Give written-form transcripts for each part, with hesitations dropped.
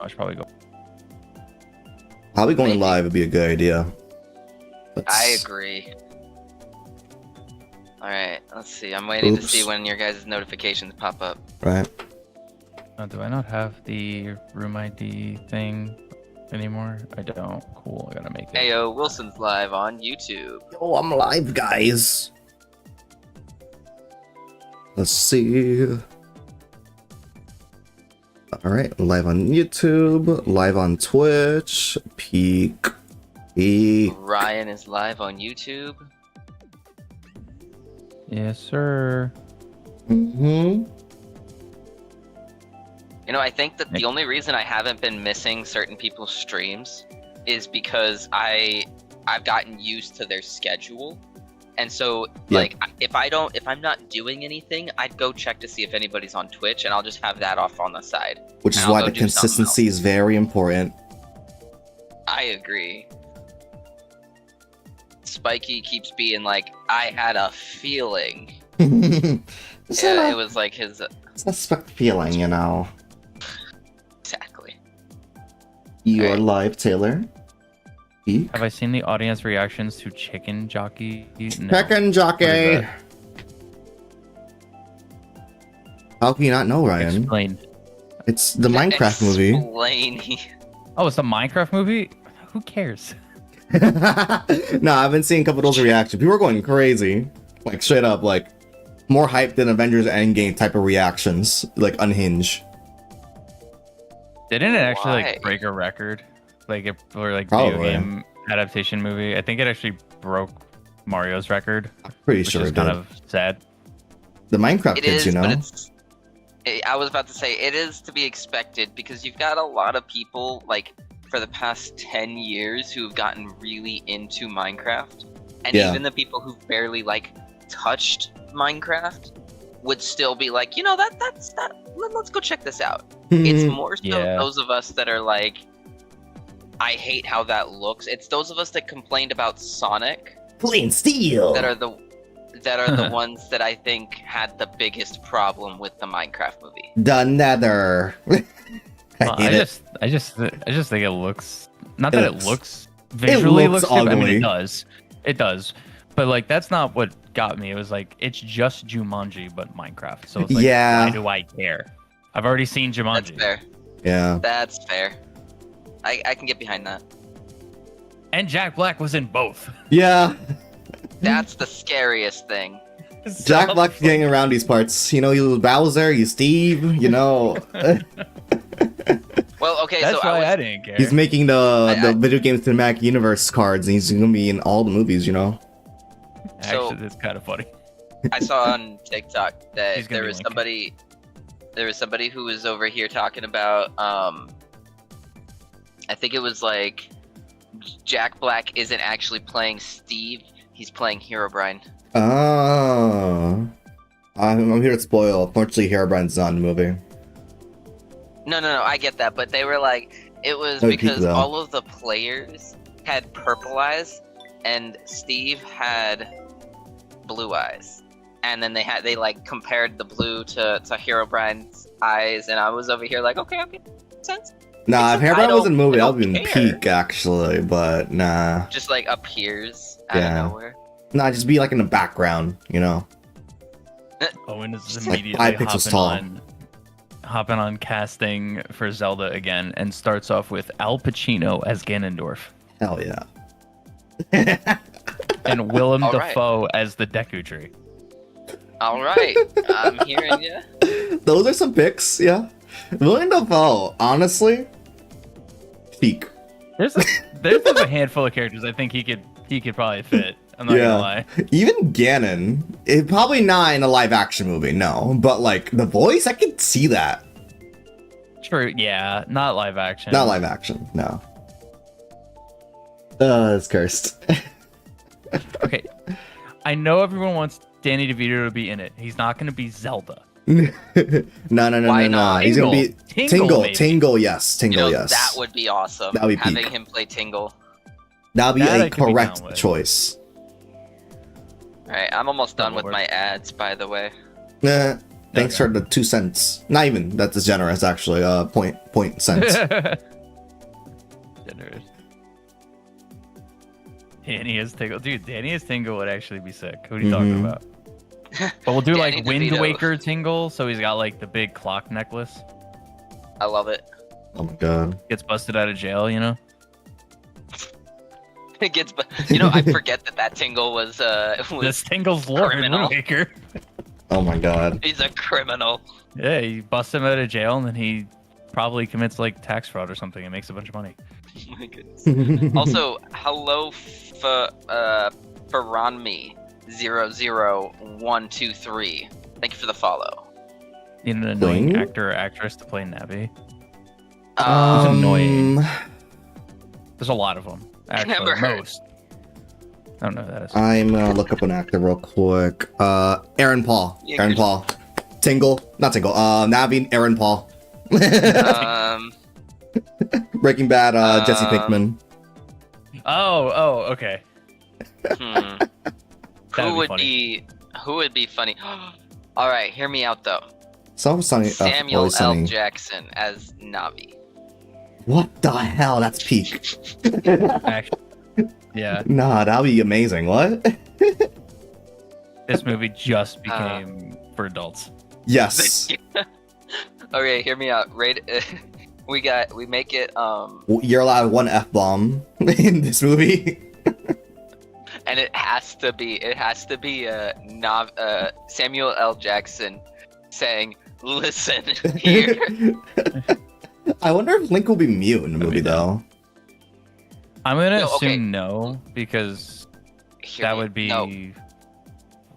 I should probably go. Probably going live would be a good idea. I agree. Alright, let's see. I'm waiting to see when your guys' notifications pop up. Right. Do I not have the room ID thing anymore? I don't. Cool, I gotta make it. Heyo, Wilson's live on YouTube. Oh, I'm live, guys. Let's see. Alright, live on YouTube, live on Twitch, peek. Ryan is live on YouTube. Yes, sir. Mm-hmm. You know, I think that the only reason I haven't been missing certain people's streams is because I've gotten used to their schedule. And so, like, if I'm not doing anything, I'd go check to see if anybody's on Twitch, and I'll just have that off on the side. Which is why the consistency is very important. I agree. Spiky keeps being like, I had a feeling. Yeah, it was like his... suspect feeling, you know. Exactly. You are live, Taylor. Eek. Have I seen the audience reactions to Chicken Jockey? No. Chicken Jockey! How can you not know, Ryan? Explain. It's the Minecraft movie. Oh, it's the Minecraft movie? Who cares? No, I've been seeing a couple of those reactions. People are going crazy. Like, straight up, like, more hype than Avengers Endgame type of reactions. Like, unhinged. Didn't it actually, like, break a record? Like, for, like, video game adaptation movie? I think it actually broke Mario's record. I'm pretty sure it did. Kind of sad. The Minecraft kids, you know? I was about to say, it is to be expected, because you've got a lot of people, like, for the past 10 years who've gotten really into Minecraft. And even the people who've barely, like, touched Minecraft would still be like, you know, let's go check this out. It's more so those of us that are like, I hate how that looks. It's those of us that complained about Sonic. Plain Steel! That are the ones that I think had the biggest problem with the Minecraft movie. The Nether. I just think it looks, not that it looks visually looks good, I mean, it does, but like that's not what got me. It was like, it's just Jumanji but Minecraft, so it's like, why do I care? I've already seen Jumanji. That's fair. Yeah, that's fair. I can get behind that. And Jack Black was in both. Yeah, that's the scariest thing. Jack Black getting around these parts, you know. You Bowser, you Steve, you know. Well, okay, that's so why I didn't care. He's making the video game cinematic universe cards, and he's gonna be in all the movies, you know. Actually, it's kind of funny. I saw on TikTok that there was somebody who was over here talking about I think it was like Jack Black isn't actually playing Steve, he's playing Herobrine. Oh, I'm here to spoil. Unfortunately, Herobrine's not in the movie. No, I get that, but they were like, it was because all of the players had purple eyes, and Steve had blue eyes, and then they like compared the blue to Herobrine's eyes, and I was over here like, okay, makes sense. Nah, if Herobrine was in the movie, that would be in peak actually, but nah. Just like appears out of nowhere. Nah, just be like in the background, you know. Owen is like immediately 5 pixels hopping on casting for Zelda again, and starts off with Al Pacino as Ganondorf. Hell yeah. And Willem Dafoe as the Deku Tree. All right, I'm hearing you. Those are some picks, yeah. Willem Dafoe, honestly, peak. There's a handful of characters I think he could probably fit. I'm not gonna lie. Even Ganon, probably not in a live action movie, no. But like the voice, I could see that. True, yeah, not live action. Not live action, no. It's cursed. Okay, I know everyone wants Danny DeVito to be in it. He's not gonna be Zelda. No. He's gonna be Tingle, yes. Tingle, yes. That would be awesome. That would be having him play Tingle. That would be a correct choice. Alright, I'm almost done with my ads, by the way. Nah, Thanks for the 2 cents. Not even that's generous, actually. Point cents. Generous. Danny is Tingle, dude. Danny is Tingle would actually be sick. What are you talking about? But we'll do Danny like Wind DeVito. Waker Tingle, so he's got like the big clock necklace. I love it. Oh my god. Gets busted out of jail, you know. It gets, I forget that Tingle was This Tingle's Lord in criminal. Wind Waker. Oh my god. He's a criminal. Yeah, you bust him out of jail, and then he probably commits like tax fraud or something and makes a bunch of money. Oh my goodness. Also, hello, Faranmi00123. Thank you for the follow. Need an annoying Boing. actor or actress to play Navi. Who's annoying? There's a lot of them. Actually, Never heard. most. I don't know who that is. I'm gonna look up an actor real quick. Aaron Paul. Yeah, Aaron Paul. Tingle. Not Tingle. Navi, Aaron Paul. Breaking Bad, Jesse Pinkman. Oh, okay. Hmm. That'd Who be would be funny? All right, hear me out though. So Sunny. Samuel Always L. Sunny. Jackson as Navi. What the hell? That's peak. Actually, yeah. Nah, that'd be amazing. What? This movie just became for adults. Yes. Okay, hear me out. We make it You're allowed 1 F-bomb in this movie. and it has to be Samuel L. Jackson saying, "Listen here." I wonder if Link will be mute in the movie, though. I'm gonna No, okay. assume no, because Hear that me- would be no,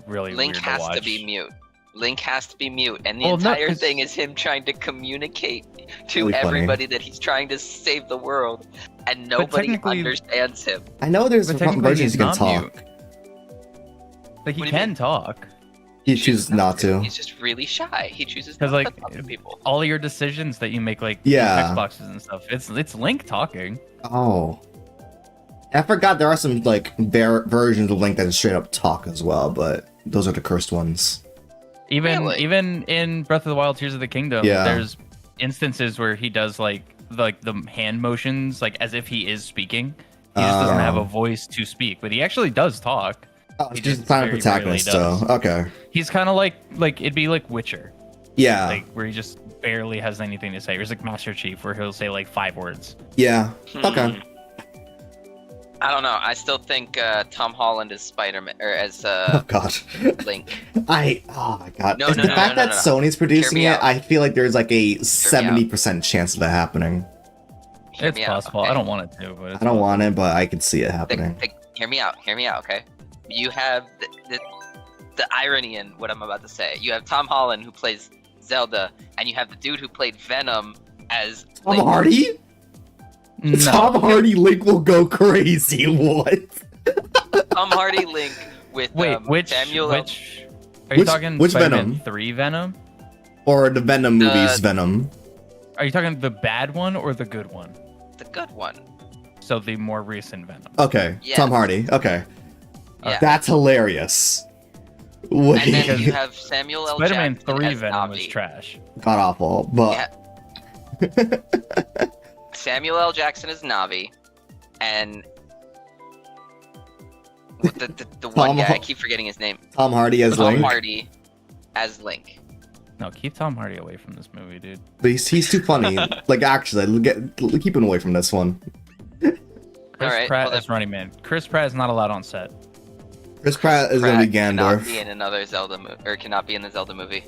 really Link weird has to watch. to be mute. Link has to be mute, and the Well, no, entire 'cause- thing is him trying to communicate to Really funny. everybody that he's trying to save the world, and nobody technically- understands him. I know there's But technically versions he's you can not talk. mute. Like he What do you can mean? talk. He chooses not to. He's just really shy. He chooses 'Cause, not like, to talk to people. All your decisions that you make, like Yeah. text boxes and stuff, it's Link talking. Oh. I forgot there are some, like, versions of Link that is straight up talk as well, but those are the cursed ones. Even Really? in Breath of the Wild, Tears of the Kingdom, Yeah. there's instances where he does like the hand motions, like as if he is speaking. He just doesn't have a voice to speak, but he actually does talk. Oh, He he's just just kind of very protagonist, rarely so. does. Okay. He's kind of like it'd be like Witcher, Yeah. like where he just barely has anything to say. Or he's like Master Chief, where he'll say like 5 words. Yeah. Okay. I don't know. I still think Tom Holland is Spider-Man or as Oh, God. Link. Oh my god. No, the no, no, fact no, that no. Sony's producing me it, out. I feel like there's like a 70% chance of that happening. Hear It's me out, possible. okay? I don't want it to, but it's I don't want it, but I could see it happening. Hear me out. Hear me out. Okay. You have the irony in what I'm about to say. You have Tom Holland who plays Zelda, and you have the dude who played Venom as Tom Link. Hardy? No. Tom Hardy Link will go crazy. What? Tom Hardy Link with Wait, which Samuel L. which are you Which- talking? which Spider-Man Venom? 3 Venom? Or the Venom movies Venom. Are you talking the bad one or the good one? the good one. So the more recent Venom. Okay. Yes. Tom Hardy. Okay. Yeah. That's hilarious. Wait. And then you have Samuel L. Spider-Man Jackson 3 as Venom was Navi. trash. God awful, but Samuel L. Jackson is Navi, and the one guy, I keep forgetting his name. Tom Hardy as Tom Link. Hardy as Link. No, keep Tom Hardy away from this movie, dude. But he's too funny. Like actually, keep him away from this one. Chris Alright, Pratt well, as Running Man. Chris Pratt is not allowed on set. Chris Pratt is gonna be cannot Gandalf. be in another Zelda movie, or cannot be in the Zelda movie.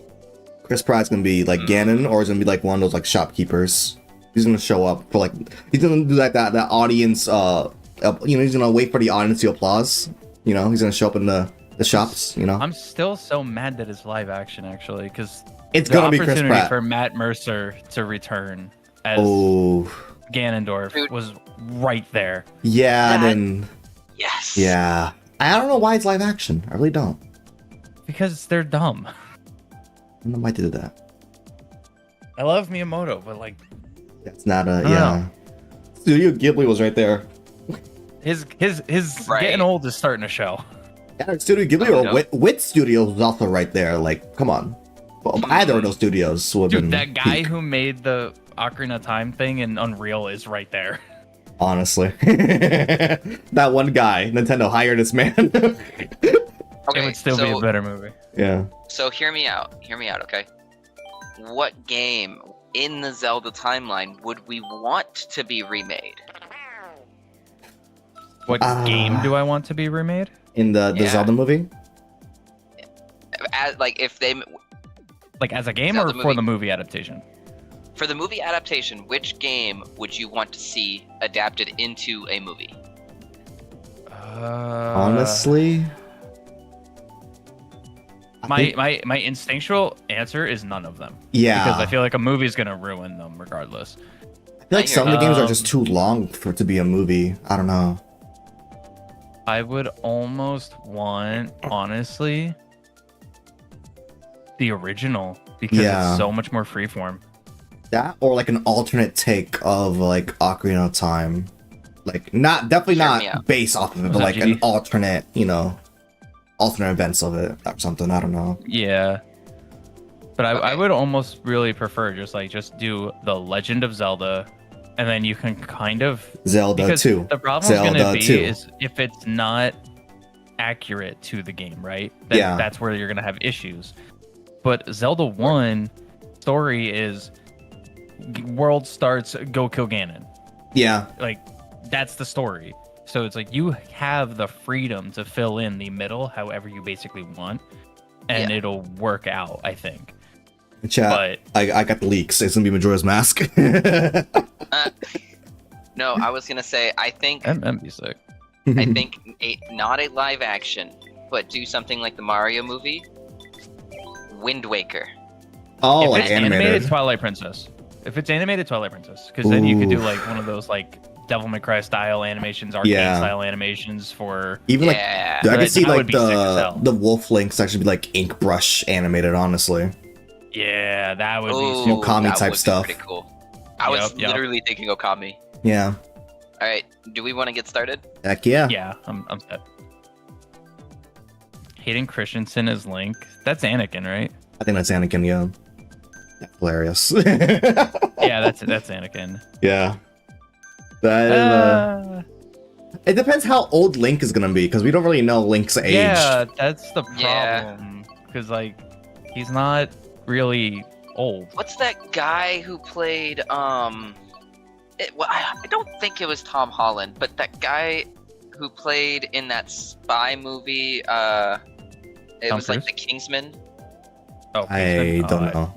Chris Pratt's gonna be like Ganon, or is gonna be like one of those like shopkeepers. He's gonna show up for like he's gonna do like that audience. He's gonna wait for the audience to applause. He's gonna show up in the shops. I'm still so mad that it's live action, actually, because It's the gonna be Chris opportunity Pratt. for Matt Mercer to return as Oh Ganondorf Dude. was right there. yeah, That- then Yes. yeah. I don't know why it's live action. I really don't. Because they're dumb. I don't know why they did that. I love Miyamoto, but like It's not a don't yeah. Studio Ghibli was right there. his Right. getting old is starting to show. Yeah, Studio Ghibli Oh, or no. Wit Studios was also right there. Like, come on. Either of those studios would have Dude, been that guy peak, who made the Ocarina of Time thing in Unreal is right there. honestly. That one guy, Nintendo hired this man. It would still be a better movie. Yeah. So hear me out, okay? What game in the Zelda timeline would we want to be remade? What game do I want to be remade? In the Zelda movie? Like if they Like as a game Zelda or for the movie adaptation? For the movie adaptation, which game would you want to see adapted into a movie? Honestly, my instinctual answer is none of them. Yeah. Because I feel like a movie is gonna ruin them regardless. I feel like some of the games are just too long for it to be a movie. I don't know. I would almost want, honestly, the original because it's so much more freeform. That or like an alternate take of like Ocarina of Time, like definitely not based off of it, but like an alternate, alternate events of it or something. I don't know. Yeah, but I would almost really prefer just do the Legend of Zelda, and then you can kind of Zelda 2. The problem is going to be is if it's not accurate to the game, right? Then that's where you're going to have issues. But Zelda 1 story is world starts, go kill Ganon. Yeah. Like, that's the story. So it's like you have the freedom to fill in the middle however you basically want, and it'll work out, I think. Chat, but I got the leaks. It's gonna be Majora's Mask. No, I was gonna say I think that'd be sick. I think not a live action, but do something like the Mario movie, Wind Waker. Oh, if like it's animated Twilight Princess. If it's animated Twilight Princess, because then you could do like one of those like Devil May Cry style animations, arcade style animations for even like I could see like the Wolf Links actually be like ink brush animated. Honestly, yeah, that would be Okami type stuff. Pretty cool. I was literally thinking Okami. Yeah. All right, do we want to get started? Heck yeah. Yeah, I'm set. Hayden Christensen is Link. That's Anakin, right? I think that's Anakin. Yeah. Hilarious. Yeah, that's Anakin. Yeah. That it depends how old Link is gonna be because we don't really know Link's age. Yeah, that's the problem. Because like, he's not really old. What's that guy who played? I don't think it was Tom Holland, but that guy who played in that spy movie. It Tom was Cruise? like the Kingsman. Oh, I don't know.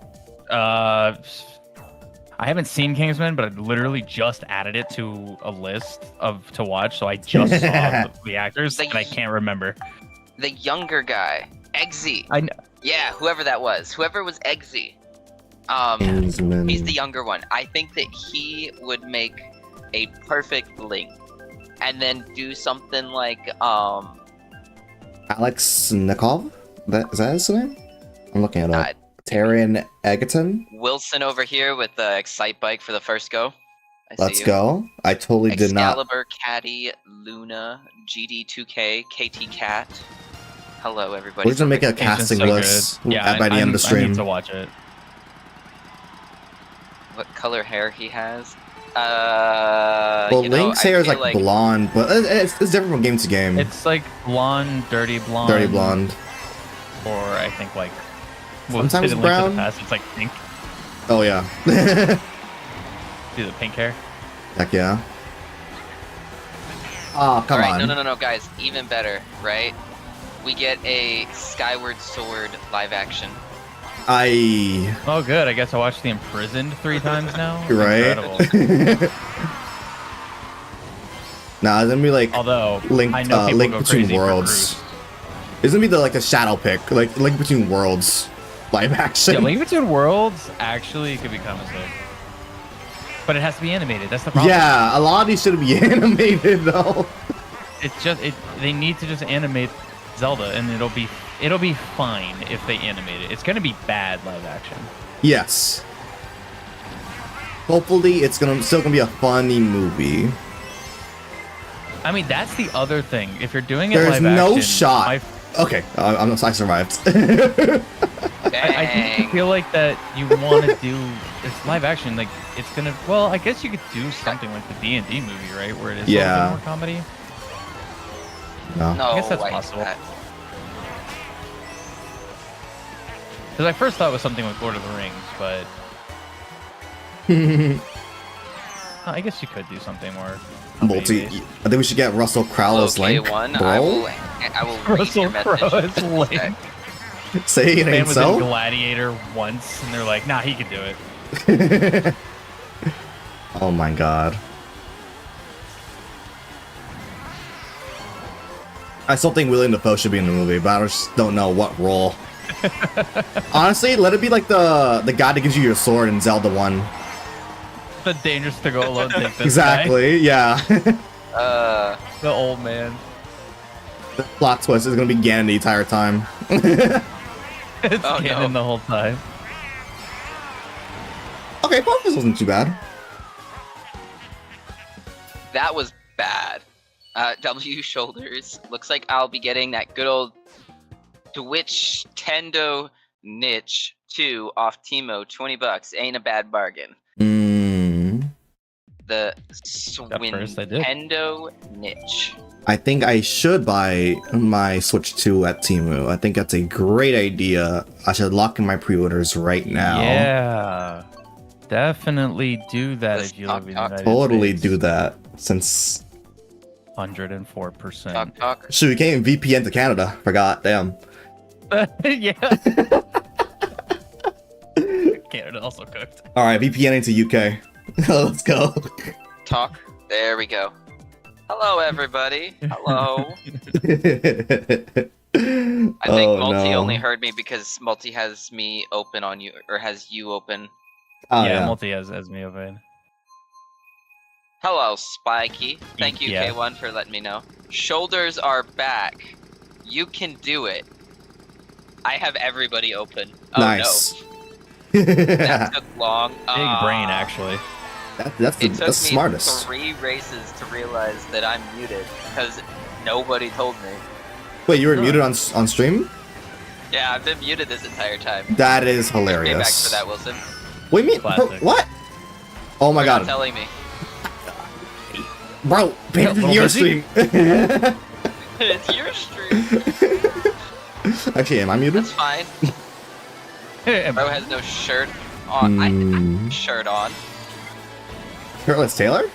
I haven't seen Kingsman, but I literally just added it to a list to watch. So I just saw the actors, and I can't remember. The younger guy, Eggsy. I know. Yeah, whoever that was, whoever was Eggsy. Kingsman. He's the younger one. I think that he would make a perfect Link, and then do something like Alex Nikov. Is that his name? I'm looking it up. Taron Egerton. Wilson over here with the Excite Bike for the first go. Let's go. I totally did not. Excalibur, Caddy, Luna, GD2K, KT Cat. Hello, everybody. We're just gonna make a casting list by the end of the stream. I need to watch it. What color hair he has? Well, Link's hair is like blonde, but it's different from game to game. It's like blonde, dirty blonde. Dirty blonde. Or I think like sometimes brown. It's like pink. Oh yeah. See the pink hair? Heck yeah. Oh, come on. No, guys. Even better, right? We get a Skyward Sword live action. Oh, good. I guess I watched The Imprisoned 3 times now. Right? Incredible. Nah, it's gonna be like Link Between Worlds. It's gonna be the shadow pick, like Link Between Worlds live action. Yeah, Link Between Worlds actually could be kind of sick. But it has to be animated. That's the problem. Yeah, a lot of these should be animated though. It's just they need to just animate Zelda, and it'll be fine if they animate it. It's gonna be bad live action. Yes. Hopefully, it's still gonna be a funny movie. I mean, that's the other thing. If you're doing it there's live no action, shot. Okay, I survived. Dang. feel like that you want to do it's live action. Like it's gonna. Well, I guess you could do something like the D&D movie, right, where it is a little bit more comedy. No. No, I guess that's possible. Because I first thought it was something with Lord of the Rings, but I guess you could do something more. Multi. I think we should get Russell Crowe as Link. I will read Russell your Crowe message. as Link. Say it Man ain't was so. in Gladiator once, and they're like, "Nah, he could do it." Oh my god. I still think William Dafoe should be in the movie, but I just don't know what role. Honestly, let it be like the guy that gives you your sword in Zelda 1. The dangerous to go alone. Take this Exactly, yeah. guy. The old man. The plot twist is gonna be Ganon the entire time. It's Ganon the whole time. Okay, Focus wasn't too bad. That was bad. W shoulders. Looks like I'll be getting that good old Twitch Tendo niche 2 off Timo. $20 ain't a bad bargain. The Swintendo niche. I think I should buy my Switch 2 at Temu. I think that's a great idea. I should lock in my pre-orders right now. Yeah, definitely do that if you live in the United Totally States. do that, since 104%. Shoot, you can't even VPN to Canada. Forgot, damn. Yeah. Canada also cooked. All right, VPN to UK. Let's go. Talk. There we go. Hello, everybody. Hello. I think Multi only heard me because Multi has me open on you, or has you open. Oh, yeah, Multi has me open. Hello, Spiky. Thank you, K1, for letting me know. Shoulders are back. You can do it. I have everybody open. Oh, nice. No. That took long. Big brain, actually. That's the It took me smartest. 3 races to realize that I'm muted because nobody told me. Wait, you were muted on stream? Yeah, I've been muted this entire time. That is hilarious. Pay back for that, Wilson. What do you mean? What? Oh my god. Telling me. Bro, it's your stream. It's your stream. Actually, am I muted? That's fine. Bro has no shirt on. I have a shirt on. Shirtless Taylor?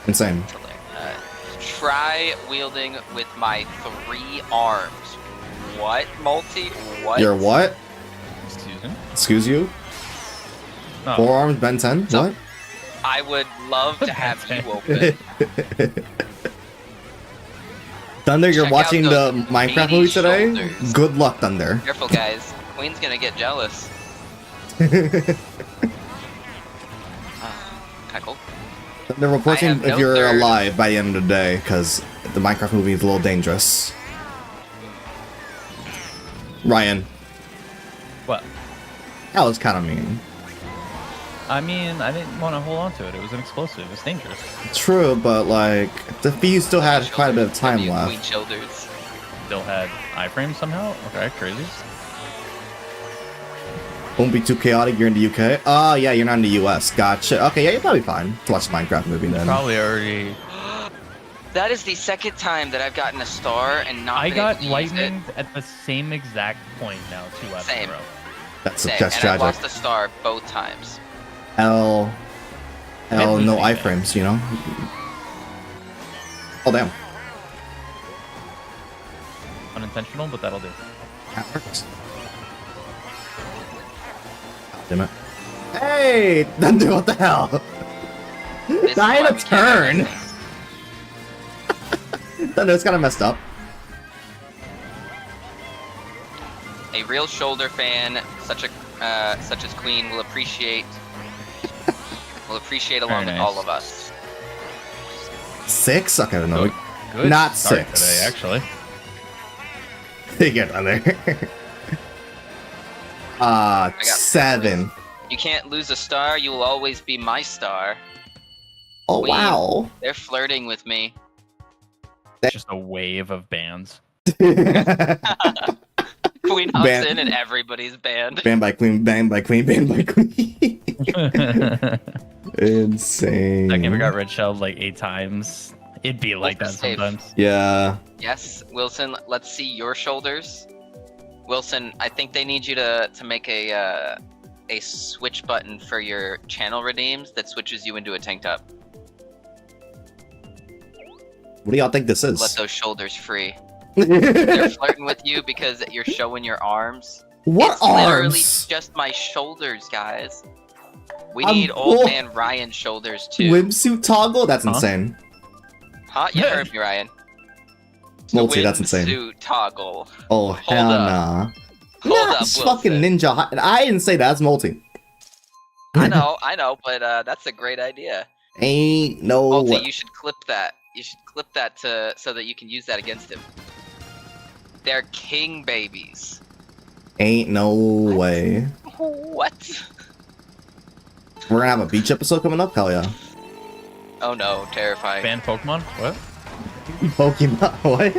Insane. Try wielding with my 3 arms. What, Multi? What? Your what? Excuse me? Excuse you? Oh. 4 arms, Ben 10? So, what? I would love to have you open. Thunder, you're Check watching out the those Minecraft meaty movie today? shoulders. Good luck, Thunder. Careful, guys. Queen's gonna get jealous. Heckle. They're reporting have if no you're third. alive by the end of the day, because the Minecraft movie is a little dangerous. Ryan. What? That was kind of mean. I mean, I didn't want to hold on to it. It was an explosive. It's dangerous. True, but like, the Fee still had quite a bit of time Queen left. shoulders. Still had iframes somehow? Okay, crazy. Won't be too chaotic, you're in the UK? Oh, yeah, you're not in the US. Gotcha. Okay, yeah, you're probably fine to watch the Minecraft movie then. Probably already. That is the second time that I've gotten a star and not I been got able to use it. lightning at the same exact point now, 2 laps in Same. a row. That's Same, that's and tragic. I lost a star both times. L, Can't no lose iframes, you know? Oh, damn. Unintentional, but that'll do. That works. Damn it. Hey! Thunder, what the hell? This is I why had a we can't have turn! anything. Thunder, it's kind of messed up. A real shoulder fan, such as Queen, will appreciate along with nice. all of us. 6? Okay, no. Good Not start 6. today, actually. Get on there. 7. You can't lose a star. You will always be my star. Oh, Queen. wow. They're flirting with me. Just a wave of bands. Queen Queen hops in and everybody's banned. Banned by queen, banned by queen, banned by queen. Insane. That game got red shelled like 8 times. It'd be like that Safe. sometimes. Yeah. Yes, Wilson, let's see your shoulders. Wilson, I think they need you to make a switch button for your channel redeems that switches you into a tank top. What do y'all think this is? Let those shoulders free. They're flirting with you because you're showing your arms. What It's literally arms? just my shoulders, guys. We need old man Ryan's shoulders too. Swimsuit toggle? That's insane. Huh? You heard me, Ryan. Multi, that's insane. Swimsuit toggle. Oh, hell nah. Hold Nah, up, it's Wilson. fucking ninja. I didn't say that. That's multi. I know, but that's a great idea. Ain't no Multi, way. you should clip that. You should clip that so that you can use that against him. They're king babies. Ain't no way. What? We're gonna have a beach episode coming up? Hell yeah. Oh no, terrifying. Ban Pokemon? What? Pokemon, what?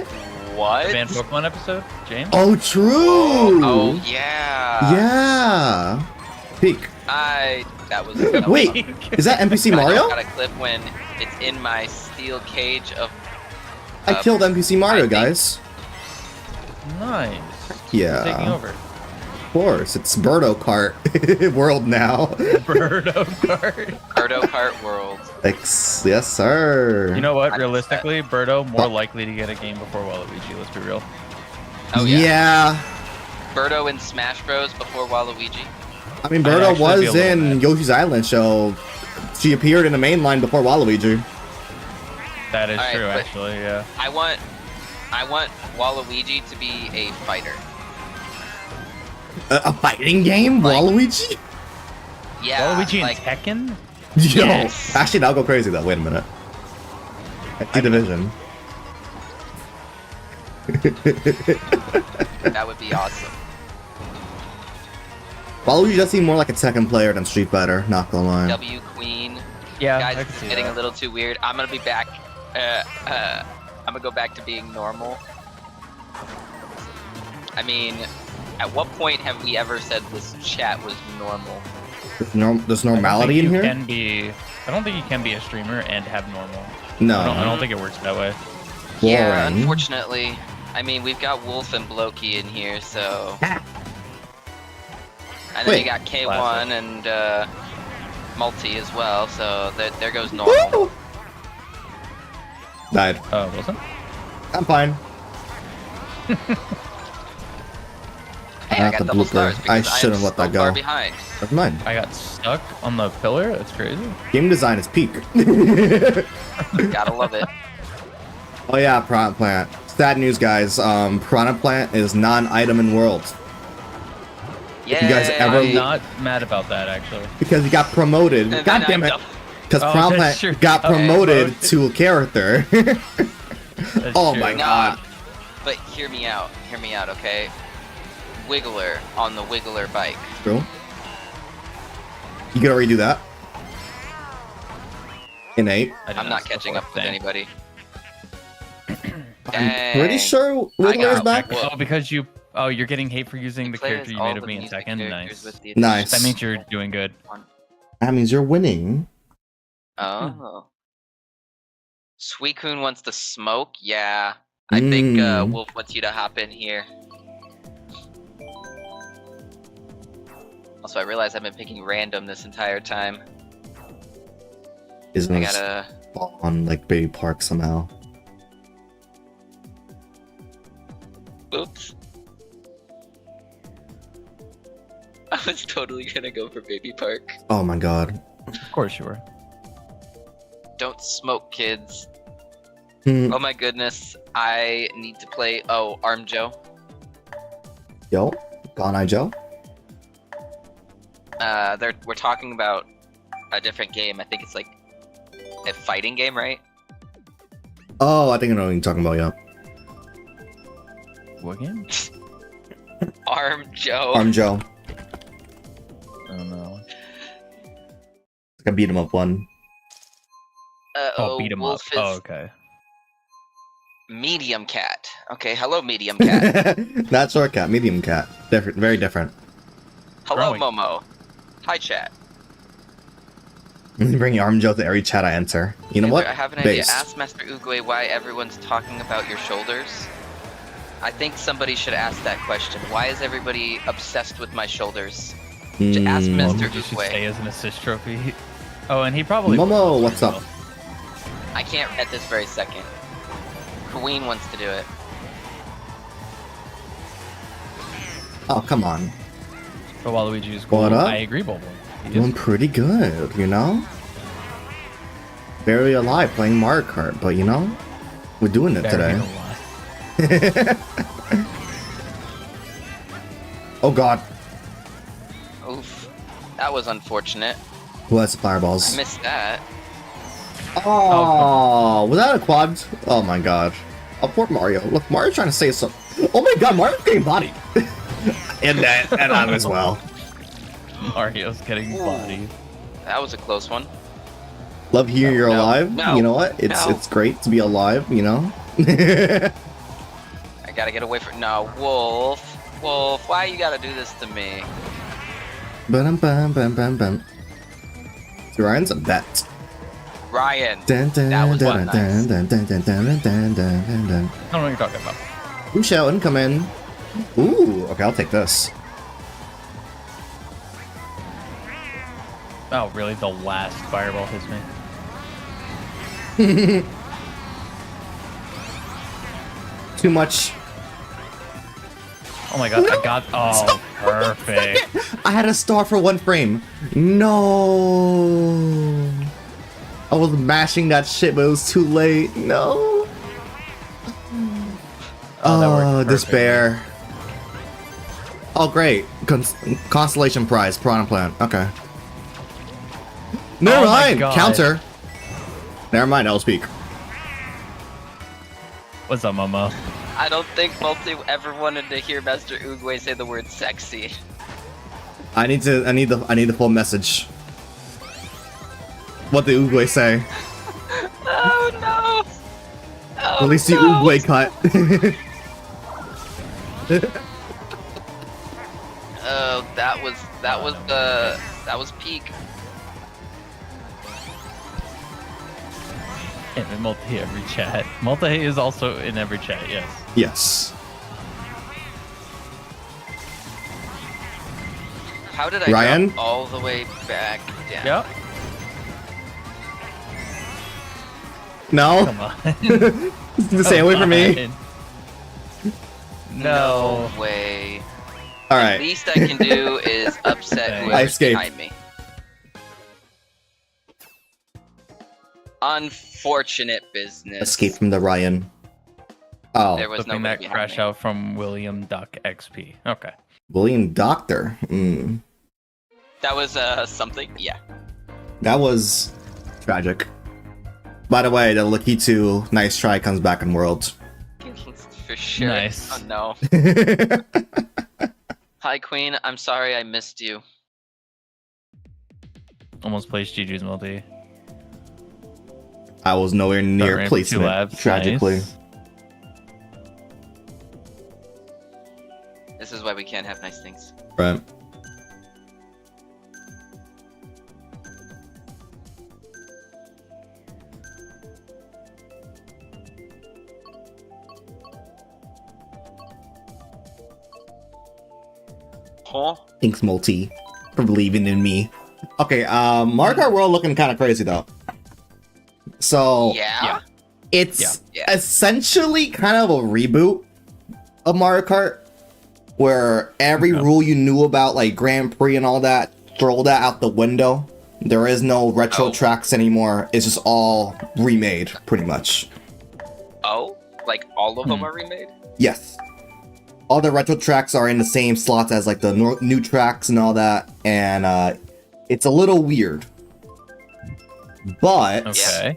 What? Ban Pokemon episode? James? Oh, true! Oh yeah. Yeah! Peek. That was Wait, is that NPC Mario? I got a clip when it's in my steel cage of. I killed NPC Mario, think- guys. Nice. Yeah. Taking over. Of course, it's Kart World now. Birdo Kart. Birdo Kart World. Yes, sir. You know what? Realistically, Birdo more likely to get a game before Waluigi. Let's be real. Oh yeah. Yeah. Birdo in Smash Bros before Waluigi. I mean, I'd Birdo actually be a was little in mad. Yoshi's Island show. She appeared in the main line before Waluigi. That is Alright, true, but- actually. Yeah. I want Waluigi to be a fighter. A fighting game? Like- Waluigi? Yeah. Waluigi like, and Tekken? Yo. Yes. Actually, that'll go crazy though. Wait a minute. The division. that would be awesome. Waluigi does seem more like a Tekken player than Street Fighter, not gonna lie. W Queen. Yeah, Guys, I it's can see getting that. a little too weird. I'm gonna be back. I'm gonna go back to being normal. I mean, at what point have we ever said this chat was normal? There's normality in here? I don't think you can be a streamer and have normal. No. I don't think it works that way. Yeah, Boring. unfortunately. I mean, we've got Wolf and Blokey in here, so. And then Wait. you got K1 Classic. and Multi as well, so there goes normal. Woo! Died. Wilson? I'm fine. Hey, I got the double blooper. stars I because I shouldn't am let so that go. far behind. Never mind. I got stuck on the pillar? That's crazy. Game design is peak. Gotta love it. Oh yeah, Piranha Plant. Sad news, guys. Piranha Plant is non-item in World Yeah. you guys ever- I'm not mad about that, actually. because he got promoted. God damn it! Because Oh, Piranha that's Plant true. got Okay, promoted promoted. to a character. That's Oh true. my Nah, God. but hear me out, okay? Wiggler on the Wiggler bike. True. You gonna redo that? Innate. I did I'm not skip catching for up a with thing. anybody. I'm pretty sure I Wiggler is got back. Whoa. Oh, because you're getting hate for using the character you made of me in second. Nice. Nice. That means you're doing good. That means you're winning. Oh. Suicune wants to smoke? Yeah. I think Wolf wants you to hop in here. Also, I realize I've been picking random this entire time. Isn't I it gotta... on like Baby Park somehow? Oops. I was totally gonna go for Baby Park. Oh my god. Of course you were. Don't smoke, kids. Hmm. Oh my goodness. I need to play... Oh, Arm Joe. Yo, Gone Eye Joe. We're talking about a different game. I think it's like a fighting game, right? Oh, I think I know what you're talking about. Yeah. What game? Arm Joe. Arm Joe. I don't know. Like a beat 'em up one. Oh, beat 'em up. Wolf is, Oh, okay. Medium cat. Okay, hello, medium cat. Not short cat, medium cat. Different, very different. Hello, Growing. Momo. Hi, chat. Bring arm Joe to every chat I enter. You know what? I have an idea. Based. Ask Master Oogway why everyone's talking about your shoulders. I think somebody should ask that question. Why is everybody obsessed with my shoulders? Ask Mr. You should Oogway. stay as an assist trophy. Oh, and he probably. Momo, what's up? I can't at this very second. Queen wants to do it. Oh, come on. But Waluigi's cool. What up? I agree, Bobo. Doing pretty good, you know? Barely alive playing Mario Kart, but you know? We're doing it today. Oh god. Oof. That was unfortunate. Who has the fireballs? I missed that. Oh, was that a quad? Oh my god. Oh, poor Mario. Look, Mario's trying to say something. Oh my god, Mario's getting bodied. and I'm as well. Mario's getting bodied. That was a close one. Love hearing you're alive. No, you know what? It's great to be alive, you know? I gotta get away from. No, Wolf. Wolf, why you gotta do this to me? Bum bum bum bum bum. Ryan's a bet. Ryan. That was dun, nice. dun, dun, dun, dun, dun, dun, dun, dun, dun. I don't know what you're talking about. Ooh, shouting, come in. Ooh, okay, I'll take this. Oh, really? The last fireball hits me. Too much. Oh my god, No! I got. Oh, perfect. I had a star for 1 frame. No. I was mashing that shit, but it was too late. No. Oh, that worked Oh, perfectly. despair. Oh, great. Constellation prize, Piranha Plant. Okay. Never Oh my mind. God. Counter. Never mind. I'll speak. What's up, Momo? I don't think Multi ever wanted to hear Master Oogway say the word sexy. I need the full message. What did Oogway say? Oh no! Oh, At least the no. Oogway cut. Oh, that was peak. And Multi every chat. Multi is also in every chat. Yes. Yes. How did I Ryan? drop all the way back down? Yep. No. Come on. Stay away from me. No. way. All The right. least I can do is upset I whoever's escaped. behind me. Unfortunate business. Escape from the Ryan. Oh, There was Flipping nobody that behind crash me. out from William Duck XP. Okay. William Doctor. That was something. Yeah. That was tragic. By the way, the Lakitu nice try comes back in World. For sure. Nice. Oh no. Hi Queen, I'm sorry I missed you. Almost placed Juju's Multi. I was nowhere near Ran for 2 placement, laps. tragically. Nice. This is why we can't have nice things. Right. Huh? Thanks, Multi, for believing in me. Okay, Mario Kart World looking kind of crazy though. So Yeah. it's Yeah. essentially kind of a reboot of Mario Kart, where every rule you knew about, like Grand Prix and all that, throw that out the window. There is no retro Oh. tracks anymore. It's just all remade, pretty much. Oh? Like all of them are remade? Yes. All the retro tracks are in the same slots as like the new tracks and all that, and it's a little weird. But Okay.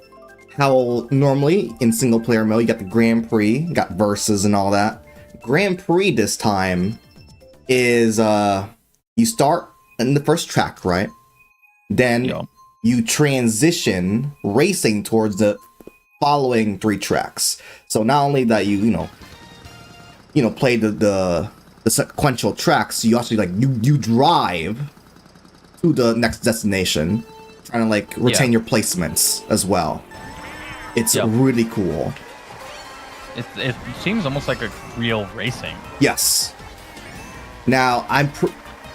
how normally in single player mode you got the Grand Prix, you got verses and all that. Grand Prix this time is you start in the first track, right? Then Yo. you transition racing towards the following 3 tracks. So not only that you know play the sequential tracks, you actually like you drive to the next destination, trying to like retain your placements as well. It's really cool. It seems almost like a real racing. Yes. Now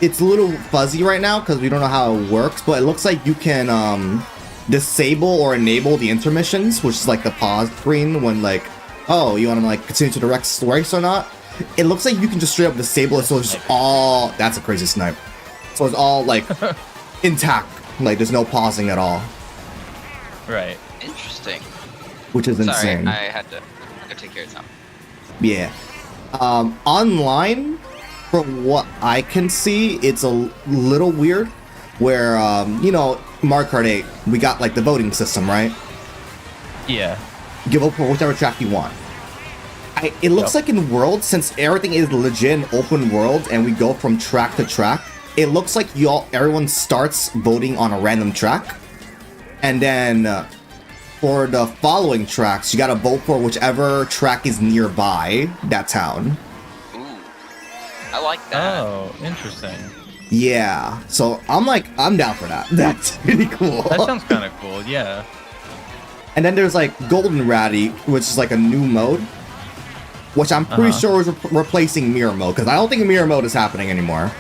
it's a little fuzzy right now because we don't know how it works, but it looks like you can disable or enable the intermissions, which is like the pause screen when like, oh, you want to like continue to the next race or not. It looks like you can just straight up disable it, so it's just all, that's a crazy snipe. So it's all like intact, like there's no pausing at all. Right. Interesting. Which is insane. Sorry, I had to take care of something. Yeah. Online, from what I can see, it's a little weird. Where, you know, Mario Kart 8, we got like the voting system, right? Yeah. You vote for whichever track you want. It looks like in World, since everything is legit in open world and we go from track to track, it looks like everyone starts voting on a random track. And then for the following tracks, you gotta vote for whichever track is nearby that town. Ooh. I like that. Oh, interesting. Yeah, so I'm down for that. That's pretty cool. That sounds kind of cool, yeah. And then there's like Golden Ratty, which is like a new mode, which I'm pretty sure is replacing Mirror Mode, because I don't think Mirror Mode is happening anymore.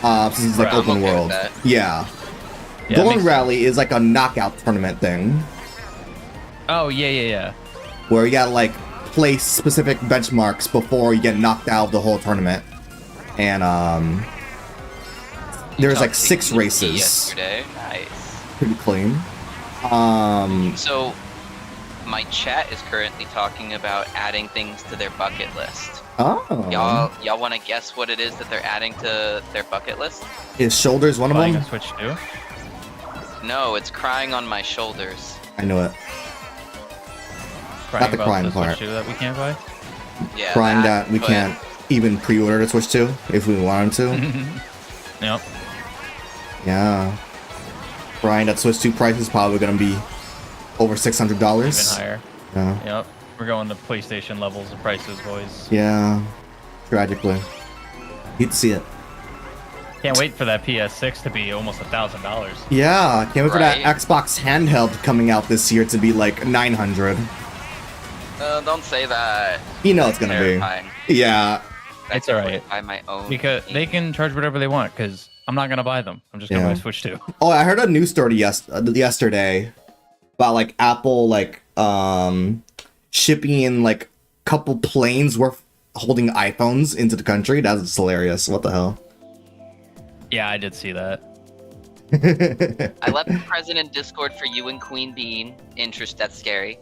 Since it's like open world. Yeah. Golden Rally is like a knockout tournament thing. Oh, yeah. Where you gotta like place specific benchmarks before you get knocked out of the whole tournament. And there's like 6 races. Yesterday. Nice. Pretty clean. So my chat is currently talking about adding things to their bucket list. Oh. Y'all want to guess what it is that they're adding to their bucket list? Is shoulders one of them? A Switch 2? No, it's crying on my shoulders. I knew it. Not the crying part. Switch 2 that we can't buy? Yeah. Crying that we can't even pre-order the Switch 2 if we wanted to. Yep. Yeah. Crying that Switch 2 price is probably gonna be over $600. Even higher. Yeah. Yep. We're going to PlayStation levels of prices, boys. Yeah. Tragically. Hate to see it. Can't wait for that PS6 to be almost $1,000. Yeah, can't wait for that Xbox handheld coming out this year to be like $900. Don't say that. You know it's gonna be. Yeah. It's alright. Buy my own. Because they can charge whatever they want, because I'm not gonna buy them. I'm just gonna buy Switch 2. Oh, I heard a news story yesterday about like Apple like shipping in like a couple planes worth holding iPhones into the country. That's hilarious. What the hell? Yeah, I did see that. I left the president Discord for you and Queen Bean. That's scary.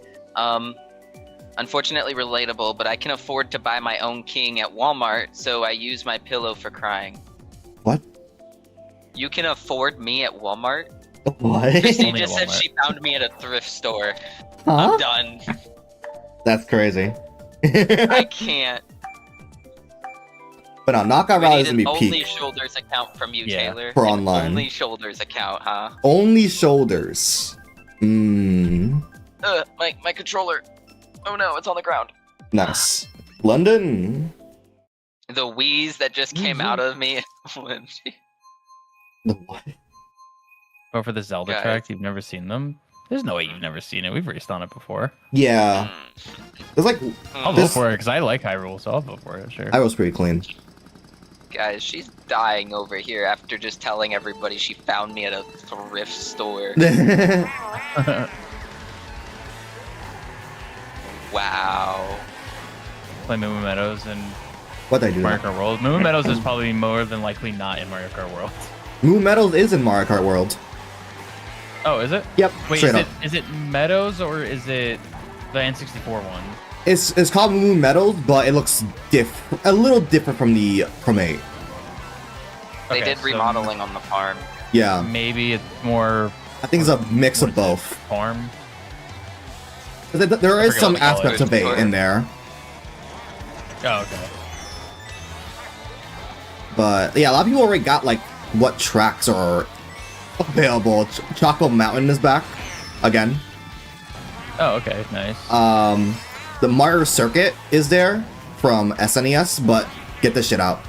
Unfortunately relatable, but I can afford to buy my own king at Walmart, so I use my pillow for crying. What? You can afford me at Walmart? What? Christy just said she found me at a thrift store. Huh? I'm done. That's crazy. I can't. But no, Knockout Rally is gonna be only peak. shoulders account from you, Taylor. For online. Only shoulders account, huh? Only shoulders. My controller. Oh no, it's on the ground. Nice. London. The wheeze that just came out of me. The what? Or for the Zelda track, you've never seen them? There's no way you've never seen it. We've raced on it before. Yeah. It's like I'll vote for it because I like Hyrule, so I'll vote for it. Sure. Hyrule's pretty clean. Guys, she's dying over here after just telling everybody she found me at a thrift store. Wow. Play Moo Meadows and What I do? Mario Kart World. Moo Meadows is probably more than likely not in Mario Kart World. Moo Meadows is in Mario Kart World. Oh, is it? Yep. Wait, is it Meadows or is it the N64 one? It's called Moo Meadows, but it looks a little different from 8. They did remodeling on the farm. Yeah. Maybe it's more. I think it's a mix of both. Farm. There is some aspects of 8 in there. Oh, okay. But yeah, a lot of people already got like what tracks are available. Choco Mountain is back again. Oh, okay, nice. The Mario Circuit is there from SNES, but get this shit out.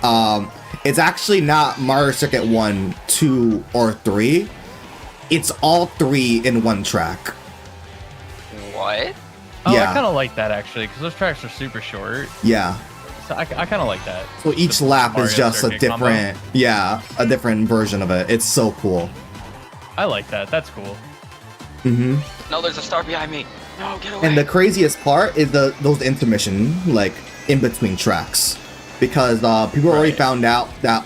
It's actually not Mario Circuit 1, 2, or 3. It's all 3 in one track. What? Oh, Yeah. I kind of like that actually, because those tracks are super short. Yeah. So I kind of like that. So each The lap Mario is just a Circuit different, a different version of it. It's so cool. I like that. That's cool. Mm-hmm. No, there's a star behind me. No, get away. And the craziest part is those intermission, like, in between tracks. Because people already found out that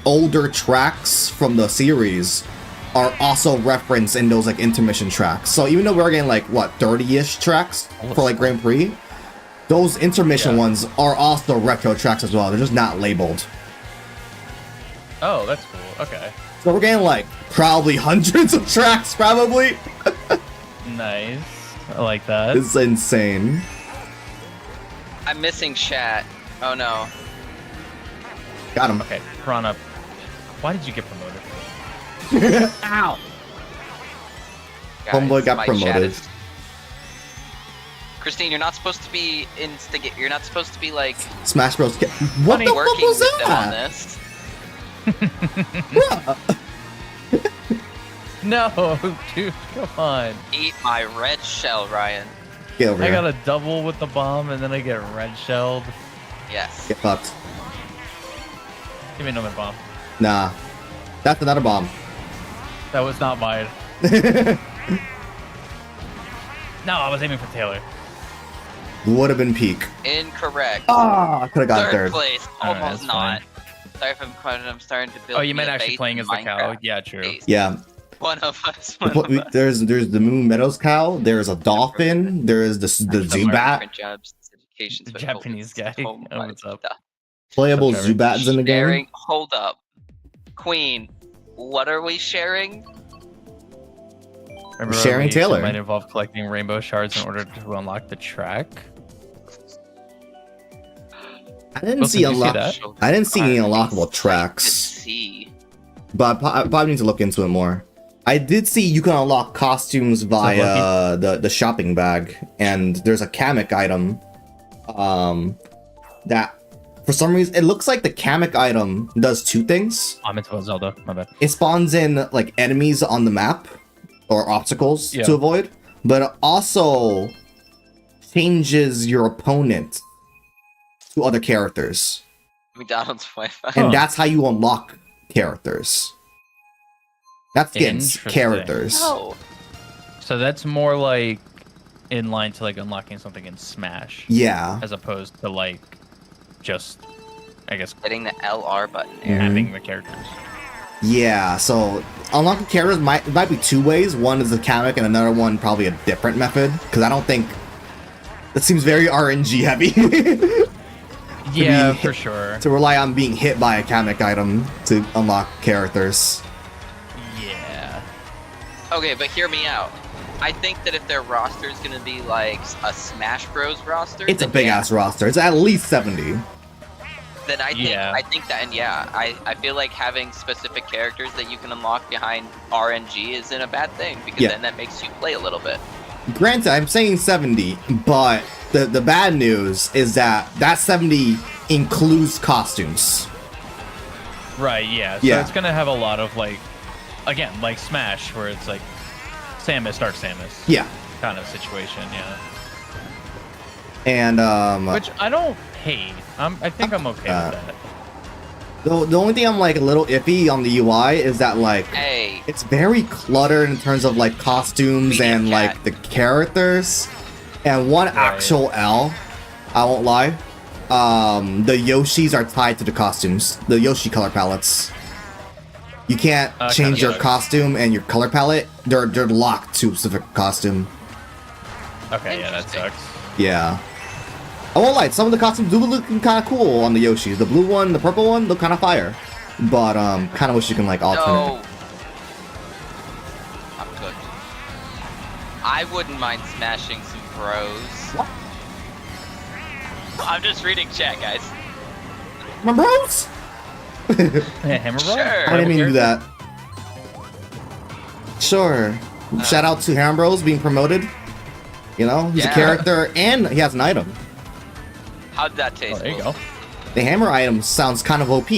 older tracks from the series are also referenced in those, like, intermission tracks. So even though we're getting, like, what, 30-ish tracks for, like, Grand Prix, those intermission ones are also retro tracks as well. They're just not labeled. Oh, that's cool. Okay. So we're getting, like, probably hundreds of tracks, probably. Nice. I like that. It's insane. I'm missing chat. Oh no. Got him. Okay, Piranha. Why did you get promoted? Ow! Guys, Homeboy got my chat promoted. is- Christine, you're not supposed to be You're not supposed to be like Smash Bros. What the fuck working was with them on that? this. No, dude, come on. Eat my red shell, Ryan. Get over I here. got a double with the bomb, and then I get red shelled. Yes. Get fucked. Give me another bomb. Nah. That's another bomb. That was not mine. No, I was aiming for Taylor. Would have been peak. Incorrect. Ah, I could have got Third third. place. Alright, Almost that's fine. not. Sorry if I'm quiet. I'm starting to build. Oh, you me meant a actually base playing in as the cow? Minecraft. Yeah, true. Base. Yeah. One of us. One of us. There's the Moon Meadows cow. There's a dolphin. There's the Zubat. Different jobs, certifications, The but Japanese guy. oh Oh, my what's up? God. Playable Trevor. Zubats in the game. Sharing. Hold up, Queen. What are we sharing? Remember Sharing we said Taylor. might involve collecting rainbow shards in order to unlock the track. I didn't Wilson, see did you see unlock. that? I didn't see any unlockable Good tracks, see. but I probably need to look into it more. I did see you can unlock costumes via the shopping bag, and there's a Kamek item. That for some reason it looks like the Kamek item does two things. I'm into Zelda. My bad. It spawns in like enemies on the map or obstacles Yeah. to avoid, but it also changes your opponent to other characters, McDonald's Wi-Fi. and that's how you unlock characters. That's skins, Interesting. characters. No. So that's more like in line to like unlocking something in Smash, Yeah, as opposed to like just, I guess, Hitting the LR button. having the characters. yeah. So unlocking characters might be two ways. One is the Kamek, and another one probably a different method. Because I don't think that seems very RNG heavy. Yeah, be- for sure. To rely on being hit by a Kamek item to unlock characters. Yeah. Okay, but hear me out. I think that if their roster is gonna be like a Smash Bros. Roster, It's a then big yeah, ass roster. It's at least 70. Then I think Yeah. I think that, and yeah, I feel like having specific characters that you can unlock behind RNG isn't a bad thing because Yeah. then that makes you play a little bit. Granted, I'm saying 70, but the bad news is that 70 includes costumes. Right, yeah. So Yeah. it's gonna have a lot of like, again, like Smash, where it's like Samus, Dark Samus Yeah. kind of situation, yeah. And Which I don't hate. I think I'm okay with that. the only thing I'm like a little iffy on the UI is that like Hey, it's very cluttered in terms of like costumes Medium and cat. like the characters. And one actual L, I won't lie. The Yoshis are tied to the costumes, the Yoshi color palettes. You can't change your kinda costume and your color palette. They're locked to a specific costume. Okay, yeah, that Interesting. sucks. Yeah. I won't lie, some of the costumes do look kind of cool on the Yoshis. The blue one, the purple one look kind of fire. But kind of wish you can like alternate. no. I'm cooked. I wouldn't mind smashing some bros. What? I'm just reading chat, guys. My bros? Yeah, Hammer Bro? Sure. I didn't mean to do that. Sure. Shout out to Hambros being promoted. You know, he's a Yeah. character and he has an item. How'd that taste? There you go. The hammer item sounds kind of OP.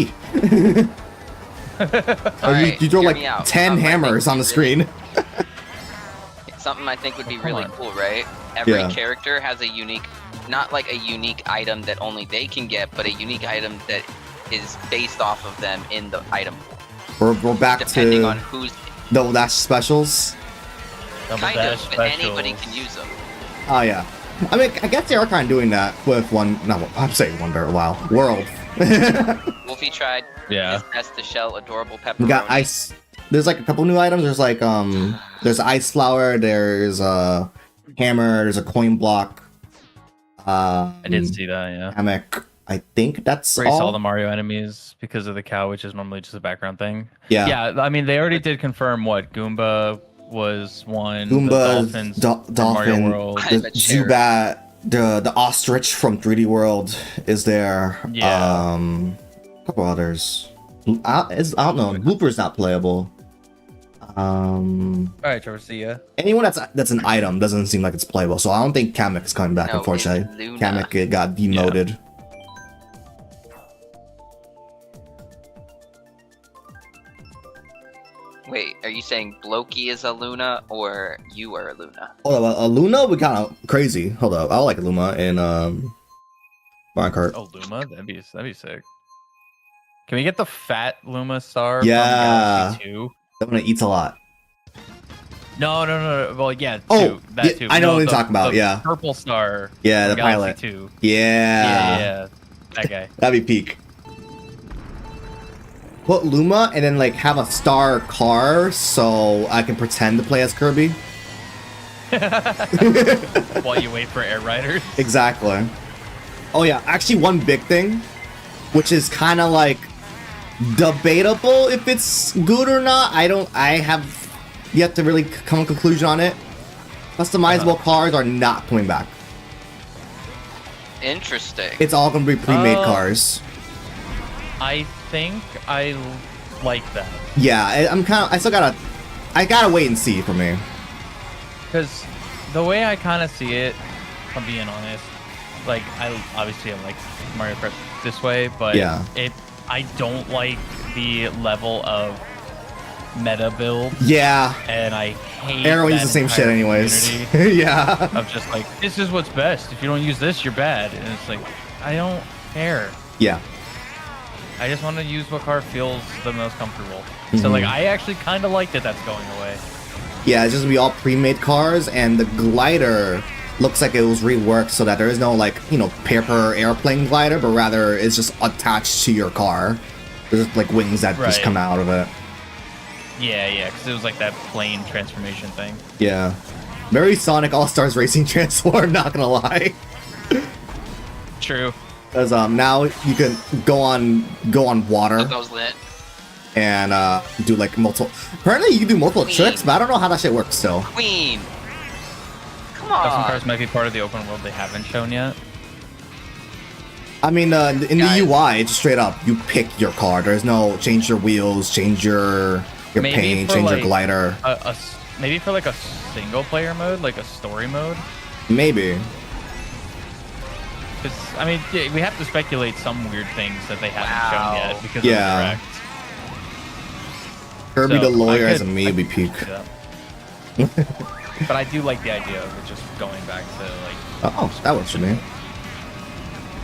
Alright, you throw hear like me out. 10 hammers on the screen. Something I think would be Come really on. cool, right? Every Yeah. character has a unique, not like a unique item that only they can get, but a unique item that is based off of them in the item pool. We're back Depending to on who's the dash specials. Double kind dash of, but anybody specials. can use them. Oh yeah. I mean, I guess they are kind of doing that with I'm saying Wonder, wow, World. Wolfie tried Yeah. his best to shell adorable pepperoni. We got ice. There's like a couple new items. There's like there's ice flower. There's a hammer. There's a coin block. I did see that, yeah. Hammock. I think that's Race all all. the Mario enemies because of the cow, which is normally just a background thing. Yeah. Yeah, I mean, they already did confirm what Goomba was one. Goomba, the Dolphins, from Dolphin, Mario World. I'm the a cherub. Zubat, the ostrich from 3D World is there. Yeah. A couple others. I don't know. Blooper's not playable. All right, Trevor, see ya. Anyone that's an item doesn't seem like it's playable, so I don't think Kamek is coming back. No, Unfortunately, it's Luna. Kamek got demoted. Wait, are you saying Bloki is a Luna or you are a Luna? Hold up, Luna would kind of crazy. Hold up, I like Luma in Mario Kart. Oh, Luma? That'd be sick. Can we get the fat Luma star Yeah. from Galaxy 2? That one eats a lot. No. Well, yeah, Oh, that yeah, too. I know No, what you're talking about, the yeah. Purple star. Yeah, from the Galaxy pilot. 2. Yeah. Yeah, that guy. That'd be peak. Put Luma and then like have a star car so I can pretend to play as Kirby. While you wait for air riders. Exactly. Oh yeah, actually one big thing, which is kind of like debatable if it's good or not. I have yet to really come to a conclusion on it. Customizable cars are not coming back. Interesting. It's all gonna be pre-made Oh. cars. I think I like that. Yeah, I gotta wait and see for me. Because the way I kind of see it, if I'm being honest, like, I like Mario Kart this way, but Yeah. I don't like the level of meta build, Yeah, and I hate everyone that uses the same shit entire anyways. community Yeah. of just like, this is what's best. If you don't use this, you're bad. And it's like, I don't care. Yeah. I just want to use what car feels the most comfortable. So like, I actually kind of like that that's going away. Yeah, it's just gonna be all pre-made cars, and the glider looks like it was reworked so that there is no like, paper airplane glider, but rather it's just attached to your car. There's just like wings that just Right. come out of it. Yeah, because it was like that plane transformation thing. Yeah. Very Sonic All-Stars Racing Transform, not gonna lie. True. Because now you can go on water That was lit. and do like multiple. Apparently you can do multiple Queen. tricks, but I don't know how that shit works still. Queen. Come Custom on. cars might be part of the open world they haven't shown yet. I mean, in the Guys. UI, it's straight up. You pick your car. There's no change your wheels, change your Maybe paint, for, change your like, glider. Maybe for like a single player mode, like a story mode. Maybe. Because I mean, yeah, we have to speculate some weird things that they haven't Wow. shown yet because Yeah. of the Kirby So, the lawyer I as a could- maybe peak. direct. Yeah. But I do like the idea of it just going back to like. Oh, that works for me.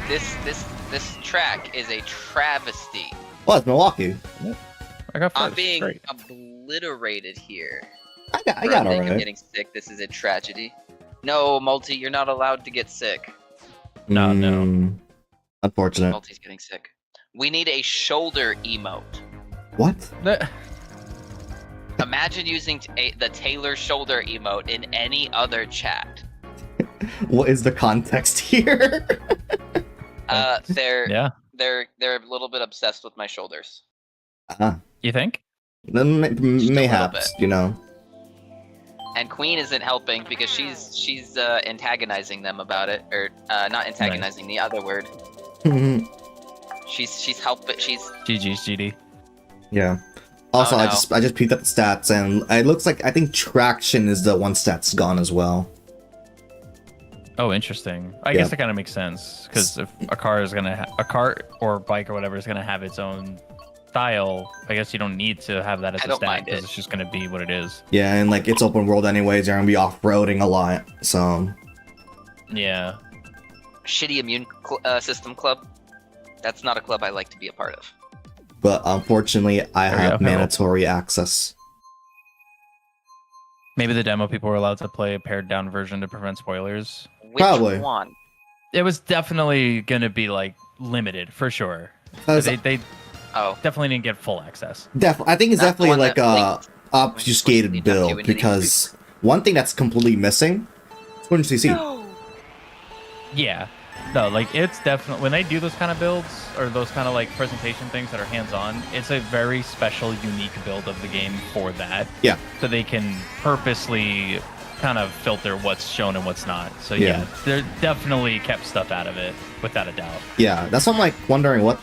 This track is a travesty. Well, it's Milwaukee. I got I'm first. being Great. obliterated here. I For got a thing of alright. getting sick. This is a tragedy. No, Multi, you're not allowed to get sick. No. Unfortunate. Multi's getting sick. We need a shoulder emote. What? Imagine using the Taylor shoulder emote in any other chat. What is the context here? They're Yeah. they're a little bit obsessed with my shoulders. You think? Mayhaps, And Queen isn't helping because she's antagonizing them about it, or not antagonizing, the other word. She's helping. She's GG's GD. Yeah. Also, Oh, no. I just peeked at the stats, and it looks like I think traction is the one stat's gone as well. Oh, interesting. I guess that kind of makes sense because if a car is gonna a cart or bike or whatever is gonna have its own style, I guess you don't need to have that as a stat because it's just gonna be what it is. Yeah, and like it's open world anyways. You're gonna be off-roading a lot, so yeah. Shitty immune system club. That's not a club I like to be a part of. But unfortunately, I have mandatory access. Maybe the demo people were allowed to play a pared down version to prevent spoilers. Which one? It was definitely going to be like limited for sure. They definitely didn't get full access. I think it's definitely like a obfuscated build because one thing that's completely missing is 200cc. No. Yeah. No, like it's definitely when they do those kind of builds or those kind of like presentation things that are hands-on, it's a very special, unique build of the game for that. Yeah. So they can purposely kind of filter what's shown and what's not. So yeah, they're definitely kept stuff out of it without a doubt. Yeah, that's what I'm like wondering what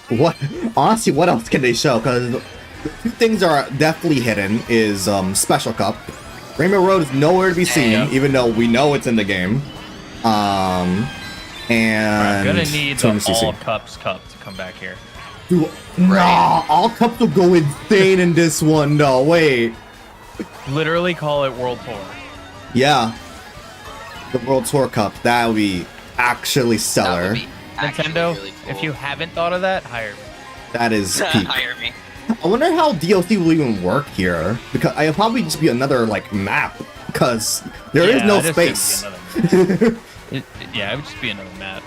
honestly what else can they show, because the two things are definitely hidden is Special Cup. Rainbow Road is nowhere to be seen, even though we know it's in the game. And I'm gonna need the all cups cup to come back here. Dude, nah, all cups will go insane in this one. No, wait. Literally call it World Tour. Yeah, the World Tour Cup. That would be actually stellar. Nintendo, really cool. if you haven't thought of that, hire me. That is peak. Hire me. I wonder how DLC will even work here, because it'll probably just be another like map, because there is no space. Yeah, it would just be another map.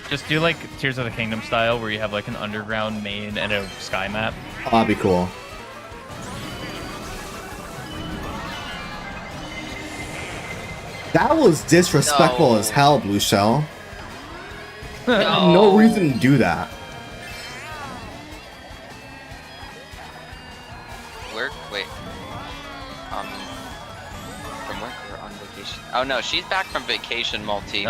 Just do like Tears of the Kingdom style, where you have like an underground main and a sky map. Oh, that'd be cool. That was disrespectful as hell, Blue Shell. No reason to do that. Wait. From work or on vacation? Oh no, she's back from vacation, Multi,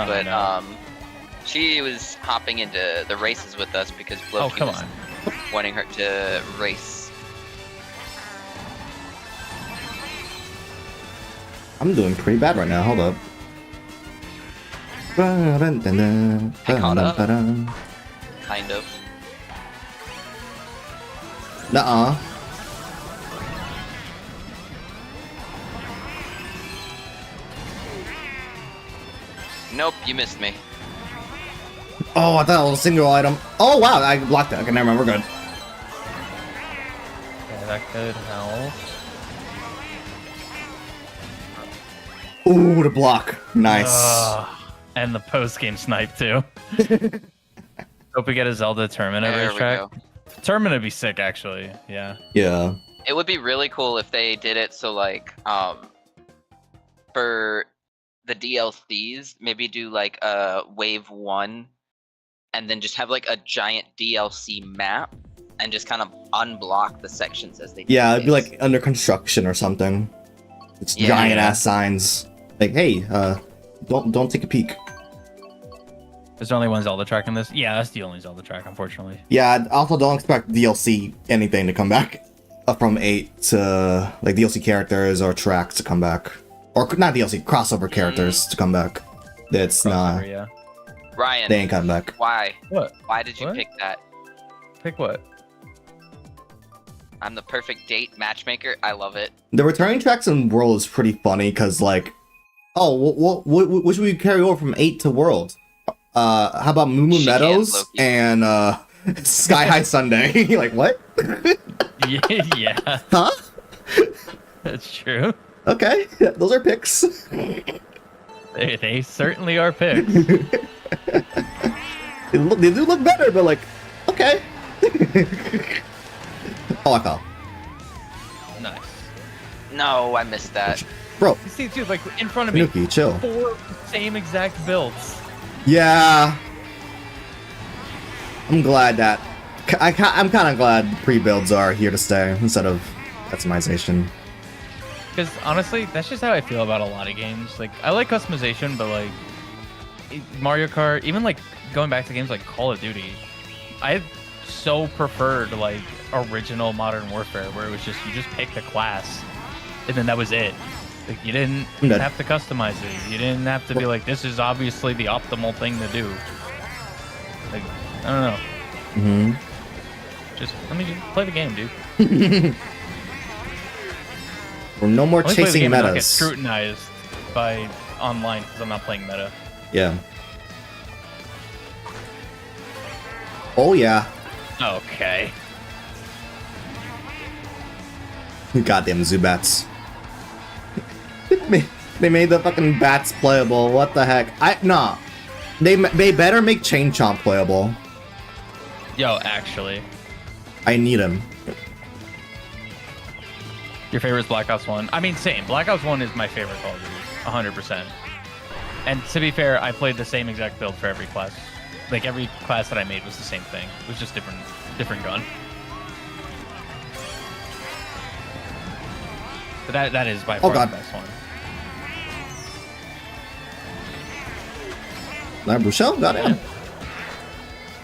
she was hopping into the races with us because Loki was wanting her to race. I'm doing pretty bad right now. Hold up. Kind of. Nuh-uh. Nope, you missed me. Oh, I thought it was a single item. Oh, wow, I blocked it. Okay, never mind, we're good. Yeah, that could help. Ooh, the block. Nice. And the post-game snipe, too. Hope we get a Zelda tournament racetrack. Tournament would be sick, actually. Yeah. Yeah. It would be really cool if they did it so, like, for the DLCs, maybe do, like, Wave 1, and then just have, like, a giant DLC map, and just kind of unblock the sections as they do. Yeah, it'd be, like, under construction or something. It's giant-ass signs. Like, hey, don't take a peek. Is there only one Zelda track in this? Yeah, that's the only Zelda track, unfortunately. Yeah, also don't expect DLC anything to come back from 8 to, like, DLC characters or tracks to come back. Or, not DLC, crossover characters to come back. That's not... Yeah. Ryan, they ain't coming back. Why? What? Why did you pick that? Pick what? I'm the perfect date matchmaker. I love it. The returning tracks in World is pretty funny, because, like... Oh, what should we carry over from 8 to World? How about Moo Moo Meadows and Sky High Sunday? Like, what? Yeah. Huh? That's true. Okay, those are picks. They certainly are picks. They do look better, but like, okay. Oh, I fell. Nice. No, I missed that. Bro. You see, dude, like in front of me, Tanuki, chill. 4 same exact builds. Yeah. I'm glad that... I'm kind of glad pre-builds are here to stay instead of customization. Because honestly, that's just how I feel about a lot of games. Like, I like customization, but like Mario Kart, even like going back to games like Call of Duty, I so preferred like original Modern Warfare, where it was just you just picked a class, and then that was it. Like, you didn't have to customize it. You didn't have to be like, this is obviously the optimal thing to do. Like, I don't know. Just let me just play the game, dude. We're no more chasing metas. Not get scrutinized by online because I'm not playing meta. Yeah. Oh yeah. Okay. Goddamn Zubats. They made the fucking bats playable. What the heck? Nah. They better make Chain Chomp playable. Yo, actually. I need him. Your favorite is Black Ops 1? I mean, same. Black Ops 1 is my favorite Call of Duty. 100%. And to be fair, I played the same exact build for every class. Like, every class that I made was the same thing. It was just different gun. But that is by far the best one. Now Bruchel got him.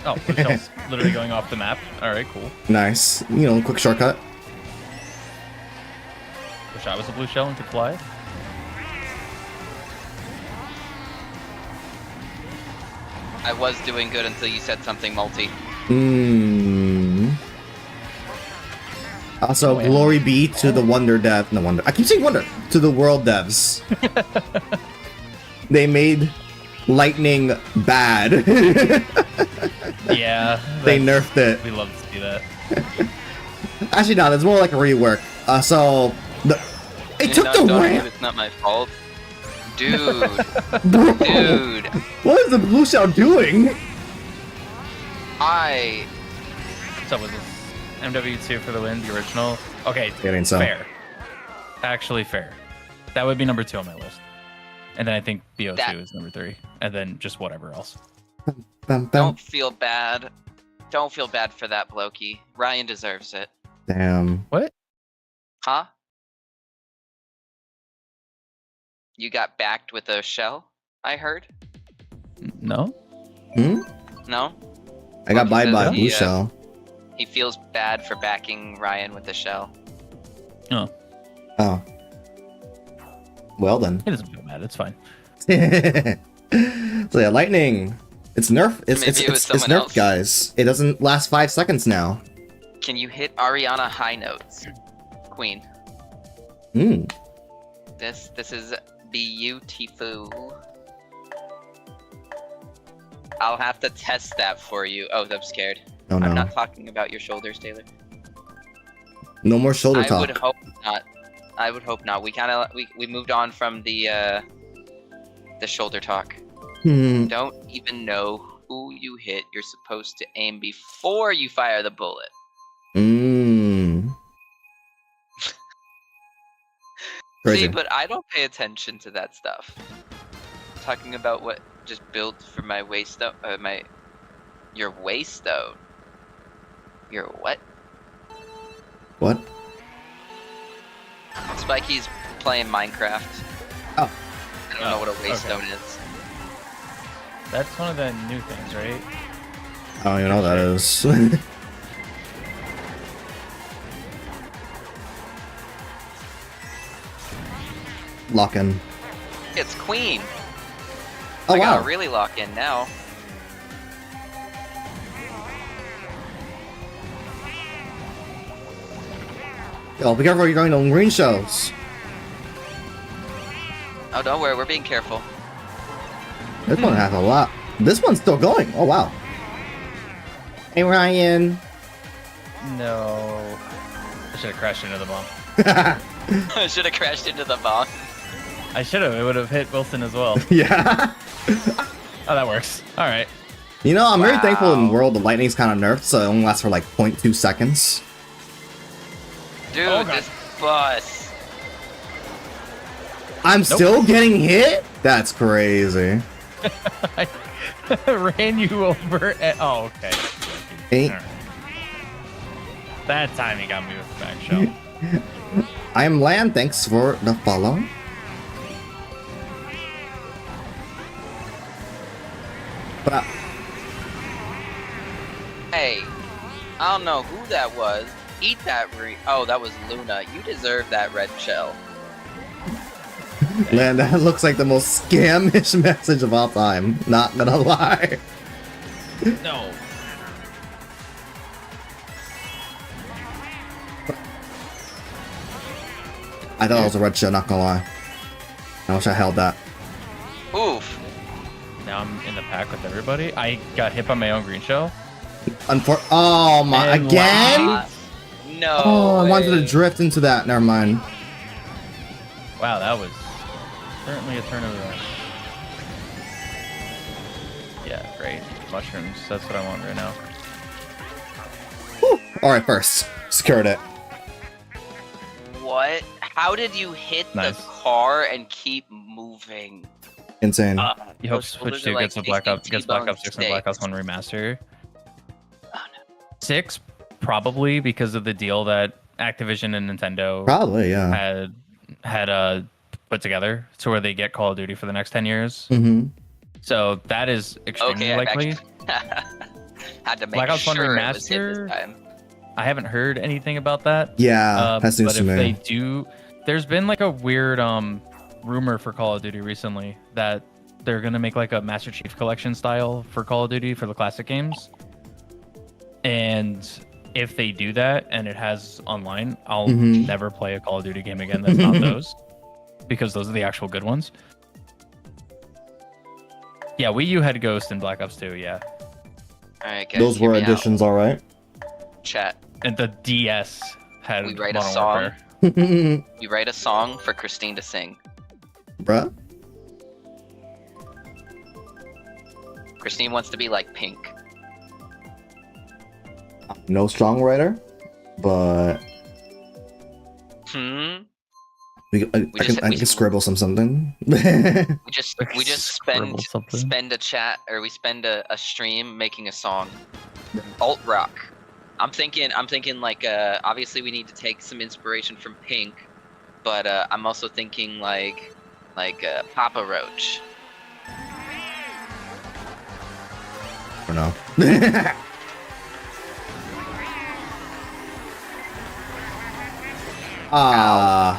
Oh, Bruchel's literally going off the map. Alright, cool. Nice. You know, quick shortcut. Wish I was a blue shell and could fly. I was doing good until you said something multi. Also, glory be to the Wonder Dev. No Wonder. I keep saying Wonder. To the World devs. They made Lightning bad. Yeah. They nerfed it. We love to see that. Actually, no. It's more like a rework. It took the ramp. It's not my fault. Dude. Bro. Dude. What is the blue shell doing? What's up with this? MW2 for the win, the original. Okay, So. Fair. Actually fair. That would be number 2 on my list. And then I think BO2 is number 3. And then just whatever else. Don't feel bad. Don't feel bad for that blokey. Ryan deserves it. Damn. What? Huh? You got backed with a shell, I heard? No? No? I got buyed by a blue shell. He feels bad for backing Ryan with the shell. Oh. Oh. Well then. It doesn't feel bad, it's fine. So yeah, Lightning. It's nerf. It's nerfed, else. guys. It doesn't last 5 seconds now. Can you hit Ariana high notes? Queen. This is beautiful. I'll have to test that for you. Oh, I'm scared. Oh no. I'm not talking about your shoulders, Taylor. No more shoulder talk. I would hope not. I would hope not. We moved on from the shoulder talk. Don't even know who you hit. You're supposed to aim before you fire the bullet. Crazy. See, but I don't pay attention to that stuff. Talking about what just built for my waystone, your waystone. Your what? What? Spikey's playing Minecraft. Oh. I don't know what a waystone is. That's one of the new things, right? I don't even know what that is. Lock in. It's Queen. Oh I wow. gotta really lock in now. Oh, be careful, you're going on green shows. Oh, don't worry, we're being careful. This one has a lot. This one's still going. Oh wow. Hey Ryan. No. I should have crashed into the bomb. I should have crashed into the bomb. I should have. It would have hit Wilson as well. Yeah. Oh, that works. All right. You know, I'm very thankful in World the lightning's kind of nerfed, so it only lasts for like 0.2 seconds. Dude, this bus. I'm still getting hit? That's crazy. I ran you over at... Oh, okay. Hey. Right. That time he got me with the back shell. I am Lan, thanks for the follow. But Hey, I don't know who that was. Eat that Oh, that was Luna. You deserve that red shell. Man, that looks like the most scamish message of all time. Not gonna lie. No. I thought it was a red shell, not gonna lie. I wish I held that. Oof. Now I'm in the pack with everybody. I got hit by my own green shell. Oh my, And again? wow. No. Oh, I wanted way. to drift into that. Never mind. Wow, that was certainly a turn of the... Yeah, great. Mushrooms, that's what I want right now. Alright, first. Secured it. What? How did you hit Nice. the car and keep moving? Insane. You hope Those Switch shoulders 2 are gets, like a Black Ops, tasting gets Black T-bone Ops 6 and Black Ops steaks. 1 remaster. Oh, no. 6, probably because of the deal that Activision and Nintendo Probably, yeah. had put together to where they get Call of Duty for the next 10 years. Mm-hmm. So that is extremely Okay, likely. Had to make Black Ops 1 sure it was hit remaster? this time. I haven't heard anything about that. Yeah, that's news but to if they me. do, there's been like a weird rumor for Call of Duty recently that they're gonna make like a Master Chief Collection style for Call of Duty for the classic games. And if they do that and it has online, I'll Mhm. never play a Call of Duty game again that's not those, because those are the actual good ones. Yeah, Wii U had Ghost and Black Ops 2, yeah. Alright, guys, Those hear were me out. additions, alright. Chat. And the DS had We write a Modern song. Warfare. We write a song for Christine to sing. Bruh? Christine wants to be like Pink. No strong writer, but Hmm. I can scribble something. We just Scribble something. spend a chat or we spend a stream making a song. Alt rock. I'm thinking like obviously we need to take some inspiration from Pink, but I'm also thinking like Papa Roach. I don't know.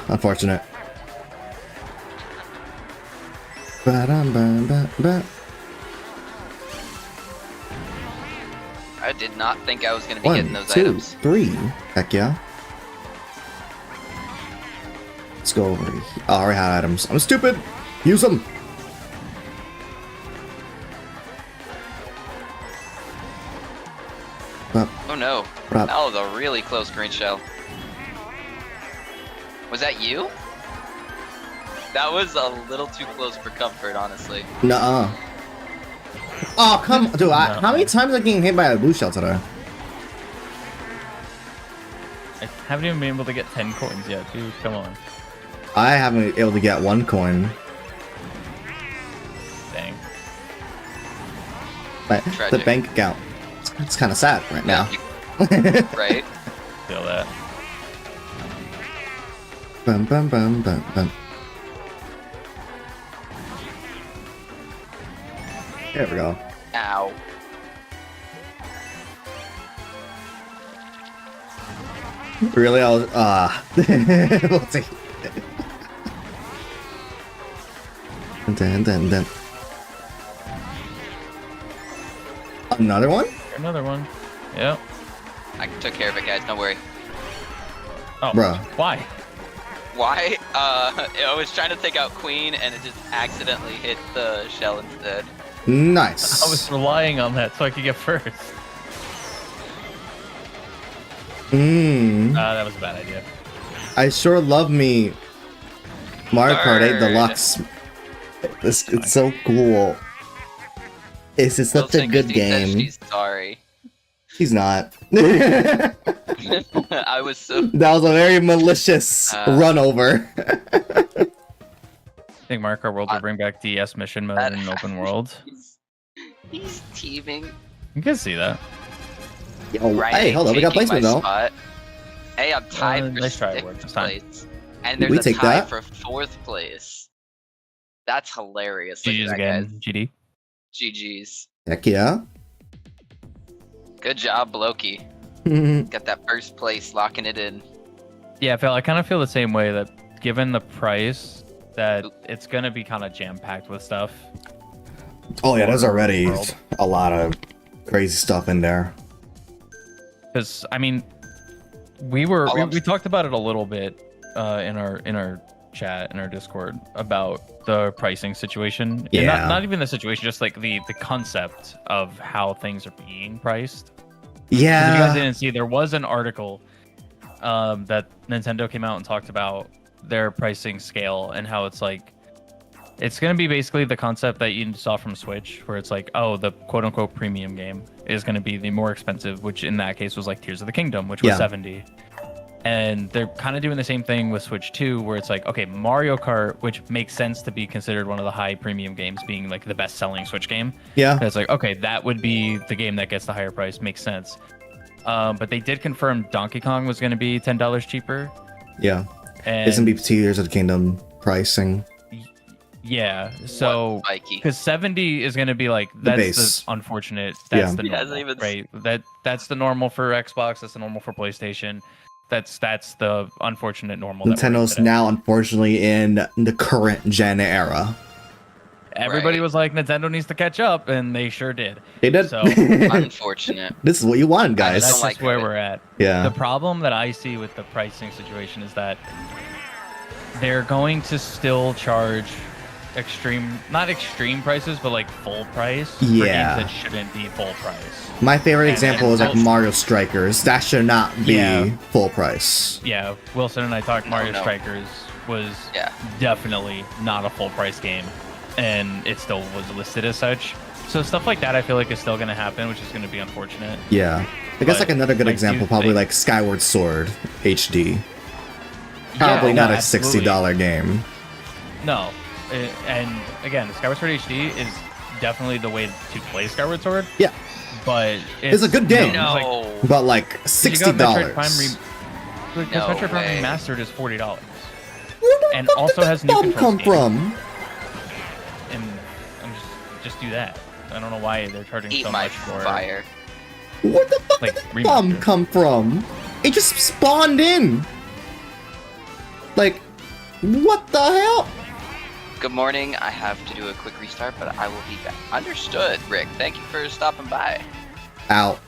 Unfortunate. Ba-dum-ba-ba-ba. I did not think I was gonna be 1, getting those 2, items. 3. Heck yeah. Let's go over here. Oh, I already had items. I'm stupid. Use them. Oh no. Up. That was a really close green shell. Was that you? That was a little too close for comfort, honestly. Nuh-uh. Oh, come dude, how many times am I getting hit by a blue shell today? I haven't even been able to get 10 coins yet, dude. Come on. I haven't been able to get 1 coin. Dang. But the Tragic. bank account. It's kind of sad right now. Right? Feel that. Bum, bum, bum, bum, bum. There we go. Ow. Really? I was we'll take it. Dun. Another one? Another one. Yep. I took care of it, guys. Don't worry. Oh, Bruh. why? Why? I was trying to take out Queen and it just accidentally hit the shell instead. Nice. I was relying on that so I could get first. That was a bad idea. I sure love me Mario Kart 8 Bird. Deluxe. It's so cool. It's just such a Wilson good Christine says game. She's sorry. She's not. I was so. That was a very malicious run over. I think Mario Kart World will bring back DS mission mode in open world. He's teaming. You can see that. Oh, Right, hey, hold on, we got taking placement my though. spot. Hey, I'm tied for nice try, Ward, 6th this time. place, and there's We a take tie that. for 4th place. That's hilarious. Look at GG's that, again, guys. GD. GG's. Heck yeah. Good job, Loki. Got that 1st place, locking it in. Yeah, Phil, I kind of feel the same way that given the price that it's gonna be kind of jam-packed with stuff. Oh yeah, there's already World. a lot of crazy stuff in there. Because I mean, we talked about it a little bit in our chat in our Discord about the pricing situation. Yeah. And not even the situation, just like the concept of how things are being priced. Yeah. If you guys didn't see, there was an article that Nintendo came out and talked about their pricing scale and how it's like it's going to be basically the concept that you saw from Switch, where it's like, oh, the quote-unquote premium game is going to be the more expensive, which in that case was like Tears of the Kingdom, which was 70. And they're kind of doing the same thing with Switch 2, where it's like, okay, Mario Kart, which makes sense to be considered one of the high premium games, being like the best-selling Switch game. Yeah. It's like, okay, that would be the game that gets the higher price. Makes sense. But they did confirm Donkey Kong was going to be $10 cheaper. Yeah. And It's gonna be Tears of the Kingdom pricing. yeah, so because 70 is going to be like that's the unfortunate. That's the normal, right? That's the normal for Xbox. That's the normal for PlayStation. That's the unfortunate normal. Nintendo's now unfortunately in the current gen era. Everybody was like, Nintendo needs to catch up, and they sure did. They did. So unfortunate. This is what you want, guys. That's just where we're at. Yeah. The problem that I see with the pricing situation is that they're going to still charge not extreme prices, but like full price for games that shouldn't be full price. My favorite example is like Mario Strikers. That should not be full price. Yeah, Wilson and I talked. Mario Strikers was definitely not a full price game, and it still was listed as such. So stuff like that, I feel like is still going to happen, which is going to be unfortunate. Yeah, I guess like another good example, probably like Skyward Sword HD. Probably not a $60 game. No. And again, Skyward Sword HD is definitely the way to play Skyward Sword. Yeah, but it's a good game. But like $60. Metroid Prime Remastered is $40, and also has new controls. Come from? And just do that. I don't know why they're charging so much for fire. Where the fuck did the bomb come from? It just spawned in. Like, what the hell? Good morning. I have to do a quick restart, but I will be back. Understood, Rick. Thank you for stopping by. Out.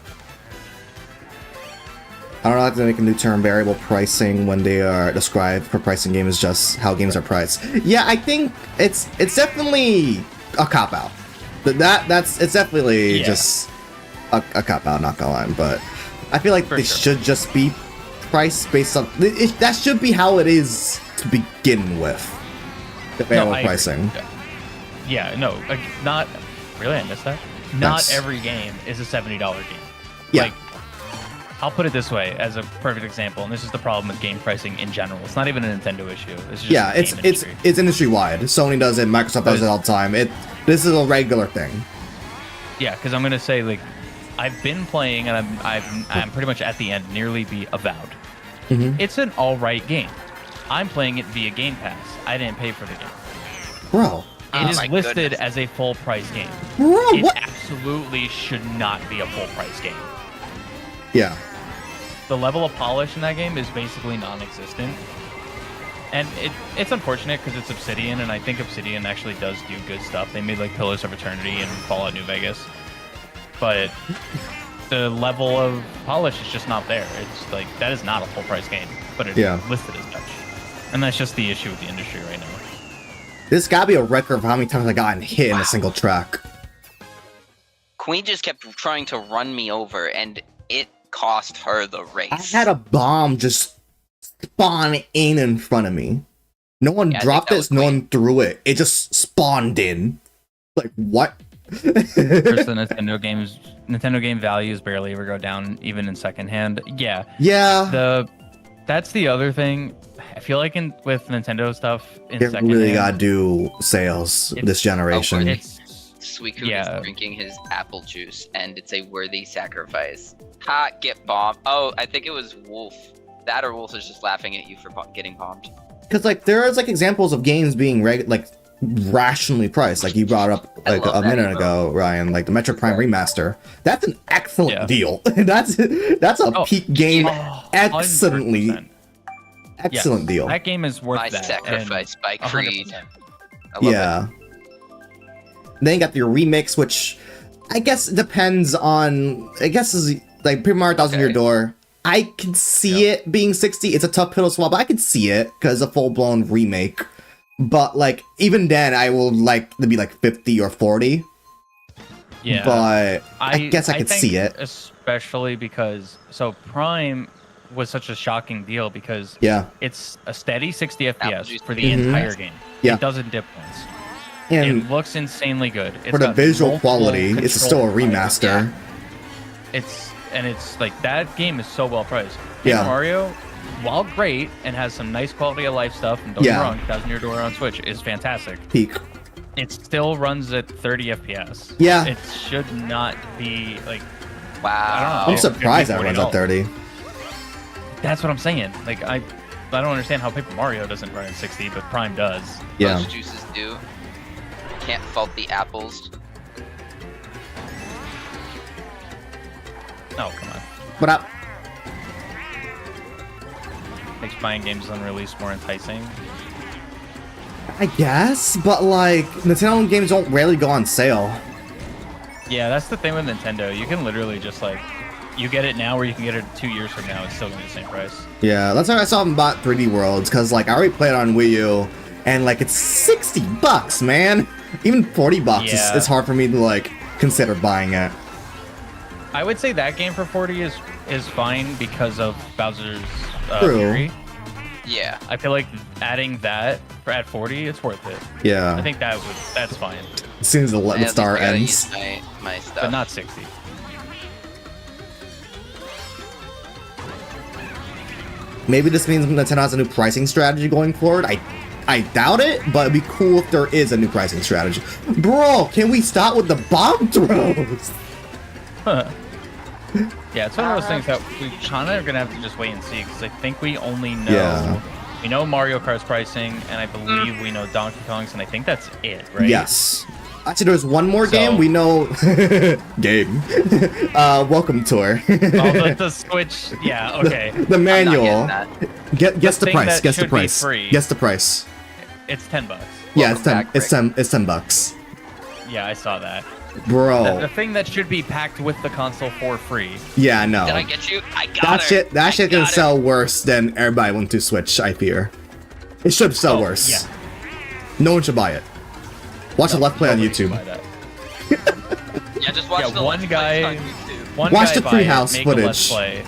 I don't know how to make a new term, variable pricing, when they are described for pricing game is just how games are priced. Yeah, I think it's definitely a cop-out. It's definitely just a cop-out, not gonna lie, but I feel like they should just be priced based on... that should be how it is to begin with. The variable pricing. Yeah, no, not... Really, I missed that? Not every game is a $70 game. Yeah. Like, I'll put it this way as a perfect example, and this is the problem with game pricing in general. It's not even a Nintendo issue. It's just it's industry wide. Sony does it, Microsoft does it all the time. This is a regular thing. Yeah, because I'm gonna say, like, I've been playing, and I'm pretty much at the end, nearly be Avowed. It's an all right game. I'm playing it via Game Pass. I didn't pay for the game. Bro. It is listed as a full price game. Bro, it absolutely should not be a full price game. Yeah. The level of polish in that game is basically non-existent. And it's unfortunate because it's Obsidian, and I think Obsidian actually does do good stuff. They made like Pillars of Eternity and Fallout New Vegas. But the level of polish is just not there. It's like, that is not a full price game, but it's listed as such. And that's just the issue with the industry right now. This gotta be a record of how many times I got hit in a single track. Queen just kept trying to run me over, and it cost her the race. I had a bomb just spawn in front of me. No one dropped it, no one threw it. It just spawned in. Like, what? First, the Nintendo game values barely ever go down, even in secondhand. Yeah. That's the other thing. I feel like with Nintendo stuff in secondhand, really gotta do sales this generation. Suicune is drinking his apple juice, and it's a worthy sacrifice. Ha! Get bombed. Oh, I think it was Wolf. That or Wolf is just laughing at you for getting bombed. Because like there's like examples of games being rationally priced, like you brought up like a minute ago, Ryan, like the Metroid Prime Remaster. That's an excellent deal. that's a peak game, excellently. Excellent deal. That game is worth My that. Sacrifice and by Creed. 100%. I love Yeah. Then you got your remix, which I guess depends on. I guess is like Paper Mario Thousand Year Door. I can see it being 60. It's a tough pill to swallow, but I can see it because a full blown remake. But like even then, I will like to be like 50 or 40. Yeah, but I guess I could think see it, especially because Prime was such a shocking deal because it's a steady 60 FPS for the entire game. Yeah, it doesn't dip once. And it looks insanely good. It's for the visual quality, it's still a remaster. It's like that game is so well priced. Paper Mario, while great and has some nice quality of life stuff, and don't get me wrong, Thousand Year Door on Switch is fantastic. Peak. It still runs at 30 FPS. Yeah. It should not be like. Wow. I don't know. I'm surprised that runs at 30. That's what I'm saying. Like I don't understand how Paper Mario doesn't run at 60, but Prime does. Yeah. Those juices do. Can't fault the apples. Oh, come on. What up? Makes buying games unreleased more enticing. I guess, but like Nintendo games don't rarely go on sale. Yeah, that's the thing with Nintendo. You can literally just like, you get it now or you can get it 2 years from now. It's still gonna be the same price. Yeah, that's why I saw them bought 3D Worlds, because like I already played it on Wii U, and like it's $60, man. Even $40 is hard for me to like consider buying it. I would say that game for 40 is fine because of Bowser's True. Fury. Yeah. I feel like adding that at 40, it's worth it. Yeah. I think that's fine. As soon as the star ends. My stuff. But not 60. Maybe this means Nintendo has a new pricing strategy going forward. I doubt it, but it'd be cool if there is a new pricing strategy. Bro, can we stop with the bomb throws? Yeah, it's one of those things that we kind of are gonna have to just wait and see, because I think we only know we know Mario Kart's pricing, and I believe we know Donkey Kong's, and I think that's it, right? Yes. Actually, there's one more game we know. Game. Welcome tour. The Switch. Yeah. Okay. The manual. Guess the price. Guess the price. Guess the price. It's $10. Yeah, it's $10. Yeah, I saw that. Bro. The thing that should be packed with the console for free. Yeah, no. Did I get you? I got it. That shit can sell worse than everybody went to Switch, I fear. It should sell worse. Yeah. No one should buy it. Watch a Let's Play on YouTube. Yeah, just watch the one Let's guy. Plays on YouTube. Watch the Treehouse footage. Let's Play,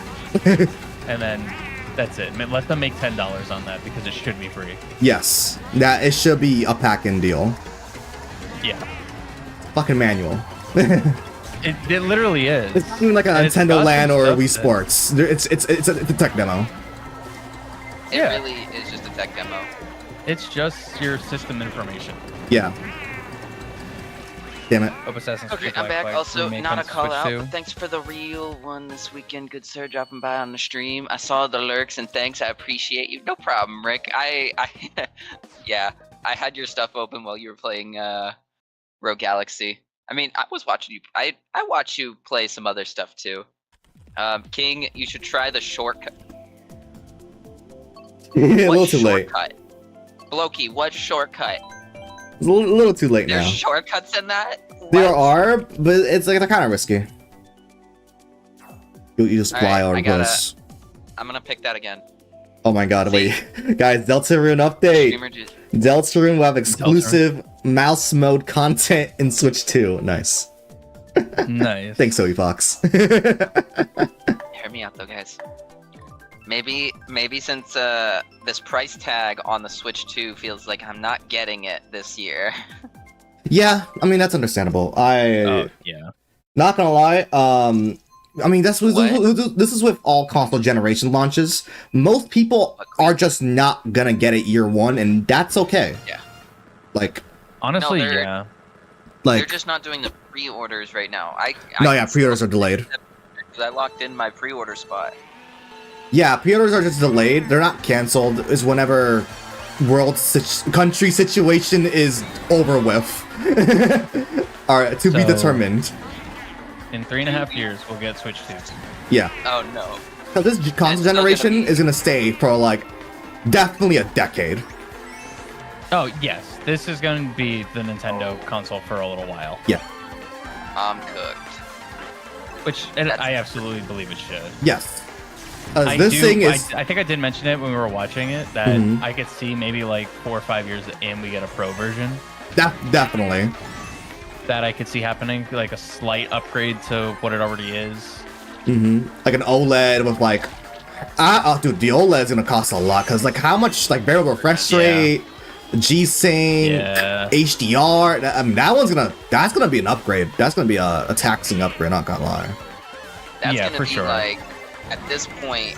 and then that's it. Let them make $10 on that because it should be free. Yes, that it should be a pack-in deal. Yeah. Fucking manual. It literally is. It's not even like a Nintendo Land or a Wii Sports. It's a tech demo. It really is just a tech demo. It's just your system information. Yeah. Damn it. Okay, I'm back. Also, not a call out, but thanks for the real one this weekend. Good sir, dropping by on the stream. I saw the lurks and thanks. I appreciate you. No problem, Rick. Yeah, I had your stuff open while you were playing Rogue Galaxy. I mean, I was watching you. I watch you play some other stuff too. King, you should try the shortcut. A little too late. Blokey, what shortcut? It's a little too late now. There's shortcuts in that? What? There are, but it's like they're kind of risky. You just fly over close. I'm gonna pick that again. Oh my god, wait. Guys, Deltarune update. Deltarune will have exclusive mouse mode content in Switch 2. Nice. Nice. Thanks, Zoe Fox. Hear me out though, guys. Maybe since this price tag on the Switch 2 feels like I'm not getting it this year. Yeah, I mean that's understandable. Not gonna lie. I mean this is with all console generation launches. Most people are just not gonna get it year one, and that's okay. Yeah. Like honestly, Like they're just not doing the pre-orders right now. Pre-orders are delayed. I locked in my pre-order spot. Yeah, pre-orders are just delayed. They're not canceled. Is whenever country situation is over with. Alright, to be determined. In 3.5 years, we'll get Switch 2. Yeah. Oh no. So this console generation is gonna stay for like definitely a decade. Oh yes, this is going to be the Nintendo console for a little while. Yeah. I'm cooked. Which I absolutely believe it should. Yes. I think I did mention it when we were watching it that I could see maybe like 4 or 5 years in we get a pro version. Definitely. That I could see happening, like a slight upgrade to what it already is. Like an OLED with like, dude, the OLED is gonna cost a lot because like how much like variable refresh rate, G-Sync, HDR. I mean, that's gonna be an upgrade. That's gonna be a taxing upgrade. Not gonna lie. That's gonna be sure. Like, at this point,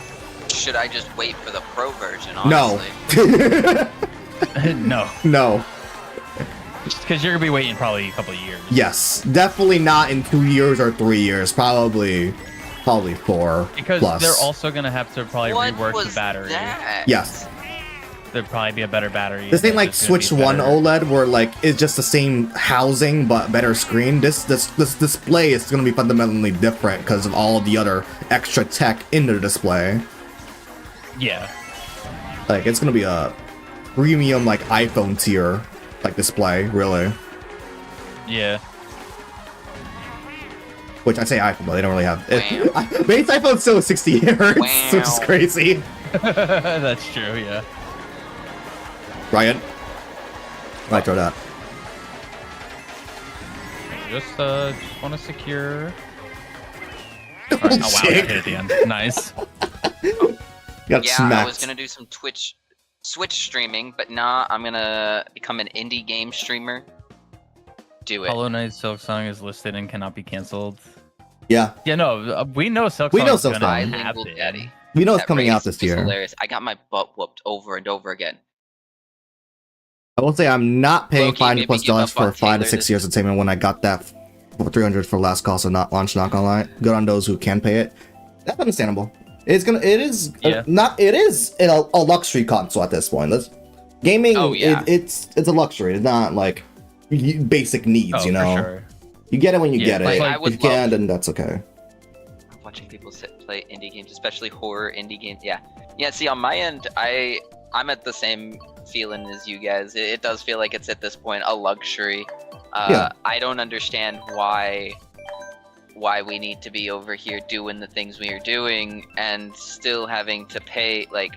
should I just wait for the pro version? Honestly? No. No. Because you're gonna be waiting probably a couple of years. Yes, definitely not in 2 years or 3 years. Probably 4. Because plus. They're also gonna have to probably rework the battery. Yes. There'd probably be a better battery. This ain't like Switch 1 OLED where like it's just the same housing but better screen. This display is gonna be fundamentally different because of all of the other extra tech in the display. Yeah. Like it's gonna be a premium like iPhone tier like display, really. Yeah. Which I say iPhone, but they don't really have it. Base iPhone's still 60 hertz, which is crazy. That's true, yeah. Ryan, might throw that. Just want to secure. Right. Oh wow, I hit at the end. Nice. Yeah, I was gonna do some Twitch streaming, but nah, I'm gonna become an indie game streamer. Do it. Hollow Knight Silksong is listed and cannot be canceled. Yeah. Yeah, no, we know Silksong. We know Silksong. Daddy. We know it's coming out this year. Hilarious. I got my butt whooped over and over again. I will say I'm not paying $500+ for 5 to 6 years entertainment when I got that for $300 for last call, so not launch. Not gonna lie, good on those who can pay it. That's understandable. It is a luxury console at this point. Gaming, it's a luxury. It's not like basic needs, you know. Sure. You get it when you get it. Like, if you can, then that's okay. Watching people play indie games, especially horror indie games. Yeah. See, on my end, I'm at the same feeling as you guys. It does feel like it's at this point a luxury. I don't understand why we need to be over here doing the things we are doing and still having to pay like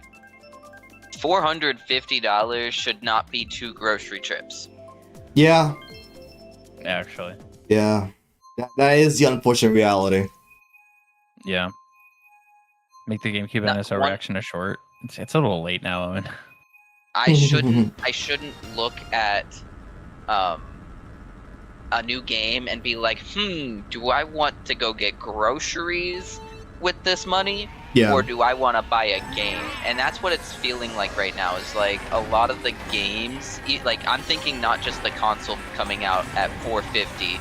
$450 should not be 2 grocery trips. Yeah. Actually. Yeah. That is the unfortunate reality. Yeah. Make the GameCube NSO reaction a short. It's a little late now, Owen. I shouldn't look at a new game and be like, do I want to go get groceries with this money? Yeah. Or do I want to buy a game? And that's what it's feeling like right now, is like a lot of the games, like I'm thinking not just the console coming out at $450,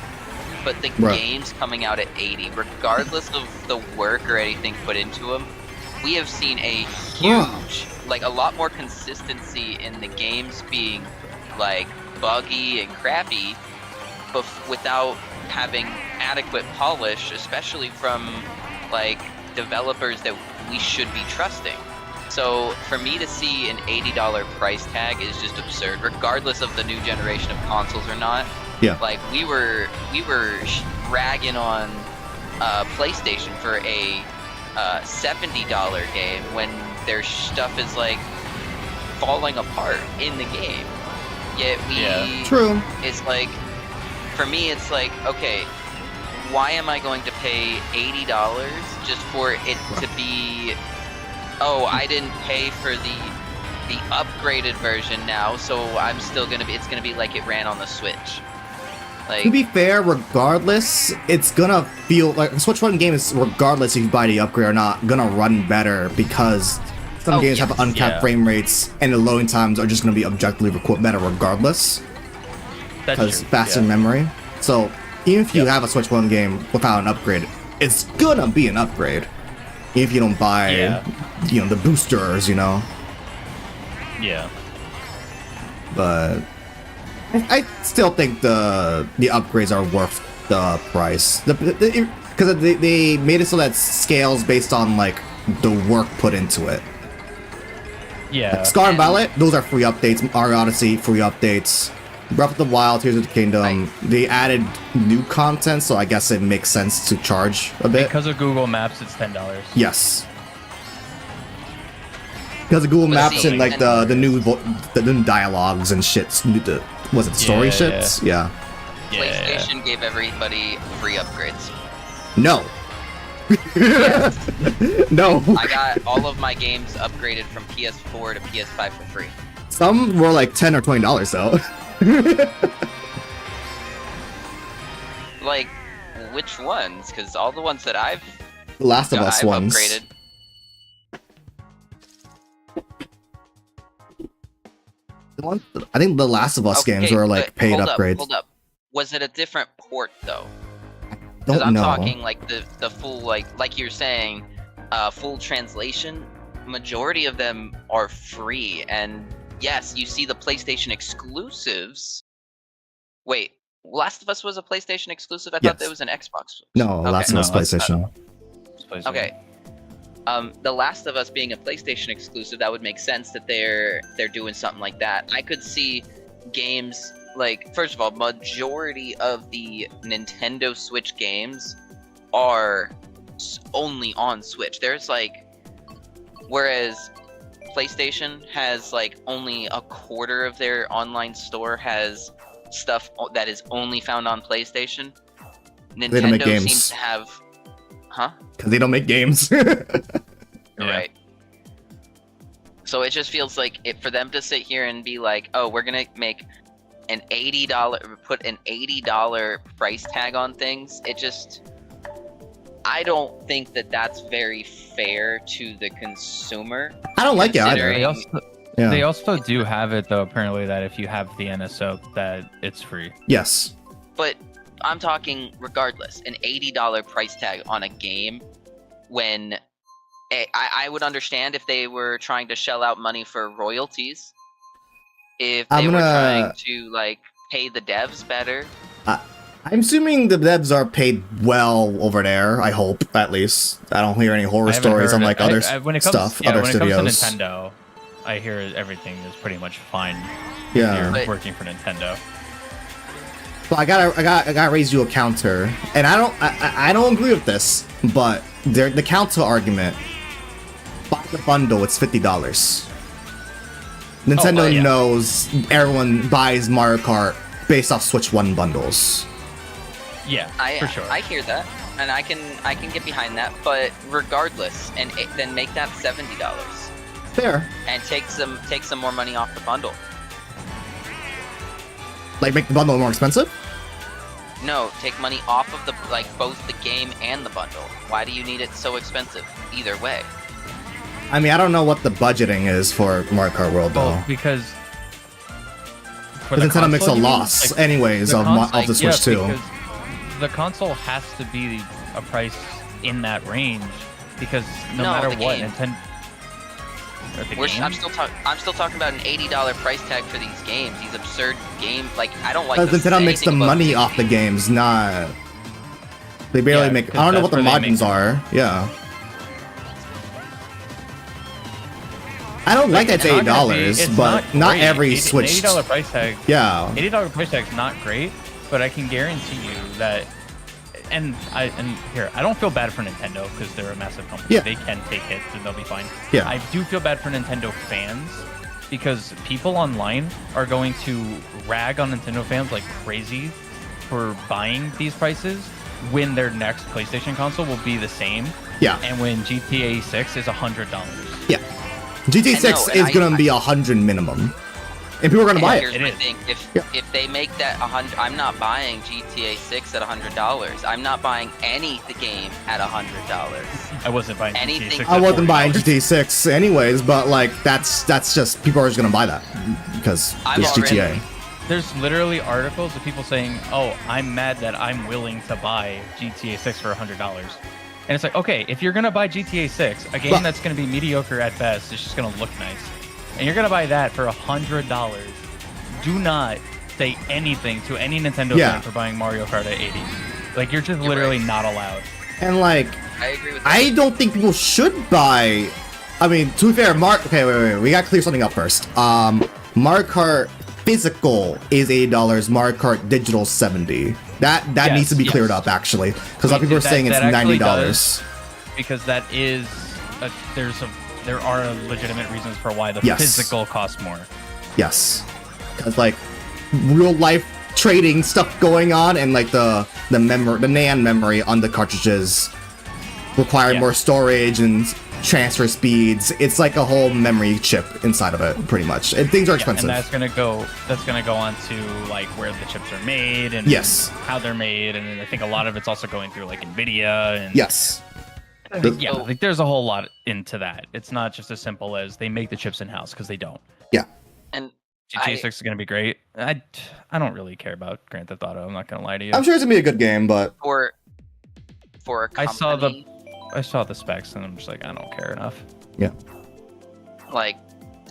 but the games coming out at $80, regardless of the work or anything put into them. We have seen a huge, like a lot more consistency in the games being like buggy and crappy, but without having adequate polish, especially from like developers that we should be trusting. So for me to see an $80 price tag is just absurd, regardless of the new generation of consoles or not. Yeah. Like we were ragging on PlayStation for a $70 game when their stuff is like falling apart in the game. Yet True. It's like, for me, it's like, okay, why am I going to pay $80 just for it to be, oh, I didn't pay for the upgraded version now, so I'm still gonna be, it's gonna be like it ran on the Switch. Like, to be fair, regardless, it's gonna feel like a Switch 1 game is, regardless if you buy the upgrade or not, gonna run better because some games have uncapped frame rates and the loading times are just gonna be objectively better regardless. Because faster memory. So even if you have a Switch 1 game without an upgrade, it's gonna be an upgrade. If you don't buy, you know, the boosters, you know. Yeah. But I still think the upgrades are worth the price. Because they made it so that scales based on like the work put into it. Yeah. Scar and Violet, those are free updates. Mario Odyssey, free updates. Breath of the Wild, Tears of the Kingdom, they added new content, so I guess it makes sense to charge a bit. Because of Google Maps, it's $10. Yes. Because of Google Maps and like the new dialogues and shits. Was it story shits? Yeah. PlayStation gave everybody free upgrades. No. No. I got all of my games upgraded from PS4 to PS5 for free. Some were like $10 or $20 though. Like, which ones? Because all the ones that I've The Last of Us ones. Upgraded. I think the Last of Us games were like paid upgrades. Hold up. Was it a different port though? Don't I'm know. talking like the full like you're saying, full translation. Majority of them are free, and yes, you see the PlayStation exclusives. Wait, Last of Us was a PlayStation exclusive? I thought that was an Xbox. No, Last of Us PlayStation. Okay. The Last of Us being a PlayStation exclusive, that would make sense that they're doing something like that. I could see games like, first of all, majority of the Nintendo Switch games are only on Switch. There's like, whereas PlayStation has like only a quarter of their online store has stuff that is only found on PlayStation. Nintendo seems to have, Because they don't make games. Right. So it just feels like for them to sit here and be like, oh, we're gonna make an put an $80 price tag on things. It just, I don't think that that's very fair to the consumer. I don't like it either. They also do have it though, apparently, that if you have the NSO, that it's free. Yes. But I'm talking regardless, an $80 price tag on a game when I would understand if they were trying to shell out money for royalties. If they were trying to like pay the devs better. I'm assuming the devs are paid well over there. I hope, at least. I don't hear any horror stories on like other stuff, when it studios. comes to Nintendo, I hear everything is pretty much fine. Yeah, if you're working for Nintendo. So I gotta raise you a counter, and I don't agree with this, but the counter argument. Buy the bundle, it's $50. Nintendo knows everyone buys Mario Kart based off Switch 1 bundles. Yeah, for sure. I hear that, and I can get behind that. But regardless, and then make that $70. Fair. And take some more money off the bundle. Like make the bundle more expensive? No, take money off of both the game and the bundle. Why do you need it so expensive? Either way. I mean, I don't know what the budgeting is for Mario Kart World though. Because Nintendo makes a loss anyways of the Switch 2. Because the console has to be a price in that range, because no matter what, Nintendo. I'm still talking about an $80 price tag for these games. These absurd games. Like, I don't like. Because Nintendo makes the money off the games, not. They barely make. I don't know what the margins are. Yeah. I don't like that it's $80, but not every Switch. $80 price tag. Yeah. $80 price tag's not great, but I can guarantee you that. And here, I don't feel bad for Nintendo because they're a massive company. Yeah. They can take hits and they'll be fine. Yeah. I do feel bad for Nintendo fans because people online are going to rag on Nintendo fans like crazy for buying these prices when their next PlayStation console will be the same. Yeah. And when GTA 6 is $100. Yeah. GTA 6 is going to be $100 minimum. And people are going to buy it. Here's my thing. If they make that $100, I'm not buying GTA 6 at $100. I'm not buying any the game at $100. I wasn't buying GTA 6. I wasn't buying GTA 6 anyways, but like that's just people are just going to buy that because it's GTA. There's literally articles of people saying, "Oh, I'm mad that I'm willing to buy GTA 6 for $100." And it's like, okay, if you're going to buy GTA 6, a game that's going to be mediocre at best, it's just going to look nice. And you're going to buy that for $100. Do not say anything to any Nintendo fan for buying Mario Kart at 80. Like, you're just literally not allowed. And like, I agree with that. I don't think people should buy I mean, to be fair, okay, wait. We gotta clear something up first. Mario Kart physical is $80. Mario Kart digital 70. That needs to be cleared up actually, because a lot of people are saying it's $90. Because that is there are legitimate reasons for why the physical costs more. Yes, because like real life trading stuff going on, and like the NAND memory on the cartridges require more storage and transfer speeds. It's like a whole memory chip inside of it, pretty much. And things are expensive. And that's gonna go on to like where the chips are made and how they're made, and I think a lot of it's also going through like NVIDIA and like there's a whole lot into that. It's not just as simple as they make the chips in house, because they don't. And GTA 6 is gonna be great. I don't really care about Grand Theft Auto. I'm not gonna lie to you. I'm sure it's gonna be a good game, but for a company, I saw the specs and I'm just like, I don't care enough. Yeah. Like,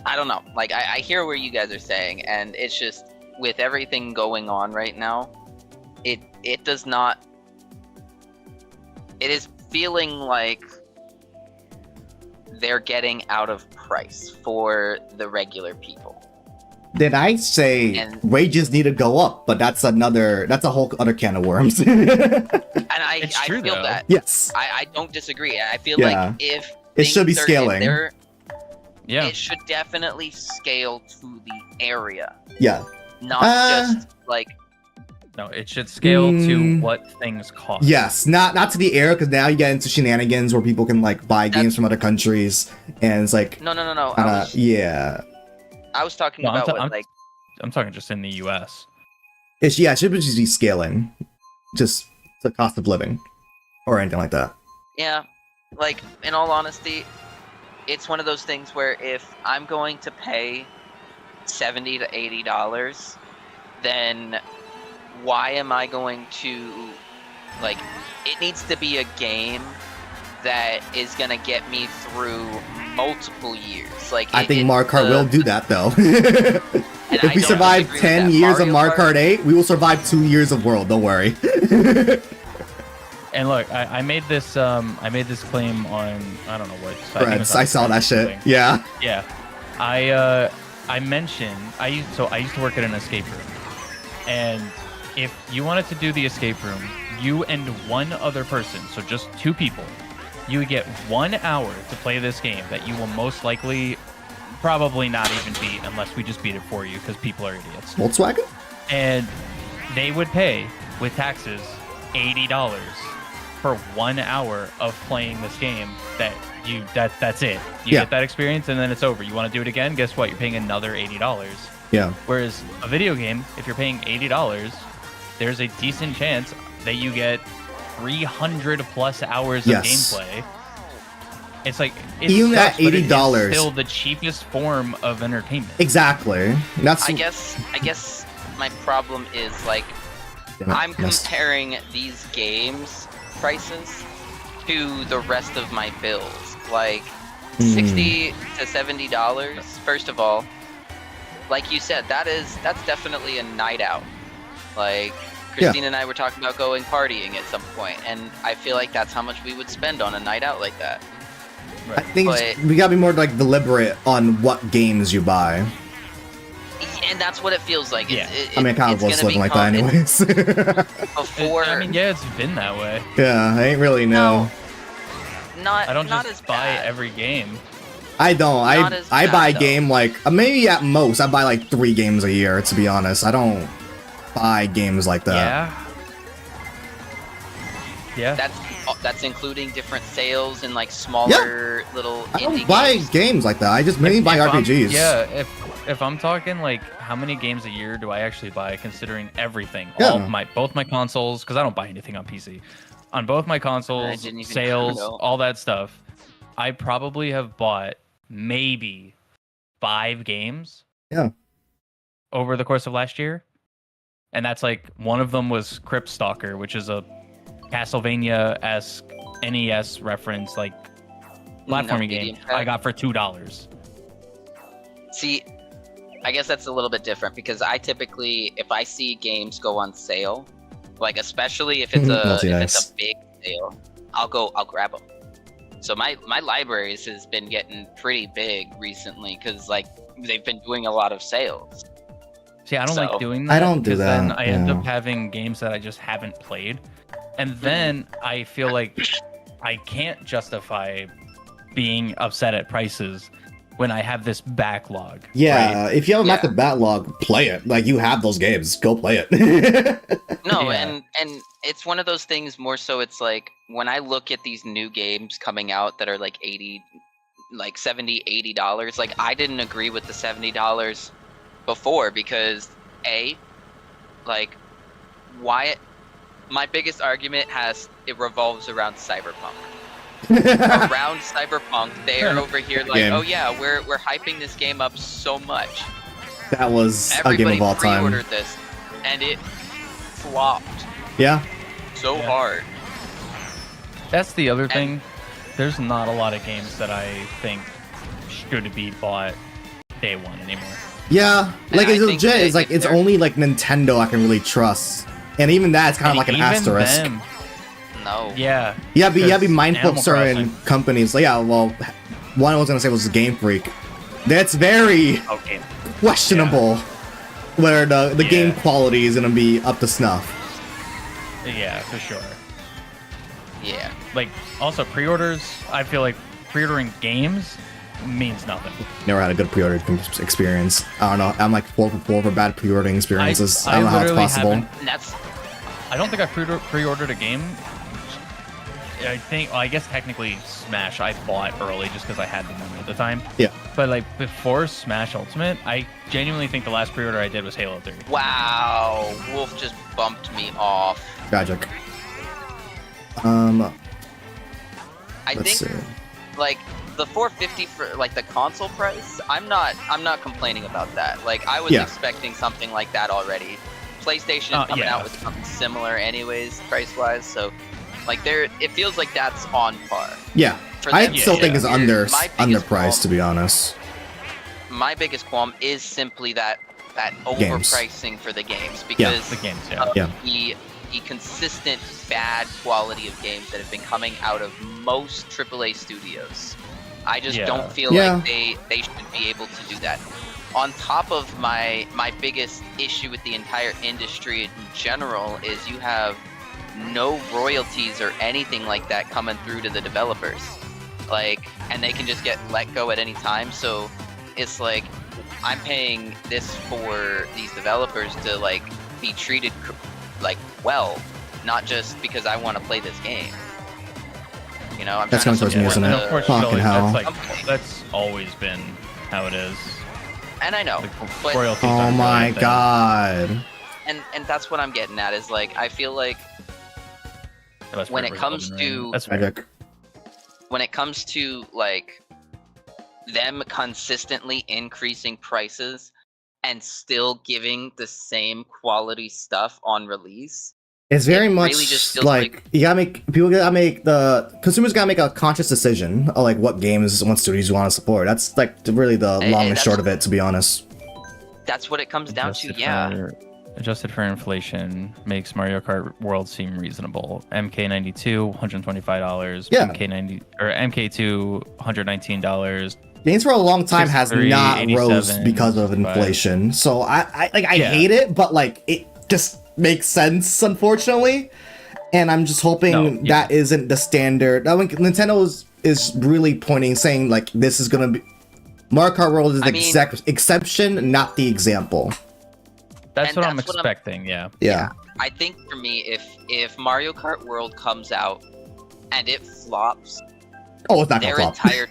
I don't know. Like, I hear what you guys are saying, and it's just with everything going on right now, it does not. It is feeling like they're getting out of price for the regular people. Then I say wages need to go up, but that's a whole other can of worms. And I feel that. Yes. I don't disagree. I feel like if it should be scaling. It should definitely scale to the area. Yeah. Not just like. No, it should scale to what things cost. Yes, not to the area, because now you get into shenanigans where people can like buy games from other countries, and it's like no. I was talking about I'm talking just in the U.S. It should just be scaling, just the cost of living, or anything like that. Yeah, like in all honesty, it's one of those things where if I'm going to pay $70 to $80, then why am I going to like? It needs to be a game that is gonna get me through multiple years. Like I think Mario Kart will do that though. If we survive 10 years of Mario Kart 8, we will survive 2 years of World. Don't worry. And look, I made this claim on I don't know what site. I saw that shit. Thing. Yeah. Yeah. I mentioned I used to work at an escape room, and if you wanted to do the escape room, you and one other person, so just 2 people, you would get 1 hour to play this game that you will most likely probably not even beat unless we just beat it for you, because people are idiots. Volkswagen? And they would pay, with taxes, $80 for 1 hour of playing this game that's it. You get that experience and then it's over. You want to do it again? Guess what? You're paying another $80. Yeah. Whereas a video game, if you're paying $80, there's a decent chance that you get 300 plus hours of gameplay. It's like even at $80, it's still the cheapest form of entertainment. Exactly. That's. I guess my problem is like I'm comparing these games prices to the rest of my bills. Like $60 to $70. First of all, like you said, that's definitely a night out. Like Christine and I were talking about going partying at some point, and I feel like that's how much we would spend on a night out like that. Right. I think we gotta be more like deliberate on what games you buy. And that's what it feels like. Yeah. I mean, I kind of was living like that anyways. It's been that way. Yeah, I ain't really know. I don't just buy every game. I don't. I buy a game like maybe at most I buy like 3 games a year. To be honest, I don't buy games like that. Yeah. That's including different sales and like smaller little indie games. I don't buy games like that. I just mainly buy RPGs. If I'm talking like how many games a year do I actually buy, considering everything, both my consoles, because I don't buy anything on PC, on both my consoles, sales, all that stuff, I probably have bought maybe 5 games. Yeah. Over the course of last year, and that's like one of them was Crypt Stalker, which is a Castlevania-esque NES reference, like platforming game. I got for $2. See, I guess that's a little bit different because I typically, if I see games go on sale, like especially if it's a big sale, I'll grab them. So my libraries has been getting pretty big recently because like they've been doing a lot of sales. See, I don't like doing that. I don't do that. Then I end up having games that I just haven't played, and then I feel like I can't justify being upset at prices when I have this backlog. Yeah, right? if you have a massive backlog, play it. Like, you have those games, go play it. No, and it's one of those things more so it's like when I look at these new games coming out that are like $80, like $70, $80, like I didn't agree with the $70 before because like why my biggest argument it revolves around Cyberpunk. Around Cyberpunk, they're over here like, oh yeah, we're hyping this game up so much. That was Everybody a game of all time. pre-ordered this, and it flopped. Yeah. So hard. That's the other thing. There's not a lot of games that I think should be bought day one anymore. Yeah, like it's legit. It's like it's only like Nintendo I can really trust, and even that's kind of like an asterisk. No. Yeah. You have to be mindful of certain Crossing. companies. Like, yeah, well, one I was gonna say was Game Freak. That's very questionable where the game quality is gonna be up to snuff. Yeah, for sure. Yeah. Like, also pre-orders, I feel like pre-ordering games means nothing. Never had a good pre-order experience. I don't know. I'm like 4 for 4 for bad pre-ordering experiences. I don't know how it's possible. I don't think I pre-ordered a game. I think, well, I guess technically Smash I bought early just because I had the money at the time. Yeah. But like before Smash Ultimate, I genuinely think the last pre-order I did was Halo 3. Wow, Wolf just bumped me off. Tragic. I let's think see. like the $450 for like the console price, I'm not complaining about that. Like I was expecting something like that already. PlayStation is coming out with something similar anyways, price-wise, so like it feels like that's on par. Yeah. I still think it's underpriced, to be honest. My biggest qualm is simply that Games. overpricing for the games because the games, the consistent bad quality of games that have been coming out of most AAA studios. I just don't feel like they should be able to do that. On top of my biggest issue with the entire industry in general is you have no royalties or anything like that coming through to the developers. Like, and they can just get let go at any time. So it's like I'm paying this for these developers to like be treated like well, not just because I want to play this game. You know, I'm that's trying going to towards me, isn't it? Unfortunately, hell. That's always been how it is. And I know, but royalties Oh aren't my really a god. and that's what I'm getting at is like I feel like thing. when it comes to that's Tragic. when it comes to like them consistently increasing prices and still giving the same quality stuff on release, It's very much really just feels like you gotta make the consumers gotta make a conscious decision of like what games, what studios you want to support. That's like really the long and short of it, to be honest. That's what it comes down to. Adjusted for inflation makes Mario Kart World seem reasonable. MK92, $125. Yeah. MK2, $119. Games for a long time has not 63, rose 87, because of inflation. So I hate it, but like it just makes sense, unfortunately. And I'm just hoping that isn't the standard. I think Nintendo is really saying like this is gonna be Mario Kart World is the exception, not the example. That's what I'm expecting. Yeah. I think for me, if Mario Kart World comes out and it flops, it's not their gonna entire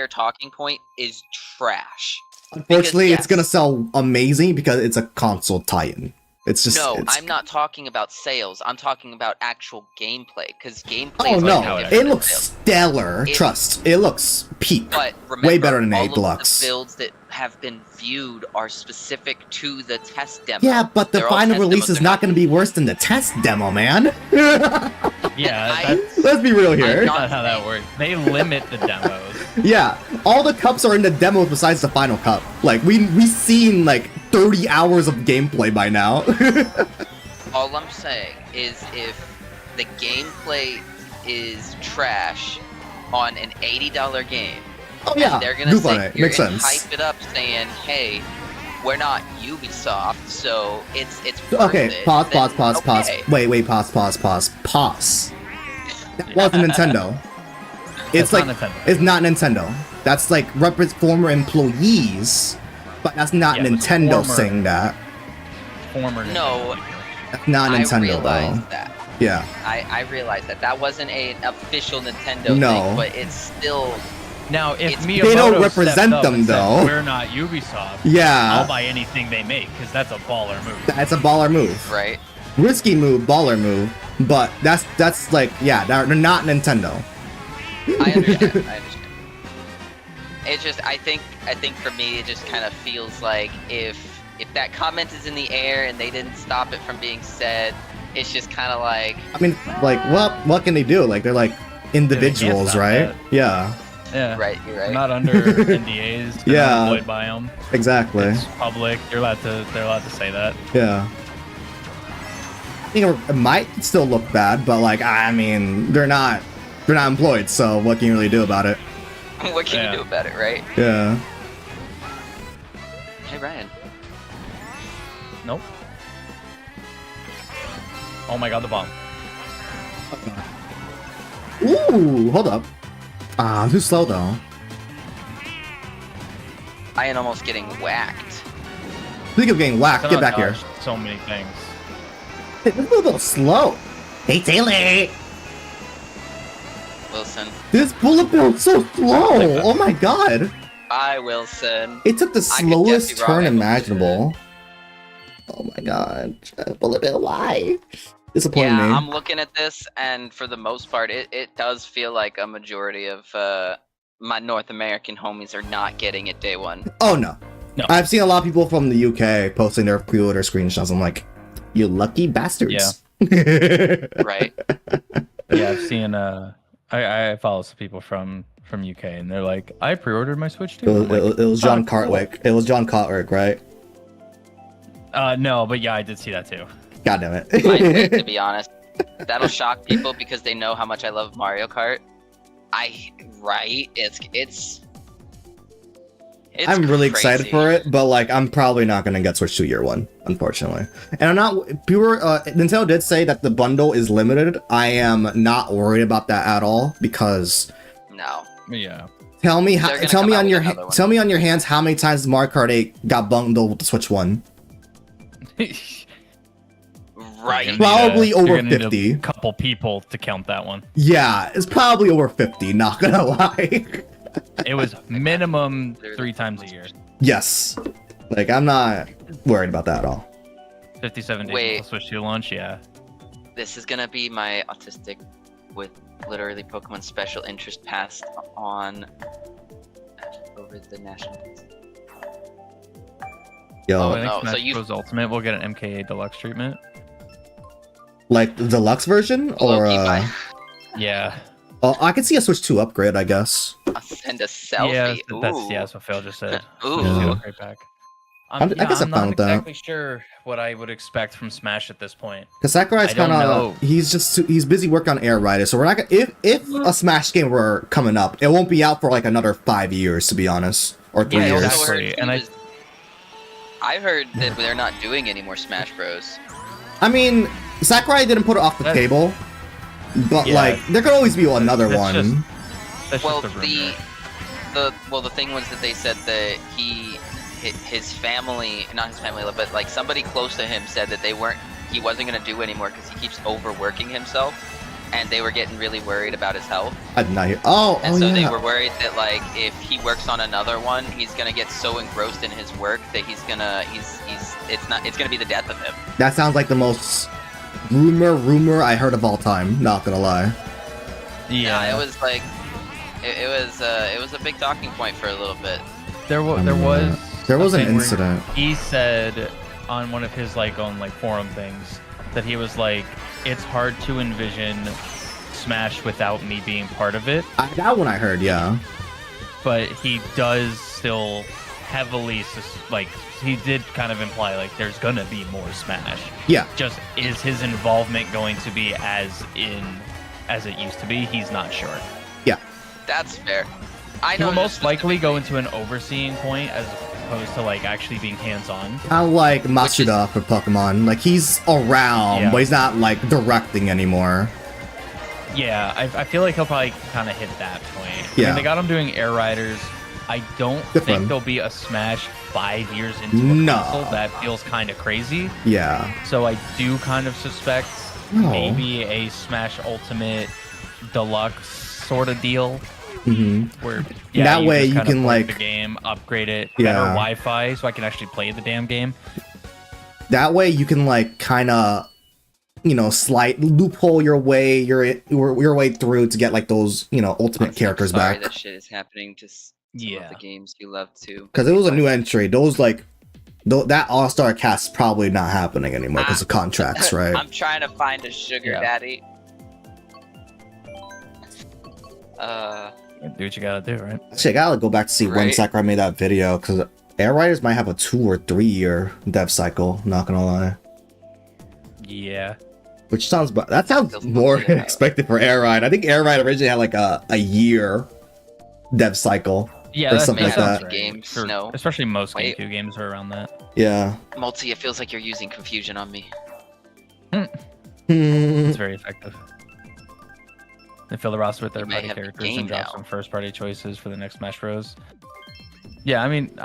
talking point is trash. Unfortunately, it's gonna sell amazing because it's a console tie-in. It's just I'm not talking about sales. I'm talking about actual gameplay because gameplay. Oh is no, it looks stellar. Trust, it looks peak. But remember, way better than all a of Deluxe. the builds that have been viewed are specific to the test demo. Yeah, but the final release is not going to be worse than the test demo, man. Let's be real here. That's not how that works. They limit the demos. Yeah, all the cups are in the demos besides the final cup. Like we've seen like 30 hours of gameplay by now. All I'm saying is if the gameplay is trash on an $80 game. Oh yeah, And they're gonna goof on sit it. here Makes and sense. hype it up, saying, "Hey, we're not Ubisoft, so it's worth Okay, it." pause. Okay. Wait, pause. That wasn't Nintendo. It's That's like not Nintendo. it's not Nintendo. That's like former employees, but that's not Yeah, it was Nintendo former- saying that. Former No, That's not I Nintendo realized though. that. Yeah. I realized that wasn't an official Nintendo No. thing, but it's still. Now, if It's- Miyamoto They don't stepped represent up them, and said, though. we're not Ubisoft. Yeah. I'll buy anything they make because that's a baller move. That's a baller move. Right. Risky move, baller move. But that's like, yeah, they're not Nintendo. I understand. It's just I think for me it just kind of feels like if that comment is in the air and they didn't stop it from being said, it's just kind of like. I mean, like, well, what can they do? Like, they're like individuals, stop right? that. Yeah, Yeah. Right, you're right. Not under NDAs. They're Yeah. not employed by them. exactly. It's public. They're allowed to say that. Yeah. I think it might still look bad, but like, I mean, they're not employed, so what can you really do about it? What can Yeah. you do about it, right? Yeah. Hey Ryan. Nope. Oh my god, the bomb. Ooh, hold up. Ah, too slow though. I am almost getting whacked. Speaking of getting whacked, get back here. Dodged so many things. Hey, this is a little slow. Hey, Taylor. Wilson. This bullet bill is so slow. Like that. Oh my god. Bye, Wilson. It took the I could slowest guess you wrong, turn I believe imaginable. Oh my god. Bullet bill, why? Disappointing Yeah, me. I'm looking at this, and for the most part, it does feel like a majority of my North American homies are not getting it day one. Oh no. No. I've seen a lot of people from the UK posting their pre-order screenshots. I'm like, you lucky bastards. Yeah. Right? Yeah, I've seen. I follow some people from UK, and they're like, I pre-ordered my Switch too. I'm like, It was John "Oh, cool." Cartwick. It was John Cartwick, right? No, but yeah, I did see that too. God damn it. To be honest, that'll shock people because they know how much I love Mario Kart. It's I'm really excited crazy. for it, but like I'm probably not gonna get Switch 2 year one, unfortunately. And I'm not Nintendo did say that the bundle is limited. I am not worried about that at all because No. Yeah. tell me They're gonna tell come me out on with your another one. tell me on your hands how many times Mario Kart 8 got bundled with the Switch 1. Right. You're gonna Probably need over you're gonna need 50. A couple people to count that one. Yeah, it's probably over 50, not gonna lie. It was minimum 3 times a year. Yes. Like I'm not worried about that at all. 57 days Wait. until Switch 2 launch. Yeah. This is gonna be my autistic with literally Pokemon special interest passed on over the national. Yo, Oh, I think no, so Smash you- Bros. Ultimate will get an MKA Deluxe treatment. like the deluxe version or Low-key buy- Yeah. oh, I can see a Switch 2 upgrade, I guess. I'll send a selfie. Yeah, that's Ooh. that's what Phil just said. Ooh. Just the Yeah. upgrade pack. I guess I'm not fine with that. exactly sure what I would expect from Smash at this point. Cause Sakurai's I don't kind know. of he's busy working on Air Rider, so we're not gonna if a Smash game were coming up, it won't be out for like another 5 years, to be honest, or 3 Yeah, years. Also heard Exactly, he and was- I heard that they're not doing any more Smash Bros. I mean, Sakurai didn't put it off the That's- table, but Yeah. like there could always be another That's one. just- That's Well, just a rumor. the thing was that they said that his family, not his family, but like somebody close to him said that he wasn't gonna do anymore because he keeps overworking himself, and they were getting really worried about his health. I did not hear. Oh, And oh so yeah. they were worried that like if he works on another one, he's gonna get so engrossed in his work that it's gonna be the death of him. That sounds like the most rumor I heard of all time. Not gonna lie. Yeah, It was like it was a big talking point for a little bit. there was There was an something where incident. He said on one of his own forum things that he was like, it's hard to envision Smash without me being part of it, That one I heard. Yeah. but he does still heavily he did kind of imply there's gonna be more Smash. Yeah. Just is his involvement going to be as in as it used to be, he's not sure. Yeah. That's fair. I He'll know most likely go into an overseeing point as opposed to like actually being hands-on. Kind of like Matsuda for Pokemon. Like he's around, but he's not like directing anymore. Yeah, I feel like he'll probably kind of hit that point. Yeah. I mean, they got him doing Air Riders. I don't think there'll be a Smash 5 years into a console. That feels kind of crazy. Yeah. So I do kind of suspect maybe a Smash Ultimate Deluxe sort of deal. Where that way you can like the game, upgrade it, better Wi-Fi, so I can actually play the damn game. That way you can like kind of, you know, loophole your way way through to get like those, you know, ultimate characters back. That shit is happening to some of the games you love to. Because it was a new entry. Those like that all-star cast is probably not happening anymore because of contracts, right? I'm trying to find a sugar daddy. Do what you gotta do, right? Actually, I gotta go back to see when Sakurai made that video, because Air Riders might have a 2 or 3 year dev cycle, not gonna lie. Yeah. Which sounds more expected for Air Ride. I think Air Ride originally had like a year dev cycle. Yeah, or something like that. Games, especially most GameCube games are around that. Yeah. Multi, it feels like you're using confusion on me. It's very effective. They fill the roster with third-party characters and drop some first-party choices for the next Smash Bros. Yeah, I mean,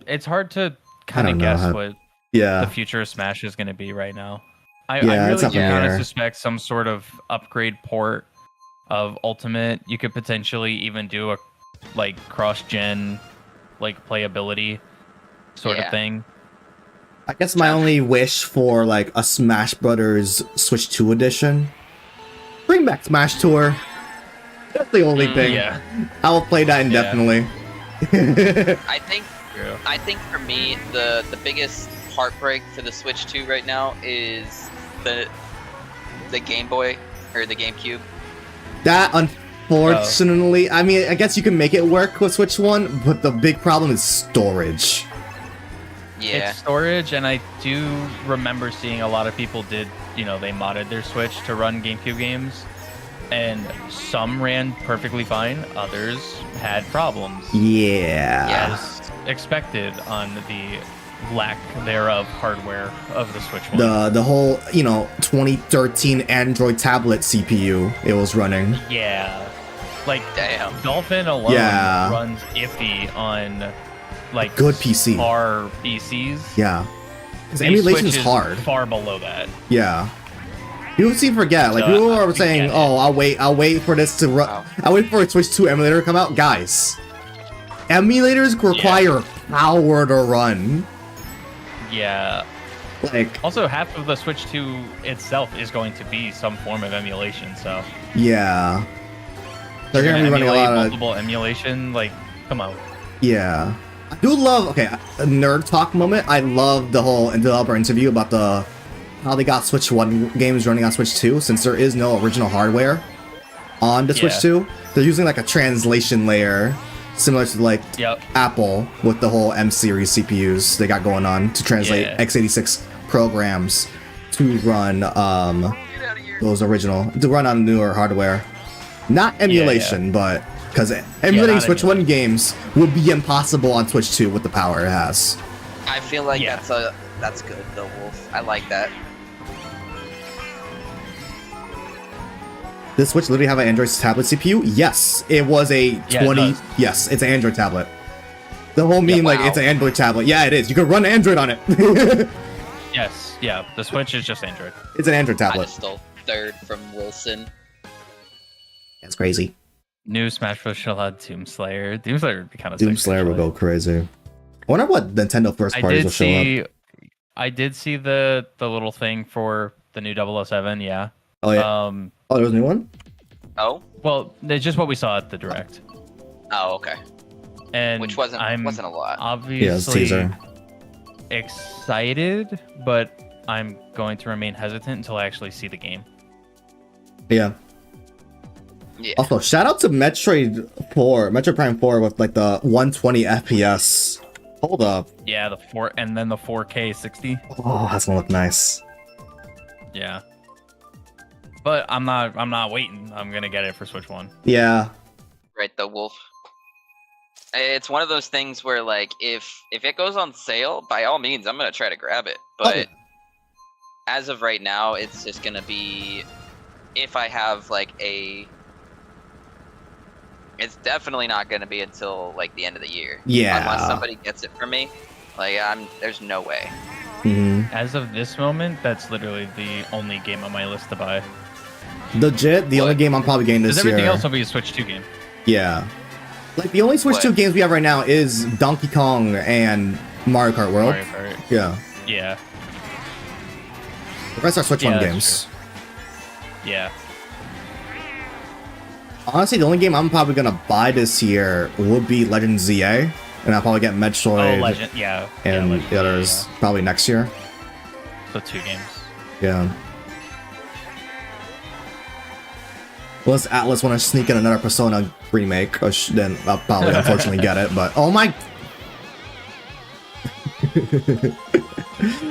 it's hard to kind of guess what the future of Smash is going to be right now. I really do kind of suspect some sort of upgrade port of Ultimate. You could potentially even do a like cross-gen like playability sort of thing. I guess my only wish for like a Smash Brothers Switch 2 edition. Bring back Smash Tour. That's the only thing. Yeah. I will play that indefinitely. I think for me the biggest heartbreak for the Switch 2 right now is the Game Boy or the GameCube. That unfortunately, I mean, I guess you can make it work with Switch 1, but the big problem is storage. Yeah. It's storage, and I do remember seeing a lot of people they modded their Switch to run GameCube games, and some ran perfectly fine, others had problems. Yeah. As expected on the lack thereof hardware of the Switch 1. The whole, 2013 Android tablet CPU it was running. Yeah. Like, damn. Dolphin alone runs iffy on like good PC. Our PCs. Yeah. Because emulation is hard. Far below that. Yeah. People seem to forget. Like people are saying, "Oh, I'll wait for this to run. I'll wait for a Switch 2 emulator to come out." Guys, emulators require power to run. Yeah. Like also, half of the Switch 2 itself is going to be some form of emulation. So. Yeah. They're gonna be running a lot of multiple emulation. Like, come on. Yeah. I do love, a nerd talk moment. I love the whole developer interview about how they got Switch 1 games running on Switch 2, since there is no original hardware on the Switch 2. They're using like a translation layer, similar to like Apple with the whole M series CPUs they got going on to translate x86 programs to run to run on newer hardware. Not emulation, but because emulating Switch 1 games would be impossible on Switch 2 with the power it has. I feel like that's good though, Wolf. I like that. Does Switch literally have an Android tablet CPU? Yes, it was a 20. Yes, it's an Android tablet. The whole meme, like it's an Android tablet. Yeah, it is. You can run Android on it. Yes, yeah. The Switch is just Android. It's an Android tablet. I just stole third from Wilson. That's crazy. New Smash Bros. Should allow Doomslayer. Doomslayer would be kind of Doomslayer would go crazy. I wonder what Nintendo first parties will show up. I did see the little thing for the new 007. Yeah. Oh yeah. There was a new one. Oh. Well, it's just what we saw at the Direct. Oh, okay. And which wasn't a lot. Obviously, excited, but I'm going to remain hesitant until I actually see the game. Yeah. Yeah. Also, shout out to Metroid Prime 4 with like the 120 FPS. Hold up. Yeah, the 4K 60. Oh, that's gonna look nice. Yeah. But I'm not waiting. I'm gonna get it for Switch 1. Yeah. Right, the wolf. It's one of those things where, like, if it goes on sale, by all means, I'm gonna try to grab it. But as of right now, it's just gonna be if I have like a. It's definitely not gonna be until like the end of the year. Yeah. Unless somebody gets it for me, like there's no way. As of this moment, that's literally the only game on my list to buy. Legit, the only game I'm probably getting this year. Everything else will be a Switch 2 game. Yeah. Like, the only Switch 2 games we have right now is Donkey Kong and Mario Kart World. Mario Kart. Yeah. Yeah. The rest are Switch 1 that's games. True. Yeah. Honestly, the only game I'm probably gonna buy this year would be Legend ZA. And I'll probably get Metroid. Oh, Legend, yeah. And Legend, the others probably next year. So 2 games. Yeah. Unless Atlas want to sneak in another Persona remake, then I'll probably unfortunately get it, but oh my...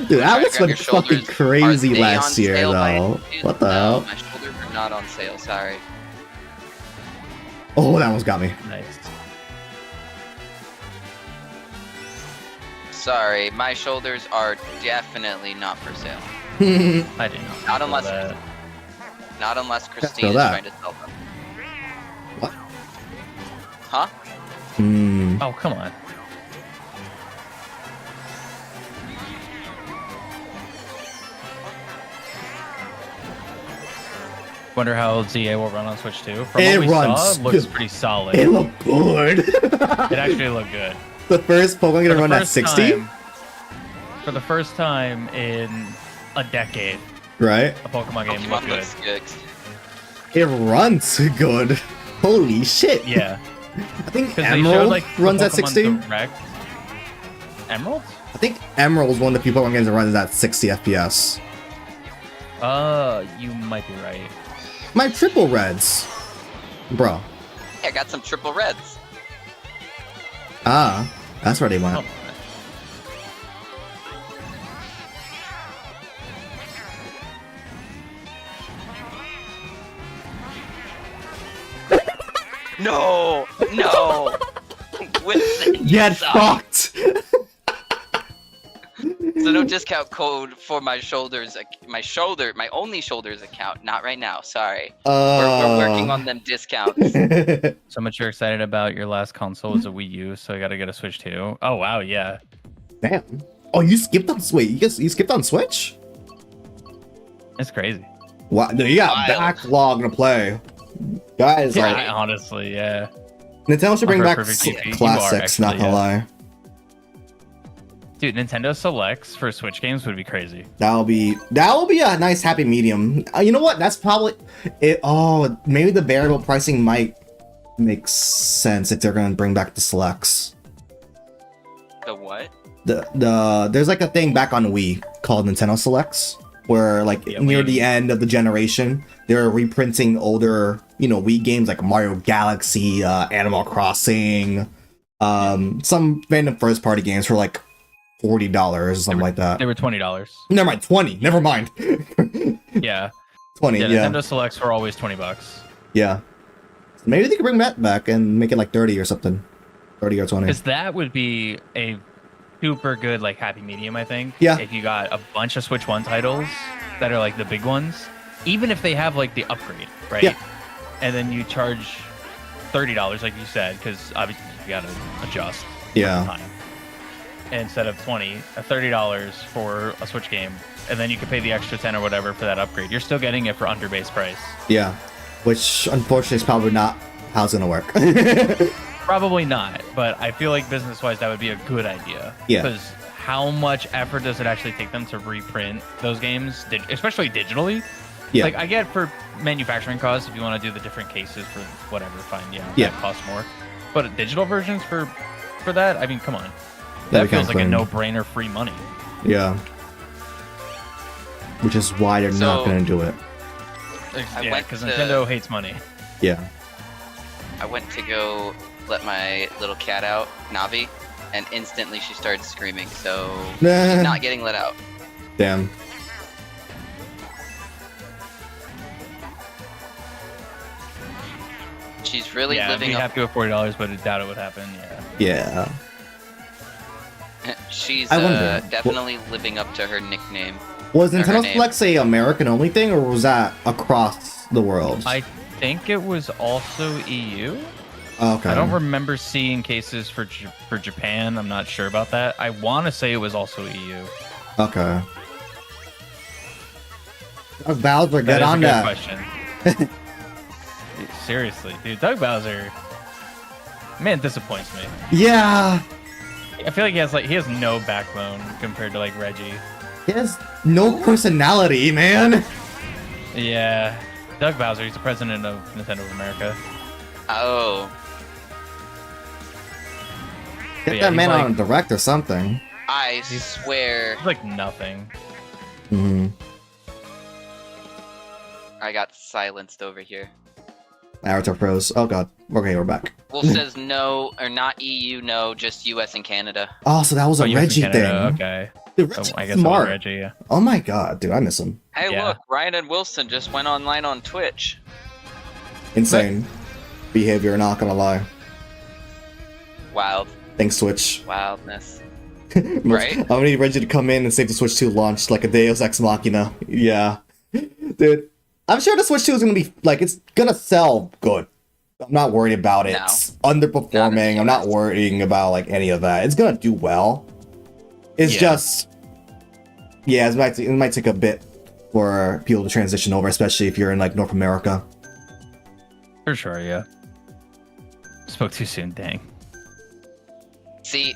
Dude, Atlas went fucking crazy last year, though. What the hell? My shoulders are not on sale, sorry. Oh, that one's got me. Nice. Sorry, my shoulders are definitely not for sale. I didn't know. Not unless Christine is trying to sell them. What? Huh? Oh, come on. Wonder how ZA will run on Switch 2. From it what we runs. saw, it looks pretty solid. It looked good. It actually looked good. The first Pokemon gonna run at 60? For the first time in a decade, right? A Pokemon game looked good. Good. It runs good. Holy shit. Yeah. I think Emerald runs at 60. Direct. Emerald? I think Emerald is one of the few Pokemon games that runs at 60 FPS. You might be right. My triple reds. Bro. Hey, I got some triple reds. Ah, that's where they went. Oh. No! No! Get fucked! So no discount code for my shoulders, my only shoulders account. Not right now, sorry. We're working on them discounts. So much you're excited about your last console was a Wii U, so I gotta get a Switch 2. Oh wow, yeah. Damn. Oh, you skipped on Switch? You skipped on Switch? It's crazy. Wow, you got backlog to play. Guys, Yeah, like, honestly, yeah. Nintendo should bring back GP, classics, not gonna lie. Dude, Nintendo Selects for Switch games would be crazy. That'll be a nice happy medium. You know what? That's probably it. Oh, maybe the variable pricing might make sense if they're gonna bring back the selects. The what? There's like a thing back on Wii called Nintendo Selects, where like near the end of the generation, they're reprinting older, Wii games like Mario Galaxy, Animal Crossing, some random first party games for like $40, something like that. They were $20. Never mind, 20. Never mind. Yeah. 20. Yeah. Yeah. Nintendo Selects were always $20. Yeah. Maybe they could bring that back and make it like 30 or something. 30 or 20. Because that would be a super good like happy medium, I think. Yeah. If you got a bunch of Switch 1 titles that are like the big ones, even if they have like the upgrade, right? Yeah. And then you charge $30, like you said, because obviously you gotta adjust. Yeah. Time. Instead of $30 for a Switch game, and then you could pay the extra 10 or whatever for that upgrade. You're still getting it for under base price. Yeah. Which unfortunately is probably not how it's gonna work. Probably not, but I feel like business-wise that would be a good idea. Yeah. Because how much effort does it actually take them to reprint those games, especially digitally? Yeah. Like I get for manufacturing costs, if you want to do the different cases for whatever, fine, yeah, Yeah. that costs more. But digital versions for that, I mean, come on, that feels like a no-brainer, free money. Yeah. Which is why they're not gonna do it. Yeah, because Nintendo hates money. Yeah. I went to go let my little cat out, Navi, and instantly she started screaming, so she's not getting let out. Damn. She's really Yeah, living we up. have to go $40, but I doubt it would happen. Yeah. She's I wonder, definitely living up to her nickname. Was Or her Nintendo name. Flex a American only thing, or was that across the world? I think it was also EU. Okay. I don't remember seeing cases for Japan. I'm not sure about that. I want to say it was also EU. Okay. Bowser, That get is on a good that. question. Seriously, dude, Doug Bowser, man, disappoints me. Yeah. I feel like he has no backbone compared to like Reggie. He has no personality, man. Yeah, Doug Bowser, he's the president of Nintendo of America. Oh, Get yeah, that he's man like- on a direct or something. I swear He's like nothing. Mm-hmm. I got silenced over here. Avatar froze. Oh god. Okay, we're back. Wolf says no, or not EU, no, just US and Canada. Oh, so that was a US and Reggie Canada, thing. Okay. Dude, Oh, Reggie's I guess it was smart. Reggie. Yeah. Oh my god, dude, I miss him. Hey, Yeah. look, Ryan and Wilson just went online on Twitch. Insane behavior, not gonna lie. Wild, Thanks, Switch. wildness. Right? I'm gonna need Reggie to come in and save the Switch 2 launch like a Deus Ex Machina. Yeah. Dude, I'm sure the Switch 2 is gonna be, like, it's gonna sell good. I'm not worried about it. No. It's underperforming. I'm not worrying about, like, any of that. It's gonna do well. It's Yeah. just... Yeah, it might take a bit for people to transition over, especially if you're in, like, North America. For sure, yeah. Spoke too soon, dang. See,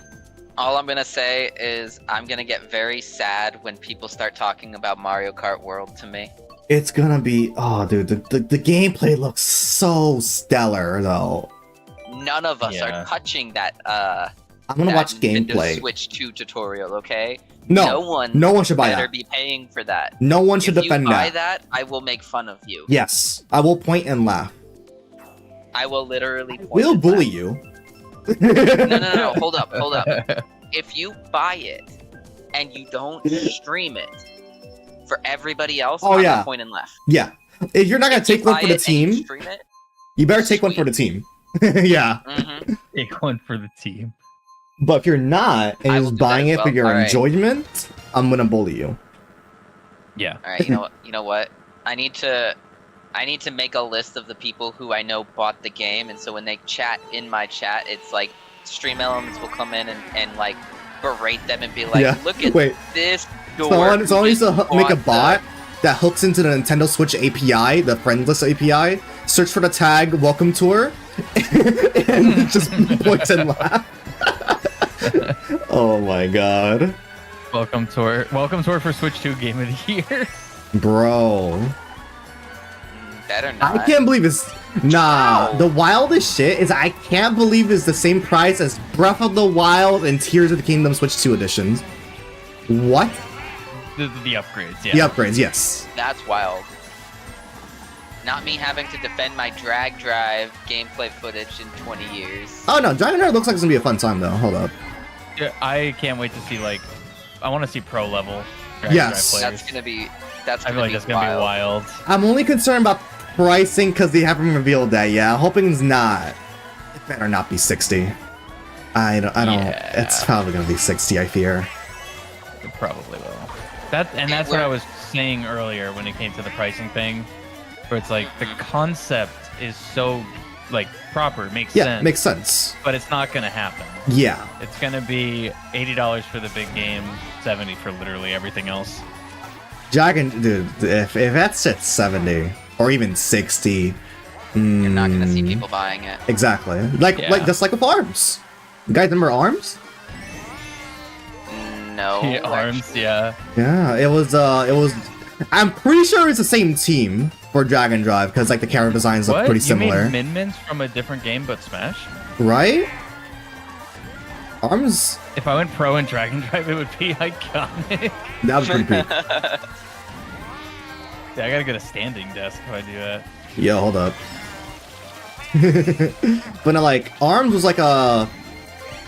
all I'm gonna say is I'm gonna get very sad when people start talking about Mario Kart World to me. It's gonna be... Oh, dude, the gameplay looks so stellar, though. None of us Yeah. are touching that. I'm gonna that watch Nintendo gameplay. Switch 2 tutorial, okay? No one should buy better that. be paying for that. No one should if defend you buy that. that, I will make fun of you. Yes, I will point and laugh. I will literally. Point We'll and bully laugh. you. No. Hold up. If you buy it and you don't stream it for everybody else, Oh, I'm yeah. gonna point and laugh. Yeah. If you're not gonna take one Buy for the it and you team, stream it. you better take one for the team. Yeah. Mm-hmm. Take one for the team. But if you're not, and I you're will just do buying that it as for well. your Alright. enjoyment, I'm gonna bully you. Yeah. All right. You know what? I need to make a list of the people who I know bought the game, and so when they chat in my chat, it's like Stream Elements will come in and like berate them and be like, Yeah. "Look at Wait. this dork Someone needs to who make a bought bot that hooks into the Nintendo Switch API, the friend list API, search for the tag welcome tour, and just point and laugh. Oh my god. Welcome tour for Switch 2 Game of the Year. Bro. Better not. I can't believe it's... Nah, Wow. the wildest shit is I can't believe it's the same price as Breath of the Wild and Tears of the Kingdom Switch 2 editions. What? The upgrades, yeah. The upgrades, yes. That's wild. Not me having to defend my drag drive gameplay footage in 20 years. Oh no, Dragon Heart looks like it's gonna be a fun time though. Hold up. Yeah, I can't wait to see, like, I want to see pro level Dragon Yes. Drive players. That's gonna be. I feel like that's gonna be wild. I'm only concerned about pricing because they haven't revealed that yet. Hoping it's not. It better not be 60. I don't. Yeah. It's probably gonna be 60. I fear. It probably will. That's what I was saying earlier when it came to the pricing thing, where it's like the concept is so like proper, it makes Yeah, sense. makes sense. But it's not gonna happen. Yeah. It's gonna be $80 for the big game, $70 for literally everything else. Dragon, dude. If that's at 70 or even 60, You're not gonna see people buying it. Exactly. Like Yeah. just like with Arms. You guys remember Arms? No. Yeah, arms, yeah. Yeah, it was. I'm pretty sure it's the same team for Dragon Drive because like the character designs look What? pretty You similar, made Min-Mins from a different game but Smash? right? Arms. If I went pro in Dragon Drive, it would be iconic. That was pretty peak. Yeah, I gotta get a standing desk if I do that. Yo, hold up. But no, like Arms was like a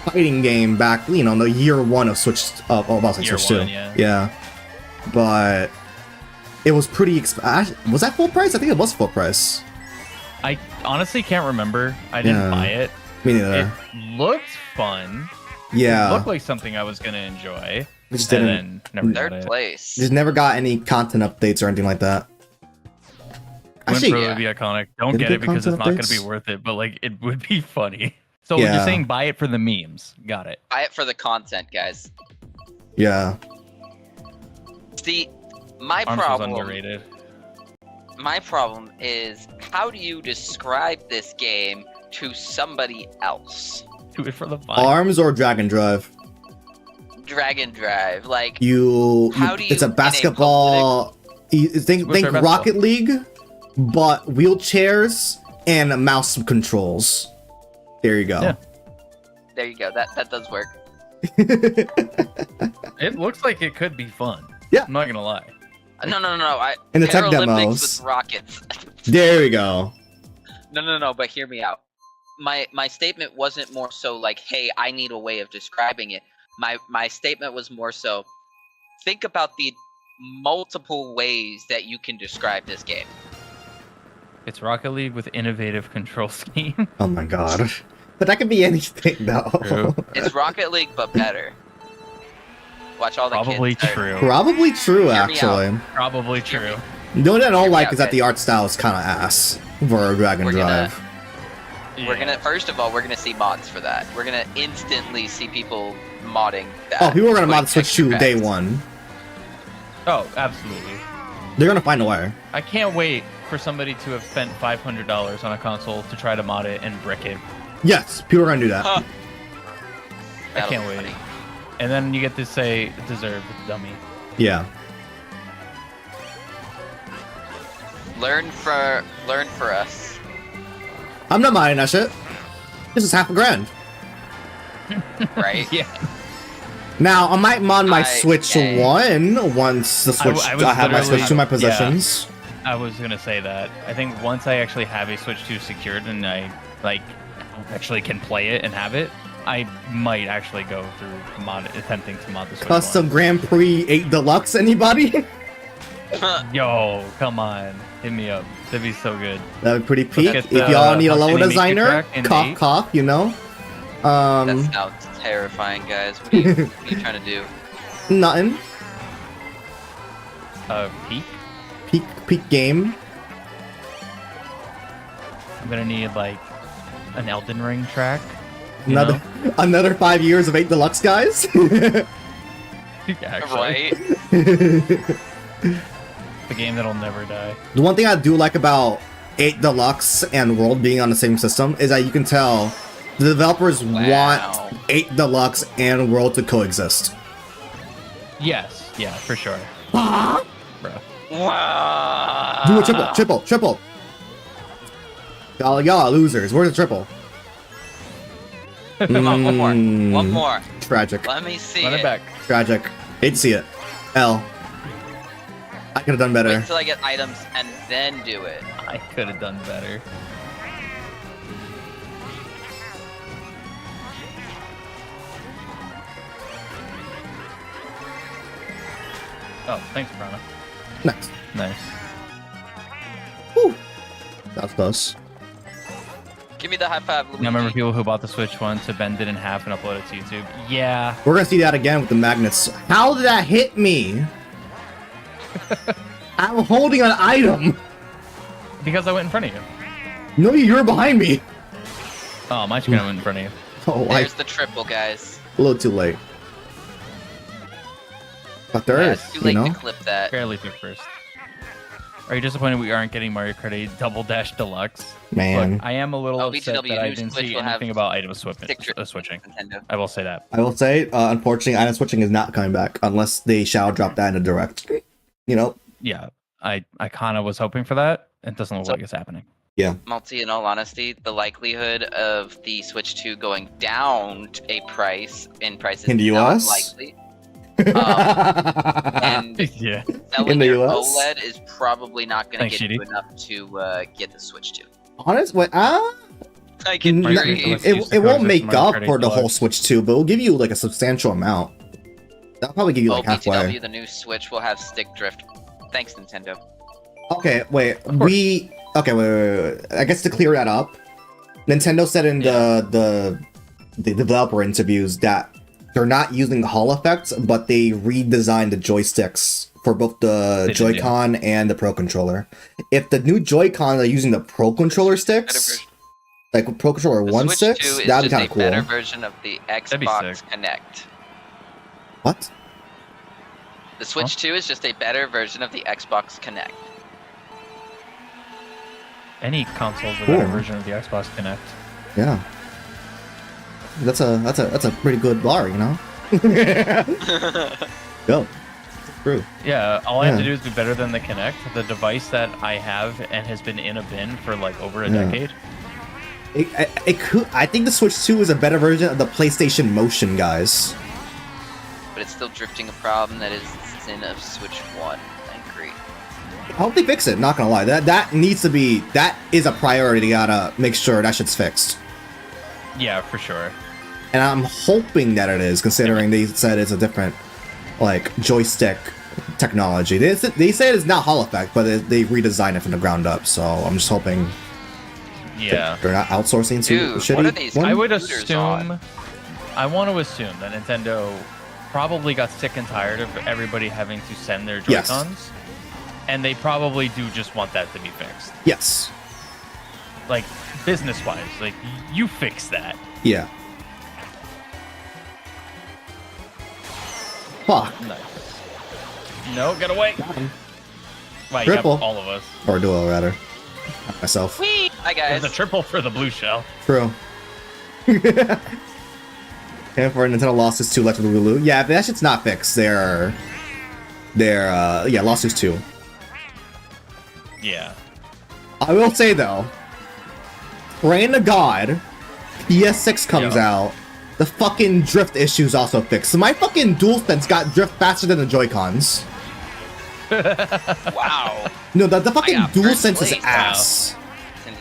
fighting game back, you know, in the year one of Switch. About Year Switch 2. one, yeah. Yeah, but it was pretty. Was that full price? I think it was full price. I honestly can't remember. I didn't buy it. Me neither. It looked fun. Yeah. It looked like something I was gonna enjoy. Just didn't. And then never got Third it. place. Just never got any content updates or anything like that. Win Actually, Pro would be iconic. Don't Did it get get it because it's not content going to be updates? worth it, but like it would be funny. So Yeah. you're saying buy it for the memes. Got it. Buy it for the content, guys. yeah. See, my Arms was problem. underrated. My problem is how do you describe this game to somebody else? Do it for the fun. Arms or Drag and Drive? Drag and drive, like How do you? It's a in a basketball. Think What's our Rocket League, but wheelchairs and mouse controls. There you go. Yeah. there you go. That does work. It looks like it could be fun. Yeah. I'm not gonna lie. No. In the tech Paralympics demos. with rockets. There we go. No. But hear me out. My statement wasn't more so like, hey, I need a way of describing it. My statement was more so, think about the multiple ways that you can describe this game. It's Rocket League with innovative control scheme. Oh my god. But that could be anything though. True. It's Rocket League, but better. Watch all the Probably kids. true. Probably true, Hear me actually. Probably true. The only thing I don't Hear me like out, is that guys. the art style is kind of ass for Drag and We're gonna- Drive. We're gonna first of all, we're gonna see mods for that. We're gonna instantly see people modding that. Oh, people are gonna mod putting Switch extra 2 day packs. one. Oh, absolutely. They're gonna find a way. I can't wait for somebody to have spent $500 on a console to try to mod it and brick it. Yes, people are gonna do that. Huh. I That'll can't be wait. funny. And then you get to say deserved dummy. Yeah. Learn for us. I'm not minding that shit. This is $500. Right? Yeah. Now, I might mod my Switch okay. 1 once the Switch. I was I have my literally- Switch 2 in my yeah. possessions. I was gonna say that. I think once I actually have a Switch 2 secured and I like actually can play it and have it, I might actually go through attempting to mod the Switch Custom Grand Prix 8 Deluxe, anybody? 1. Yo, come on, hit me up. That'd be so good. That'd be pretty peak. get If the y'all need a level Fucking designer, track in cough, 8. cough, you know? That sounds terrifying, guys. What are you trying to do? Nothing. Peak. Peak game. I'm gonna need like an Elden Ring track. you know? Another 5 years of 8 Deluxe, guys. Actually, Right? the game that'll never die. The one thing I do like about 8 Deluxe and World being on the same system is that you can tell the developers Wow. want 8 Deluxe and World to coexist. Yes, yeah, for sure. Bro. Wow. Do a triple. Y'all are losers. Where's the triple? Come on, one more. One Mm, more. Tragic. Let me see Run it back. Tragic. Hate to see it. L. I could have done better. Wait till I get items and then do it. I could have done better. Oh, thanks, Prana. Nice. Nice. Whew. That was close. Give me the high five, Luigi. Now remember people who bought the Switch 1 to bend it in half and upload it to YouTube? Yeah. We're gonna see that again with the magnets. How did that hit me? I'm holding an item. Because I went in front of you. No, you're behind me. Oh, my screen went in front of you. Oh, There's the triple, guys. a little too late. But there Yeah, is, it's too you late know? to clip that. Barely took first. Are you disappointed we aren't getting Mario Kart 8 Double Dash Deluxe? Man. Look, I am a little Oh, upset BTW, that I new didn't Switch see will have anything about item switching. Nintendo. I will say that. I will say, unfortunately, item switching is not coming back unless they shall drop that in a direct. You know? Yeah, I kind of was hoping for that. It doesn't look So- like it's happening. Multi, in all honesty, the likelihood of the Switch 2 going down a price in prices In the not US? likely. And Yeah. selling In the your US? OLED is probably not going Thanks, to get you Shitty. enough to get the Switch 2. Honest, wait, I can Mario agree. Kart Deluxe it used to won't coexist make with Mario up Kart 8 for the whole Deluxe. Switch 2, but it'll give you like a substantial amount. That'll probably give you like halfway. BTW, the new Switch will have stick drift. Thanks, Nintendo. Okay, wait. Of course. Okay, wait. I guess to clear that up, Nintendo said in the developer interviews that they're not using the Hall effects, but they redesigned the joysticks for both the Joy-Con and the Pro Controller. If the new Joy-Con are using the Pro Controller sticks, like Pro Controller 1.6, that'd be kind of cool. Better version of the Xbox Connect. What? The Switch 2 is just a better version of the Xbox Connect. Any console's a better version of the Xbox Connect. Yeah. That's a pretty good bar, you know? Go. True. Yeah, all I have to do is be better than the Kinect, the device that I have and has been in a bin for like over a decade. It could. I think the Switch 2 is a better version of the PlayStation Motion, guys. But it's still drifting a problem that is the sin of Switch 1. I agree. I hope they fix it, not gonna lie. That needs to be, that is a priority. You gotta make sure that shit's fixed. Yeah, for sure. And I'm hoping that it is, considering they said it's a different, like, joystick technology. They say it's not Hall effect, but they redesigned it from the ground up, so I'm just hoping they're not outsourcing to shitty. What are these I would assume, I want to assume that Nintendo probably got sick and tired of everybody having to send their Joy-Cons, and they probably do just want that to be fixed. Yes. Like, business-wise, like, you fix that. Yeah. Fuck. Nice. No, get away. Got him. Wow, Triple. you have all of us. Or duo, rather. Not myself. Whee! Hi, guys. There's a triple for the blue shell. True. And for Nintendo lawsuits 2 left with Lulu. Yeah, if that shit's not fixed, they're lawsuits 2. Yeah. I will say though, praying to God, PS6 comes out, the fucking drift issue's also fixed. So my fucking DualSense got drift faster than the Joy-Cons. Wow. No, the fucking DualSense is ass. Are you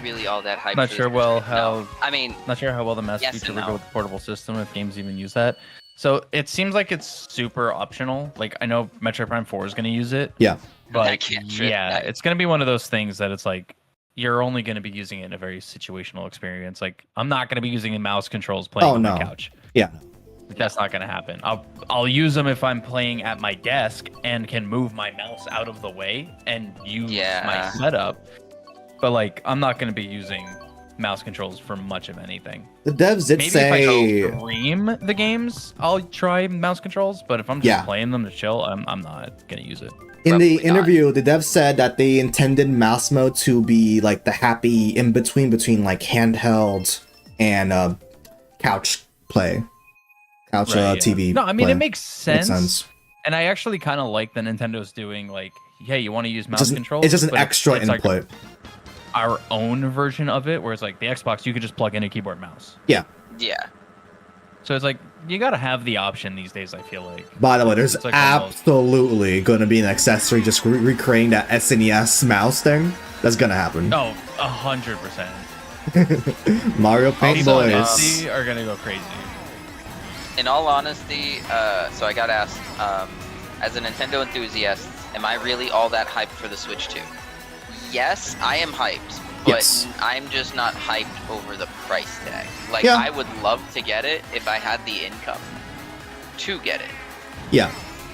really all that hyped? Not sure how. I mean, not sure how well the mouse feature would go with the portable system if games even use that. So it seems like it's super optional. Like I know Metroid Prime 4 is going to use it. Yeah. But yeah, it's going to be one of those things that it's like you're only going to be using it in a very situational experience. Like I'm not going to be using the mouse controls playing on my couch. Yeah. That's not going to happen. I'll use them if I'm playing at my desk and can move my mouse out of the way and use my setup. But like I'm not going to be using mouse controls for much of anything. The devs did say maybe if I go stream the games, I'll try mouse controls, but if I'm just playing them to chill, I'm not going to use it. In the interview, the devs said that they intended mouse mode to be like the happy in between like handheld and couch play. Couch TV. No, I mean play. it makes sense. And I actually kind of like that Nintendo's doing like, hey, you want to use mouse controls? It's just an extra input. Like our own version of it, whereas like the Xbox, you could just plug in a keyboard mouse. Yeah. Yeah. So it's like you gotta have the option these days. I feel like. By the way, there's like absolutely going to be an accessory just recreating that SNES mouse thing. That's gonna happen. Oh, 100%. Mario Paint Boys are gonna go crazy. In all honesty, so I got asked, as a Nintendo enthusiast, am I really all that hyped for the Switch 2? Yes, I am hyped, but I'm just not hyped over the price tag. Like, I would love to get it if I had the income to get it. Yeah.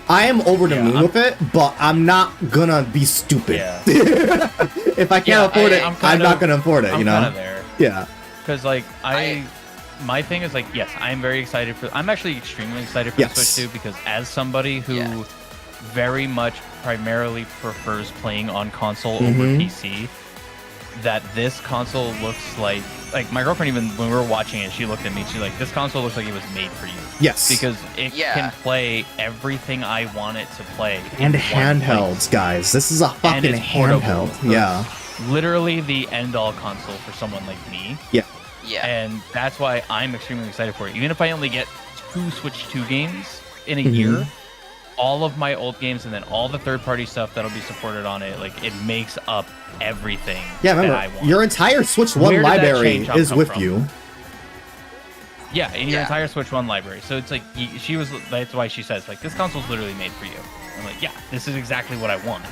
I am over the moon with it, but I'm not gonna be stupid. Yeah. If I can't afford it, I'm not gonna afford it, you know? I'm there. Yeah. Because, like, my thing is, like, yes, I'm very excited for... I'm actually extremely excited for the Switch 2, because as somebody who very much primarily prefers playing on console over PC, that this console looks like my girlfriend, even when we were watching it, she looked at me, she's like, this console looks like it was made for you. Yes. Because it can play everything I want it to play. And handhelds, guys. This is a fucking handheld. Yeah. Literally the end-all console for someone like me. Yeah. Yeah. And that's why I'm extremely excited for it. Even if I only get 2 Switch 2 games in a year, all of my old games and then all the third-party stuff that'll be supported on it, like, it makes up everything that I want. Your entire Switch 1 library is with you. Yeah, in your entire Switch 1 library. So it's like, that's why she says, like, this console's literally made for you. I'm like, yeah, this is exactly what I want.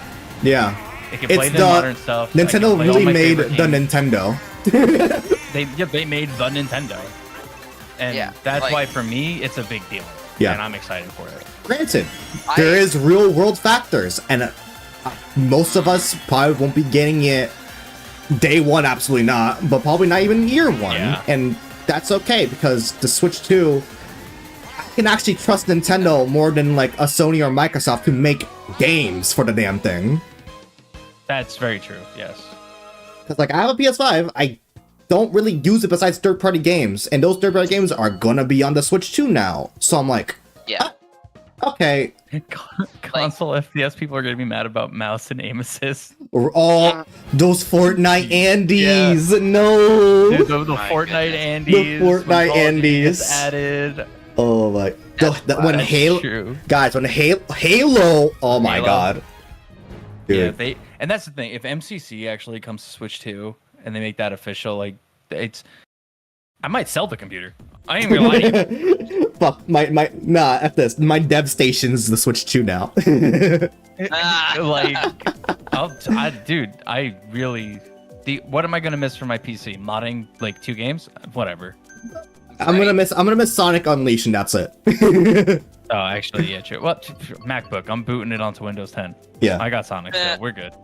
Yeah. It can play the modern stuff. Nintendo really made the Nintendo. they made the Nintendo, and that's why for me it's a big deal. Yeah, and I'm excited for it. Granted, there is real world factors, and most of us probably won't be getting it day one, absolutely not, but probably not even year one, and that's okay because the Switch 2, I can actually trust Nintendo more than like a Sony or Microsoft to make games for the damn thing. That's very true. Yes, because like I have a PS5, I don't really use it besides third-party games, and those third-party games are gonna be on the Switch 2 now. So I'm like, okay. Console FPS people are gonna be mad about mouse and aim assist. Oh, those Fortnite Andes! No, dude, the Fortnite Andes. The Fortnite Andes added. Oh my! When Halo, guys, when Halo, oh my god. Dude. Yeah, and that's the thing. If MCC actually comes to Switch 2 and they make that official, like I might sell the computer. I ain't gonna lie to you. Fuck, F this. My dev station's the Switch 2 now. Dude, I really, what am I gonna miss from my PC? Modding like 2 games? Whatever. I'm gonna miss Sonic Unleashed, and that's it. Oh, actually, yeah, true. Well, MacBook, I'm booting it onto Windows 10. Yeah. I got Sonic, so we're good.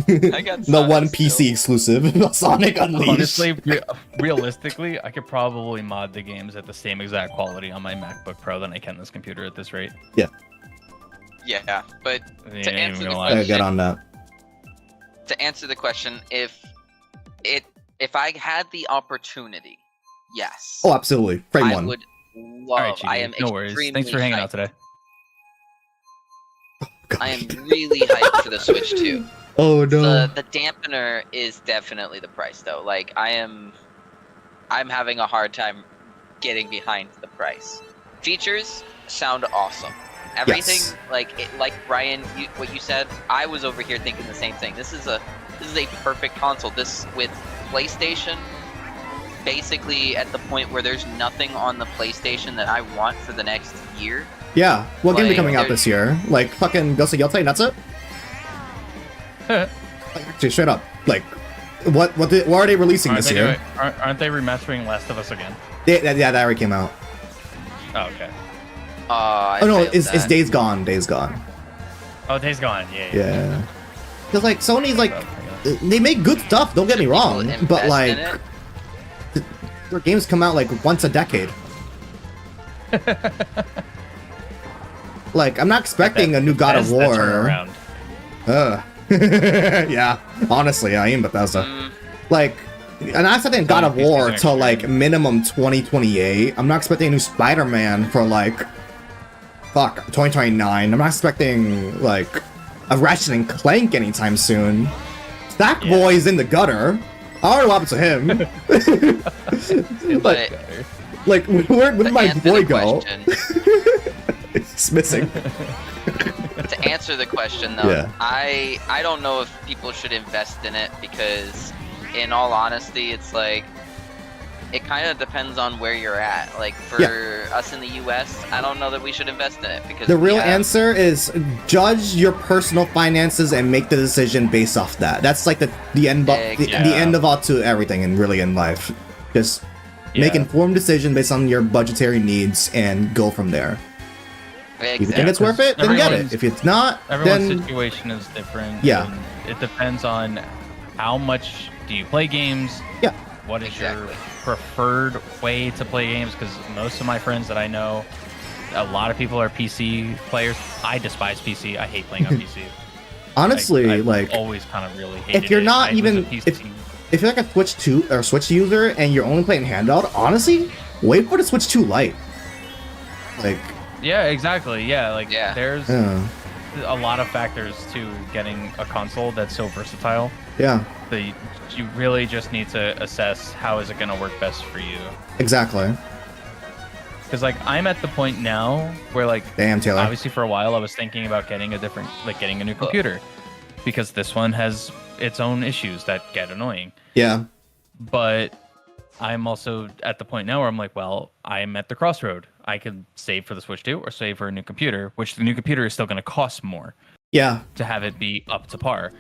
I got the one PC exclusive, Sonic Unleashed. Honestly, realistically, I could probably mod the games at the same exact quality on my MacBook Pro than I can this computer at this rate. Yeah. Yeah, but to answer the question, get on that. To answer the question, if I had the opportunity, yes. Oh, absolutely. Frame one. I would love. Right, I am no worries. Thanks for hanging out today. I am really hyped for the Switch 2. Oh no. The dampener is definitely the price though. Like I'm having a hard time getting behind the price. Features sound awesome. Everything like Brian, what you said, I was over here thinking the same thing. This is a perfect console. This with PlayStation basically at the point where there's nothing on the PlayStation that I want for the next year. Yeah, what game be coming out this year? Like fucking Ghost of Yotei, that's it? Like, straight up, like, what are they releasing this year? Aren't they remastering Last of Us again? Yeah, that already came out. Oh, okay. Oh no, it's Days Gone. Days Gone. Oh, Days Gone. Yeah. Because like Sony's like, they make good stuff. Don't get me wrong, but like, their games come out like once a decade. Like, I'm not expecting a new God of War. Yeah, honestly, I am Bethesda. Like, and I'm expecting God of War to like minimum 2028. I'm not expecting a new Spider-Man for like, 2029. I'm not expecting like a Ratchet and Clank anytime soon. Sackboy's in the gutter. I don't know what happened to him. like, where did my boy go? It's missing. To answer the question though, I don't know if people should invest in it because in all honesty it's like it kind of depends on where you're at. Like for us in the US, I don't know that we should invest in it because the real answer is judge your personal finances and make the decision based off that. That's like the end the end of all to everything and really in life. Just make informed decision based on your budgetary needs and go from there. If you think it's worth it, then get it. If it's not, everyone's situation is different. Yeah. It depends on how much do you play games. Yeah. What is your preferred way to play games? Because most of my friends that I know, a lot of people are PC players. I despise PC. I hate playing on PC. Honestly, I've like always kind of really hated if you're not even if you're like a Switch 2 or Switch user and you're only playing handheld, honestly, wait for the Switch 2 Lite. Like. Yeah, exactly. Yeah, like there's a lot of factors to getting a console that's so versatile. Yeah. That you really just need to assess how is it going to work best for you. Exactly. Because like I'm at the point now where like damn Taylor. Obviously for a while I was thinking about getting getting a new computer because this one has its own issues that get annoying. Yeah. But I'm also at the point now where I'm like, well, I'm at the crossroad. I can save for the Switch 2 or save for a new computer, which the new computer is still going to cost more. Yeah. To have it be up to par.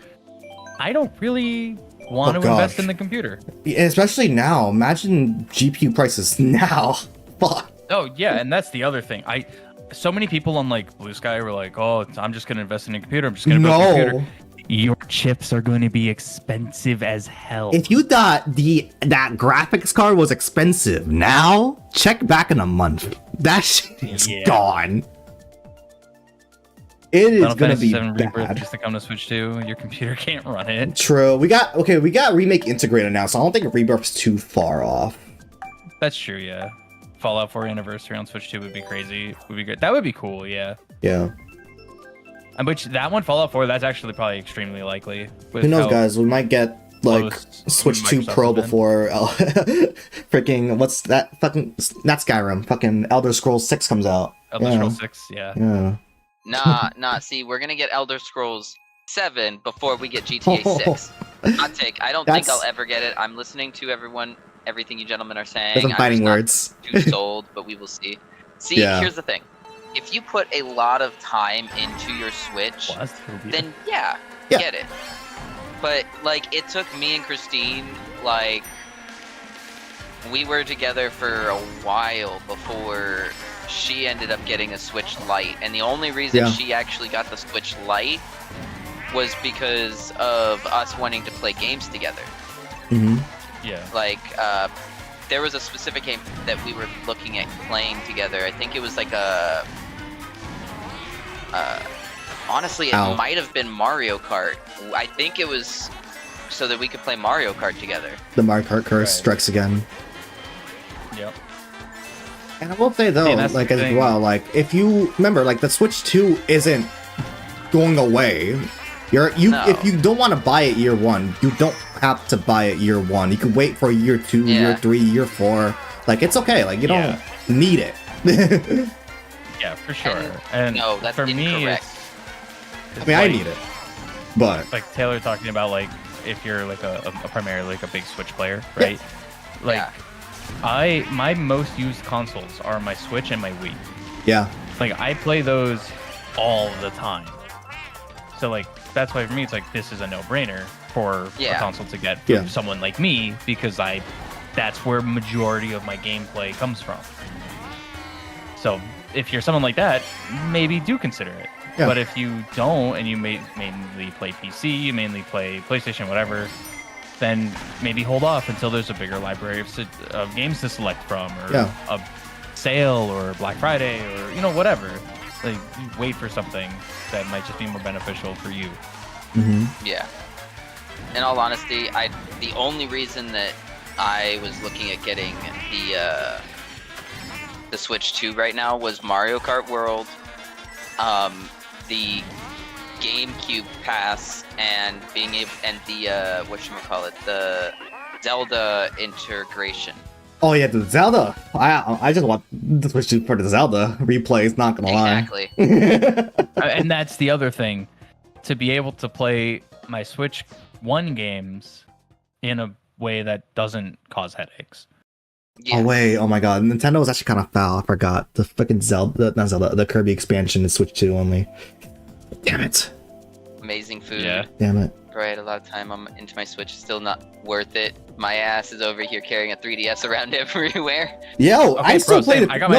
I don't really want to invest in the computer. Especially now. Imagine GPU prices now. Fuck. Oh yeah, and that's the other thing. So many people on like Blue Sky were like, "Oh, I'm just gonna invest in a computer. I'm just gonna build a computer." Your chips are going to be expensive as hell. If you thought that graphics card was expensive, now check back in a month. That shit is gone. It is gonna be bad. Just to come to Switch 2, your computer can't run it. True. We got Remake integrated now, so I don't think Rebirth's too far off. That's true. Yeah. Fallout 4 Anniversary on Switch 2 would be crazy. Would be good. That would be cool. Yeah. Yeah. And which that one, Fallout 4, that's actually probably extremely likely. Who knows, guys? We might get like Switch 2 Pro before freaking what's that fucking not Skyrim, fucking Elder Scrolls 6 comes out. Elder Scrolls 6, yeah. Yeah. Nah. See, we're gonna get Elder Scrolls 7 before we get GTA 6. Hot take. I don't think I'll ever get it. I'm listening to everything you gentlemen are saying. There's some fighting words. Too sold, but we will see. See, here's the thing. If you put a lot of time into your Switch, then get it. But like, it took me and Christine, like, we were together for a while before she ended up getting a Switch Lite, and the only reason she actually got the Switch Lite was because of us wanting to play games together. Mm-hmm. Yeah. Like, there was a specific game that we were looking at playing together. I think it was like a... honestly, it might have been Mario Kart. I think it was so that we could play Mario Kart together. The Mario Kart curse strikes again. Yep. And I will say though, like as well, like if you remember, like the Switch 2 isn't going away. If you don't want to buy it year one, you don't have to buy it year one. You can wait for year 2, year 3, year 4. Like it's okay. Like you don't need it. Yeah, for sure. And no, that's for me, incorrect. I mean, I need it, but like Taylor talking about, like if you're like a primarily like a big Switch player, right? Like my most used consoles are my Switch and my Wii. Yeah. Like I play those all the time. So like that's why for me it's like this is a no-brainer for a console to get for someone like me, because that's where majority of my gameplay comes from. So if you're someone like that, maybe do consider it. Yeah. But if you don't, and you mainly play PC, you mainly play PlayStation, whatever, then maybe hold off until there's a bigger library of games to select from, or a sale, or Black Friday, or whatever. Like you wait for something that might just be more beneficial for you. Mm-hmm. Yeah. In all honesty, the only reason that I was looking at getting the Switch 2 right now was Mario Kart World, the GameCube Pass, and being able, and the the Zelda integration. Oh yeah, the Zelda. I just want the Switch 2 for the Zelda replays. Not gonna lie. Exactly. And that's the other thing, to be able to play my Switch 1 games in a way that doesn't cause headaches. Yeah. Oh wait, oh my god, Nintendo was actually kind of foul. I forgot the fucking the Kirby expansion is Switch 2 only. Damn it. Amazing food. Yeah. Damn it. Right, a lot of time I'm into my Switch. Still not worth it. My ass is over here carrying a 3DS around everywhere. Yo, okay, I still play it. I got my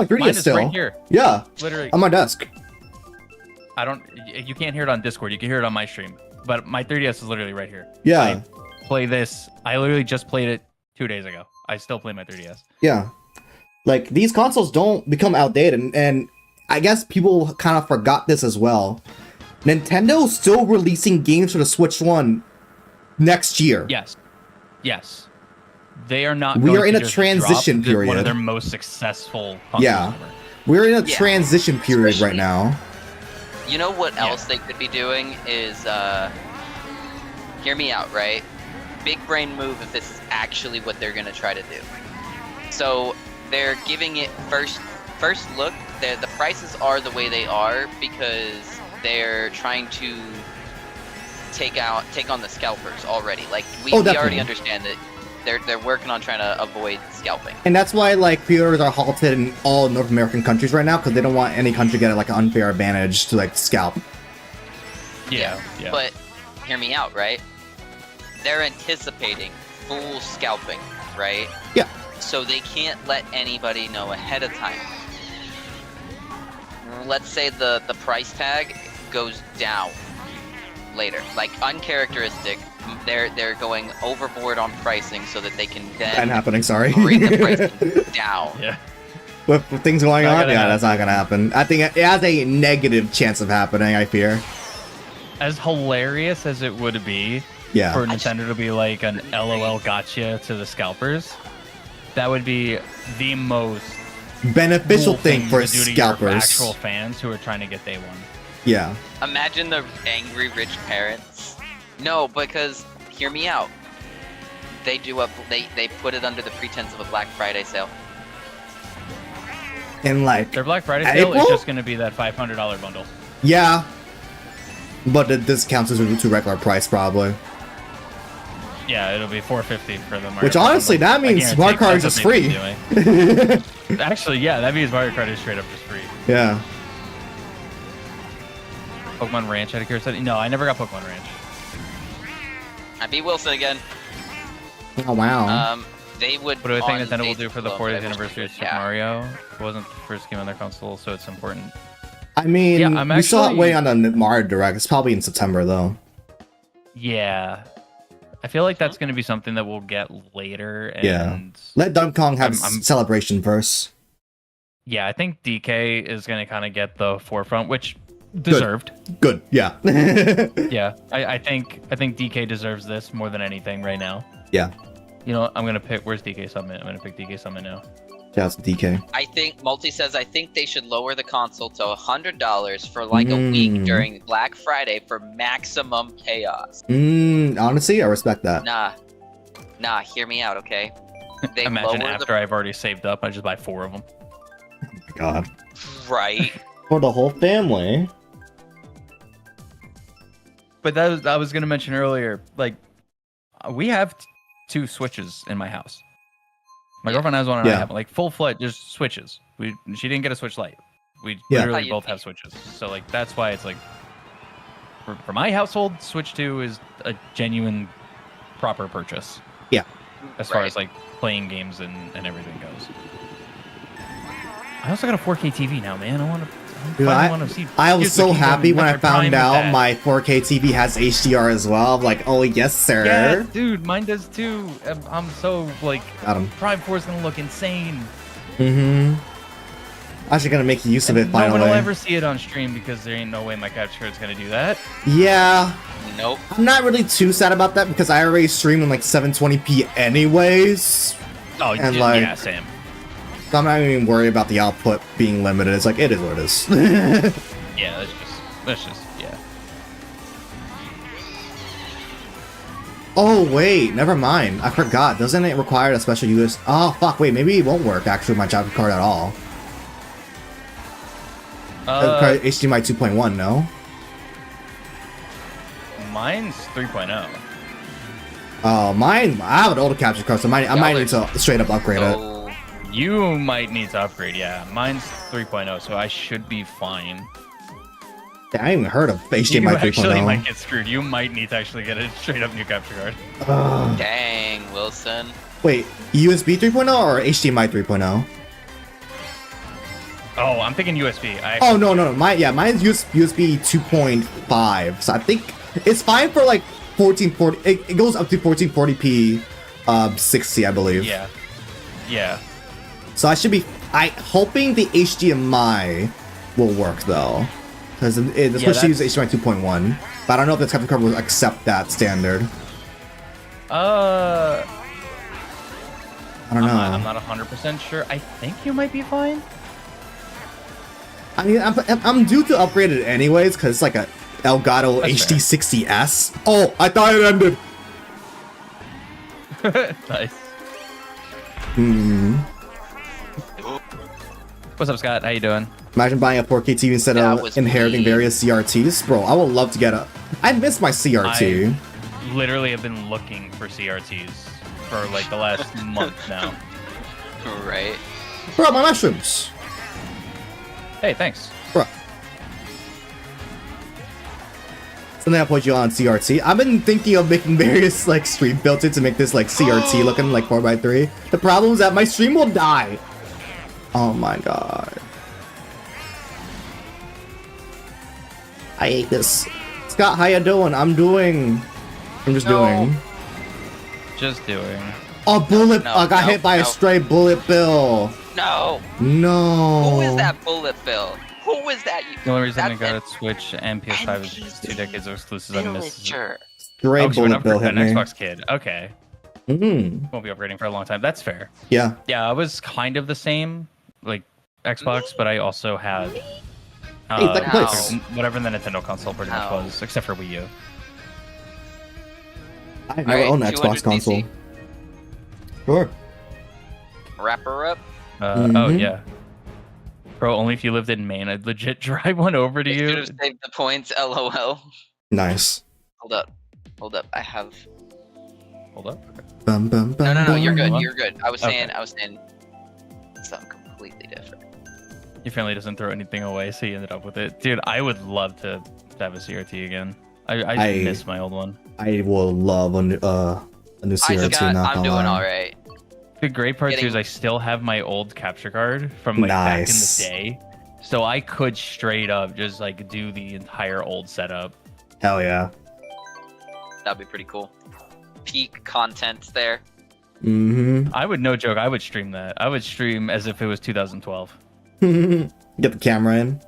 3DS still. Right here. Yeah. Literally. On my desk. You can't hear it on Discord. You can hear it on my stream. But my 3DS is literally right here. Yeah. I play this. I literally just played it 2 days ago. I still play my 3DS. Yeah. Like, these consoles don't become outdated, and I guess people kind of forgot this as well. Nintendo's still releasing games for the Switch 1 next year. Yes. Yes. They are not. We are in a transition period. One of their most successful consoles. Yeah. We're in a transition period right now. You know what else they could be doing is, hear me out, right? Big brain move if this is actually what they're going to try to do. So they're giving it first look. The prices are the way they are because they're trying to take on the scalpers already. Like we already understand that they're working on trying to avoid scalping. And that's why like pre-orders are halted in all North American countries right now, because they don't want any country to get like an unfair advantage to like scalp. Yeah. But hear me out, right? They're anticipating full scalping, right? Yeah. So they can't let anybody know ahead of time. Let's say the price tag goes down later, like uncharacteristic. They're going overboard on pricing so that they can then That happening, sorry. bring the pricing down. Yeah. With things going on, yeah, happen. that's not gonna happen. I think it has a negative chance of happening, I fear. As hilarious as it would be Yeah. for Nintendo to be like an LOL gotcha to the scalpers, that would be the most Beneficial cool thing for to do to your scalpers. actual fans who are trying to get day one. Yeah. Imagine the angry rich parents. No, because hear me out. They put it under the pretense of a Black Friday sale. And like, Their Black Friday sale is April? just going to be that $500 bundle. yeah. But the discounts is to regular price probably. Yeah, it'll be $450 for the Mario Which Kart honestly, bundle. that means I Mario Kart guarantee is just that's what free. they've been doing. Actually, yeah, that means Mario Kart is straight up just free. Yeah. Pokemon Ranch out of curiosity? No, I never got Pokemon Ranch. I beat Wilson again. Oh wow. They would. What do I think on Nintendo will do for the Facebook, 40th I wish anniversary they of would, Super Mario? It wasn't the first game on their console, so it's important. I mean, yeah, I'm we still actually- waiting on the Mario Direct. It's probably in September though. Yeah. I feel like that's going to be something that we'll get later. And Yeah. Let Donkey Kong have I'm- celebration first. yeah, I think DK is going to kind of get the forefront, which deserved. Good. Yeah. Yeah, I think DK deserves this more than anything right now. Yeah. You know, I'm gonna pick. Where's DK Summit? I'm gonna pick DK Summit now. Yeah, it's DK. I think Multi says I think they should lower the console to $100 for like a week during Black Friday for maximum chaos. Honestly, I respect that. Nah, hear me out, okay? They Imagine lower after I've already saved up, I just buy 4 of them. God. right. For the whole family. But I was gonna mention earlier, like we have 2 Switches in my house. My girlfriend has one, and I have like full-fledged just Switches. She didn't get a Switch Lite. We literally both have Switches. So like that's why it's like for my household, Switch 2 is a genuine, proper purchase. Yeah. As far as like playing games and everything goes. I also got a 4K TV now, man. I was so happy when I found out my 4K TV has HDR as well. I'm like, oh yes, sir. Yeah, dude, mine does too. I'm so like, Got him. Prime 4 is gonna look insane. Actually gonna make use of it finally. No one will ever see it on stream because there ain't no way my capture card's gonna do that. Yeah. Nope. I'm not really too sad about that because I already stream in like 720p anyways. Oh, and yeah, Sam. So I'm not even worried about the output being limited. It's like, it is what it is. Yeah, that's just, yeah. Oh, wait, never mind. I forgot. Doesn't it require a special US? Oh, fuck, wait, maybe it won't work actually with my graphics card at all. HDMI 2.1, no? Mine's 3.0. Oh, mine, I have an older capture card, so I might need to straight up upgrade it. You might need to upgrade, yeah. Mine's 3.0, so I should be fine. Yeah, I ain't even heard of HDMI 3.0. You actually might get screwed. You might need to actually get a straight up new capture card. Dang, Wilson. Wait, USB 3.0 or HDMI 3.0? Oh, I'm thinking USB. Oh, no, mine's USB 2.5, so I think it's fine for like 1440. It goes up to 1440p 60, I believe. Yeah. So I should be hoping the HDMI will work though, because the Switch uses HDMI 2.1. But I don't know if the capture card will accept that standard. I don't know. I'm not 100% sure. I think you might be fine. I mean, I'm due to upgrade it anyways, because it's like a Elgato HD60S. Oh, I thought it ended. Nice. What's up, Scott? How you doing? Imagine buying a 4K TV instead of inheriting various CRTs. Bro, I would love to get a... I miss my CRT. I literally have been looking for CRTs for like the last month now. Right. Bro, my mushrooms. Hey, thanks. Bro. Something I put you on CRT. I've been thinking of making various like stream filters to make this like CRT looking like 4x3. The problem is that my stream will die. Oh my god. I hate this. Scott, how you doing? I'm just doing. Just doing. A bullet. I got hit by a stray bullet bill. No. No. Who is that bullet bill? Who is that? The only reason I got it Switch and PS5 is because 2 decades of exclusives I missed. Sure. Stray bullet bill hit an me. Xbox kid. Okay. Won't be upgrading for a long time. That's fair. Yeah. Yeah, I was kind of the same, like Xbox, but I also had whatever the Nintendo console pretty much was, except for Wii U. I never owned an Xbox console. Sure. Wrap her up. Oh yeah. Bro, only if you lived in Maine, I'd legit drive one over to you. Should have saved the points, lol. Nice. Hold up. I have. Hold up. No, you're good. You're good. I was saying something completely different. Your family doesn't throw anything away, so you ended up with it. Dude, I would love to have a CRT again. I miss my old one. I will love a new CRT. I'm doing all right. The great part too is I still have my old capture card from like back in the day, so I could straight up just like do the entire old setup. Hell yeah. That'd be pretty cool. Peak content there. I would, no joke, I would stream that. I would stream as if it was 2012. Get the camera in.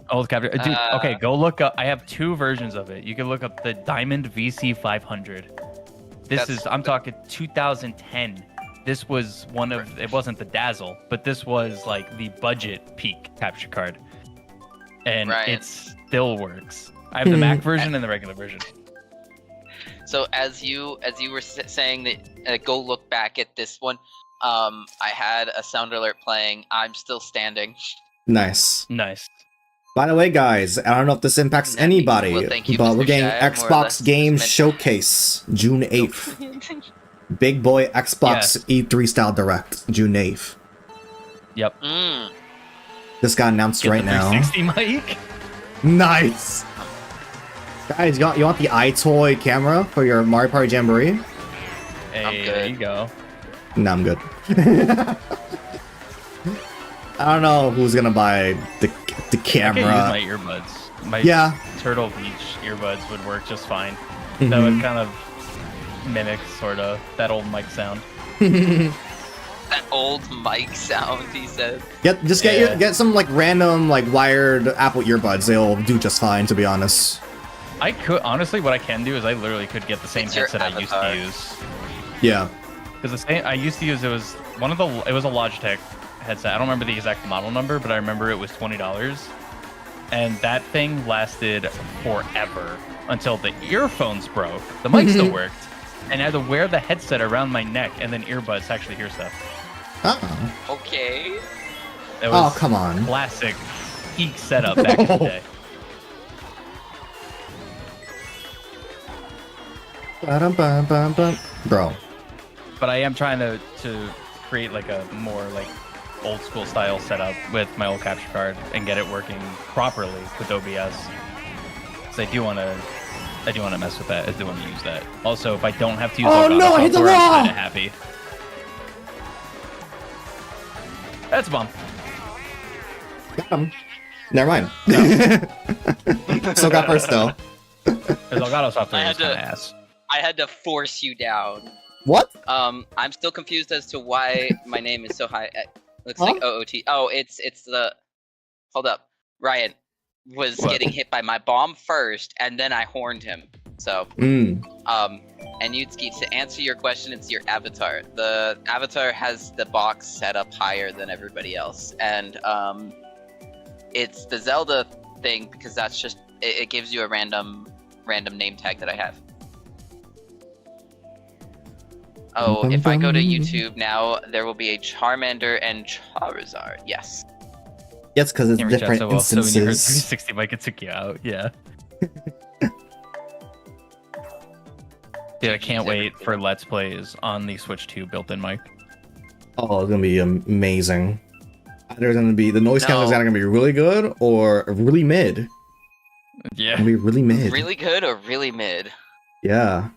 Old capture. Dude, okay, go look up. I have 2 versions of it. You can look up the Diamond VC500. I'm talking 2010. This was it wasn't the Dazzle, but this was like the budget peak capture card. And it still works. I have the Mac version and the regular version. So as you were saying that, go look back at this one. I had a sound alert playing. I'm still standing. Nice. By the way, guys, I don't know if this impacts anybody, but we're getting Xbox Game Showcase June 8th. Big boy Xbox E3 style direct, June 8th. Yep. This got announced right now. 360 mic. Nice. Guys, you want the iToy camera for your Mario Party Jamboree? Hey, there you go. No, I'm good. I don't know who's gonna buy the camera. I can use my earbuds. My Turtle Beach earbuds would work just fine. That would kind of mimic sort of that old mic sound. That old mic sound, he said. Get some like random like wired Apple earbuds. They'll do just fine, to be honest. I could honestly, what I can do is I literally could get the same headset I used to use. Yeah. Because the same I used to use, it was a Logitech headset. I don't remember the exact model number, but I remember it was $20, and that thing lasted forever until the earphones broke. The mic still worked, and I had to wear the headset around my neck and then earbuds to actually hear stuff. Okay. It was come on. Classic peak setup back in the day. Bro. But I am trying to create like a more like old school style setup with my old capture card and get it working properly with OBS. So I do want to mess with that. I do want to use that. Also, if I don't have to use I hit the wall! I'm kind of happy. That's a bomb. Got him. Never mind. Still got first though. Elgato's top 3 is kind of ass. I had to force you down. What? I'm still confused as to why my name is so high. Looks like OOT. Oh, it's the. Hold up, Ryan was getting hit by my bomb first, and then I horned him. So, and Yutsuki, to answer your question, it's your avatar. The avatar has the box set up higher than everybody else, and it's the Zelda thing because that's just it gives you a random name tag that I have. Oh, if I go to YouTube now, there will be a Charmander and Charizard. Yes. Yes, because it's different instances. So when you heard 360 mic, it took you out. Yeah. Dude, I can't wait for Let's Plays on the Switch 2 built-in mic. Oh, it's gonna be amazing. There's gonna be the noise count is either gonna be really good or really mid. Yeah. It'll be really mid. Really good or really mid? Yeah.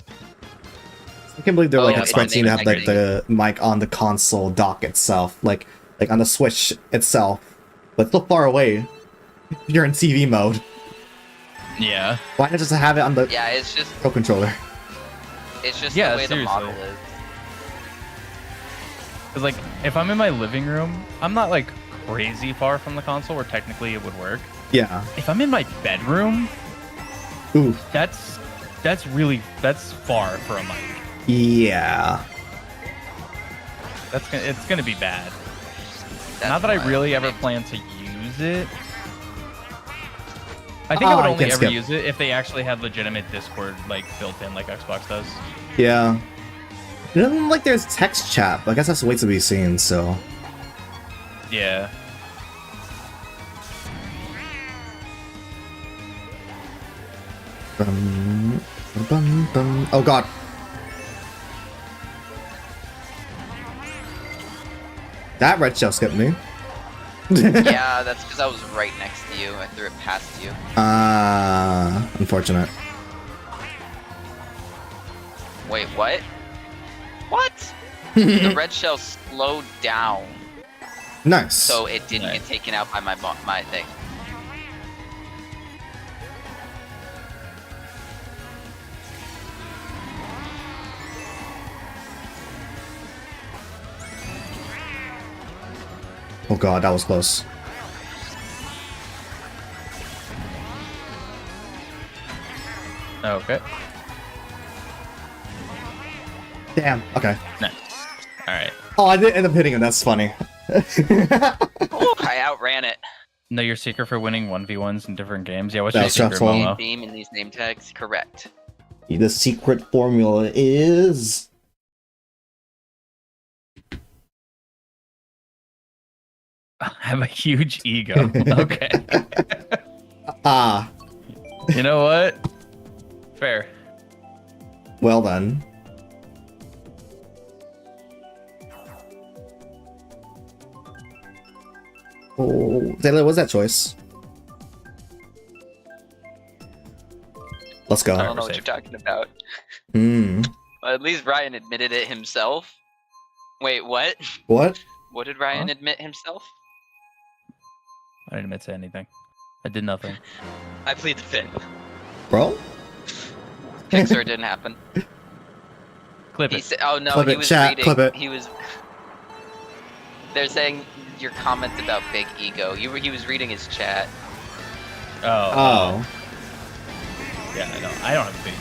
I can't believe they're like Oh, expecting to have like it's the mic on the console dock itself, like on the Switch itself, but still far away. You're in TV mode. Yeah. Why not just have it on the Yeah, it's just Pro Controller? it's just Yeah, the way the seriously. model is. Cause like if I'm in my living room, I'm not like crazy far from the console where technically it would work. Yeah. If I'm in my bedroom, Ooh. that's far for a mic. Yeah. It's gonna be bad. That's Not that I why really I'm ever winning. plan to use it. I think I would you only can ever skip. use it if they actually had legitimate Discord like built in, like Xbox does. Yeah. It doesn't look like there's text chat, but I guess that's wait to be seen, so. Yeah. Oh god. That red shell skipped me. Yeah, that's because I was right next to you. I threw it past you. Unfortunate. Wait, what? What? The red shell slowed down, Nice. so it didn't Nice. get taken out by my thing. Oh god, that was close. Okay. Damn. Okay. Nice. All right. Oh, I did end up hitting him. That's funny. I outran it. Know your secret for winning 1v1s in different games? Yeah, what's That your was secret, stressful. Momo? Theme in these name tags, correct. The secret formula is I have a huge ego. Okay. ah. You know what? Fair. Well then. Oh, Taylor, what's that choice? Let's I go. don't know we're what safe. you're talking about. Hmm. Well, at least Ryan admitted it himself. Wait, what? What? What did Ryan Huh? admit himself? I didn't admit to anything. I did nothing. I plead the fifth. Bro? Pixar didn't happen. Clip He it. said, "Oh no, Clip he it, was chat, reading. clip it. He was." They're saying your comments about big ego. He was reading his chat. Oh. Yeah, I know. I don't have a big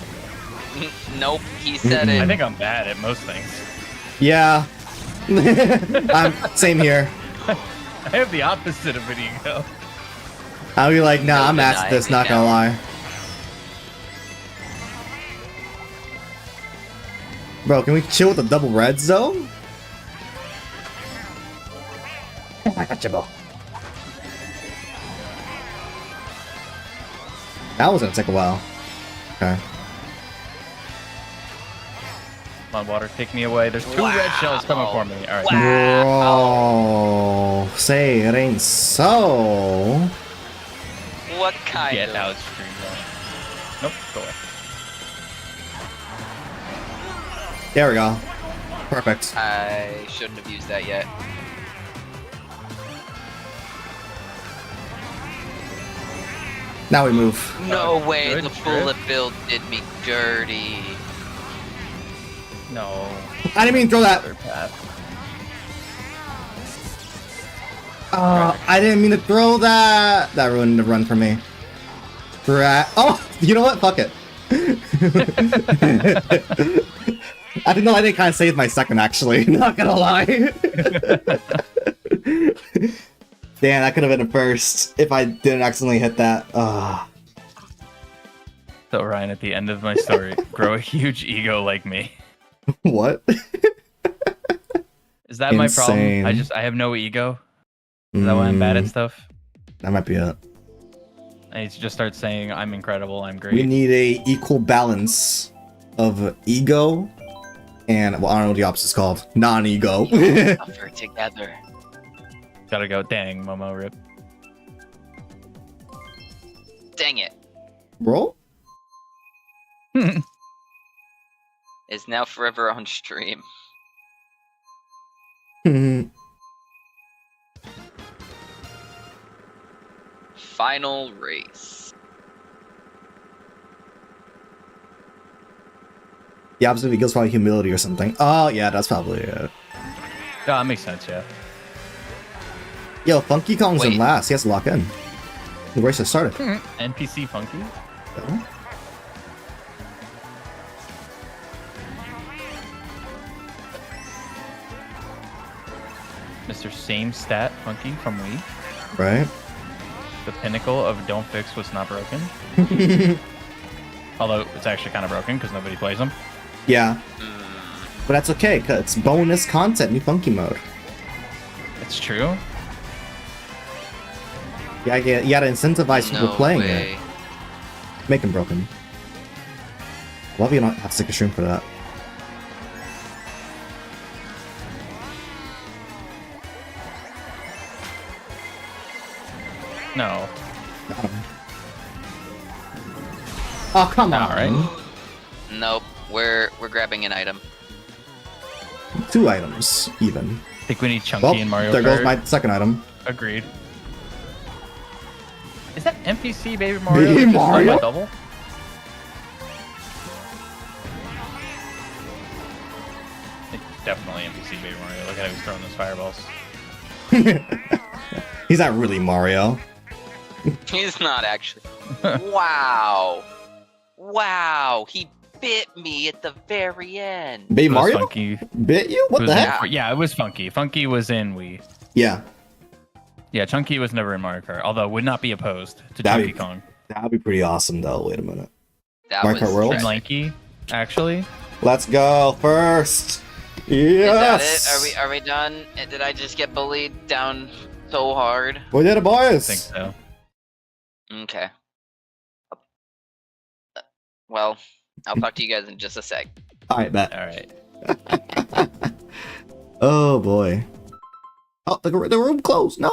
ego. Nope, he said Mm-mm. it. I think I'm bad at most things. Yeah. Same here. I have the opposite of an ego. I'll be like, nah, No I'm at denying this, it not gonna now. lie. Bro, can we chill with the double reds though? I got you, bro. That was gonna take a while. Okay. Come on, water, take me away. There's two red shells coming for me. All right. Bro, say it ain't so. What kind Get of? out, streamline. Nope, go away. There we go. Perfect. I shouldn't have used that yet. Now we move. No way, good the trip. bullet build did me dirty. No. I didn't mean to throw that. Third path. I didn't mean to throw that. That ruined the run for me. Oh, you know what? Fuck it. I didn't know I didn't kind of save my second actually. Not gonna lie. Damn, that could have been a first if I didn't accidentally hit that. So Ryan, at the end of my story, grow a huge ego like me. What? Is that my problem? Insane. I have no ego. Is that why I'm bad at stuff? That might be it. I need to just start saying I'm incredible, I'm We great. need a equal balance of ego and, well, I don't know what the opposite is called. Non-ego. Suffer together. Gotta go. Dang, Momo rip. Dang it. Bro? Is now forever on stream. Final race. The opposite of eagles probably humility or something. Oh yeah, that's probably it. Yeah, that makes sense, yeah. Yo, Funky Kong's in Wait. last. He has to lock in. The race has started. NPC Funky? Oh. Mr. Same Stat Funky from Wii. Right? The pinnacle of don't fix what's not broken. Although it's actually kind of broken because nobody plays them. Yeah. But that's okay, because it's bonus content, new Funky mode. It's true. Yeah, you gotta incentivize people playing way. it. Make them broken. Love you not have to stick a stream for that. No. Got him. Oh, come on. Alright. Nope. We're grabbing an item. 2 items, even. I think we need Chunky Well, and Mario there Kart. goes my second item. Agreed. Is that NPC Baby Mario? Baby that just Mario? my double? It's definitely NPC Baby Mario. Look at how he's throwing those fireballs. He's not really Mario. He's not actually. Wow. Wow. He bit me at the very end. Baby It was Mario? Funky. Bit you? It What was the in- heck? yeah, it was Funky. Funky was in Wii. Yeah, Yeah, Chunky was never in Mario Kart, although would not be opposed to That'd Chunky be- Kong. that'd be pretty awesome though. Wait a minute. That Mario was Kart World? And tragic. Lanky, actually. Let's go first. Yes. Is that it? Are we done? Did I just get bullied down so hard? We did it, I boys. think so. Okay. Well, I'll talk to you guys in just a sec. All right, bet. All right. Oh boy. Oh, the room closed. No.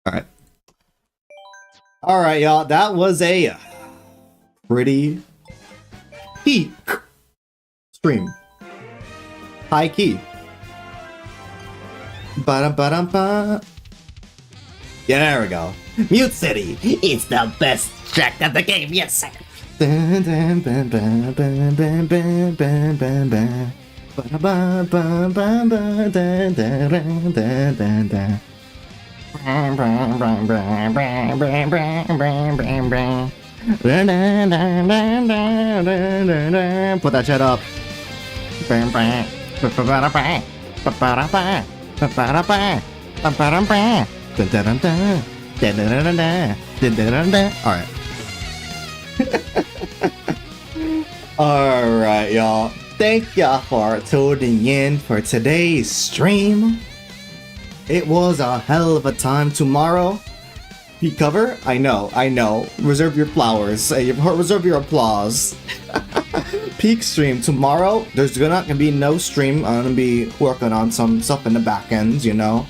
All right. All right, y'all. That was a pretty peak stream. High key. Ba-dum-ba-dum-ba. Yeah, there we go. Mute City. It's the best track of the game. Yes, sir. Dun, dun, dun, dun, dun, dun, dun, dun, dun, dun. Ba-da-ba-ba-ba-ba, dun, dun, dun, dun, dun, dun. Dun, dun, dun, dun, dun, dun, dun, dun, dun. Dun, dun, dun, dun, dun, dun, dun, dun. Put that shit up. Bam, bam. Ba-ba-ba-da-ba. Ba-ba-da-ba. Ba-ba-da-ba. Ba-ba-da-ba. Dun, dun, dun, dun. Dun, dun, dun, dun, dun. Dun, dun, dun, dun. All right. All right, y'all. Thank y'all for tuning in for today's stream. It was a hell of a time. Tomorrow, peak cover. I know. Reserve your flowers. Reserve your applause. Peak stream tomorrow. There's not gonna be no stream. I'm gonna be working on some stuff in the back ends, you know.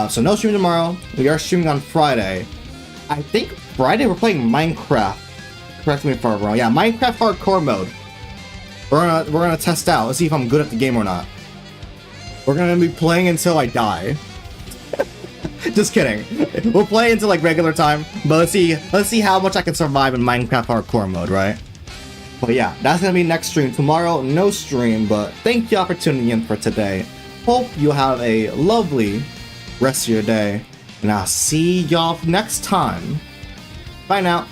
So no stream tomorrow. We are streaming on Friday. I think Friday we're playing Minecraft. Correct me if I'm wrong. Yeah, Minecraft hardcore mode. We're gonna test out. Let's see if I'm good at the game or not. We're gonna be playing until I die. Just kidding. We'll play until like regular time, but let's see how much I can survive in Minecraft hardcore mode, right? But yeah, that's gonna be next stream. Tomorrow, no stream, but thank y'all for tuning in for today. Hope you have a lovely rest of your day, and I'll see y'all next time. Bye now.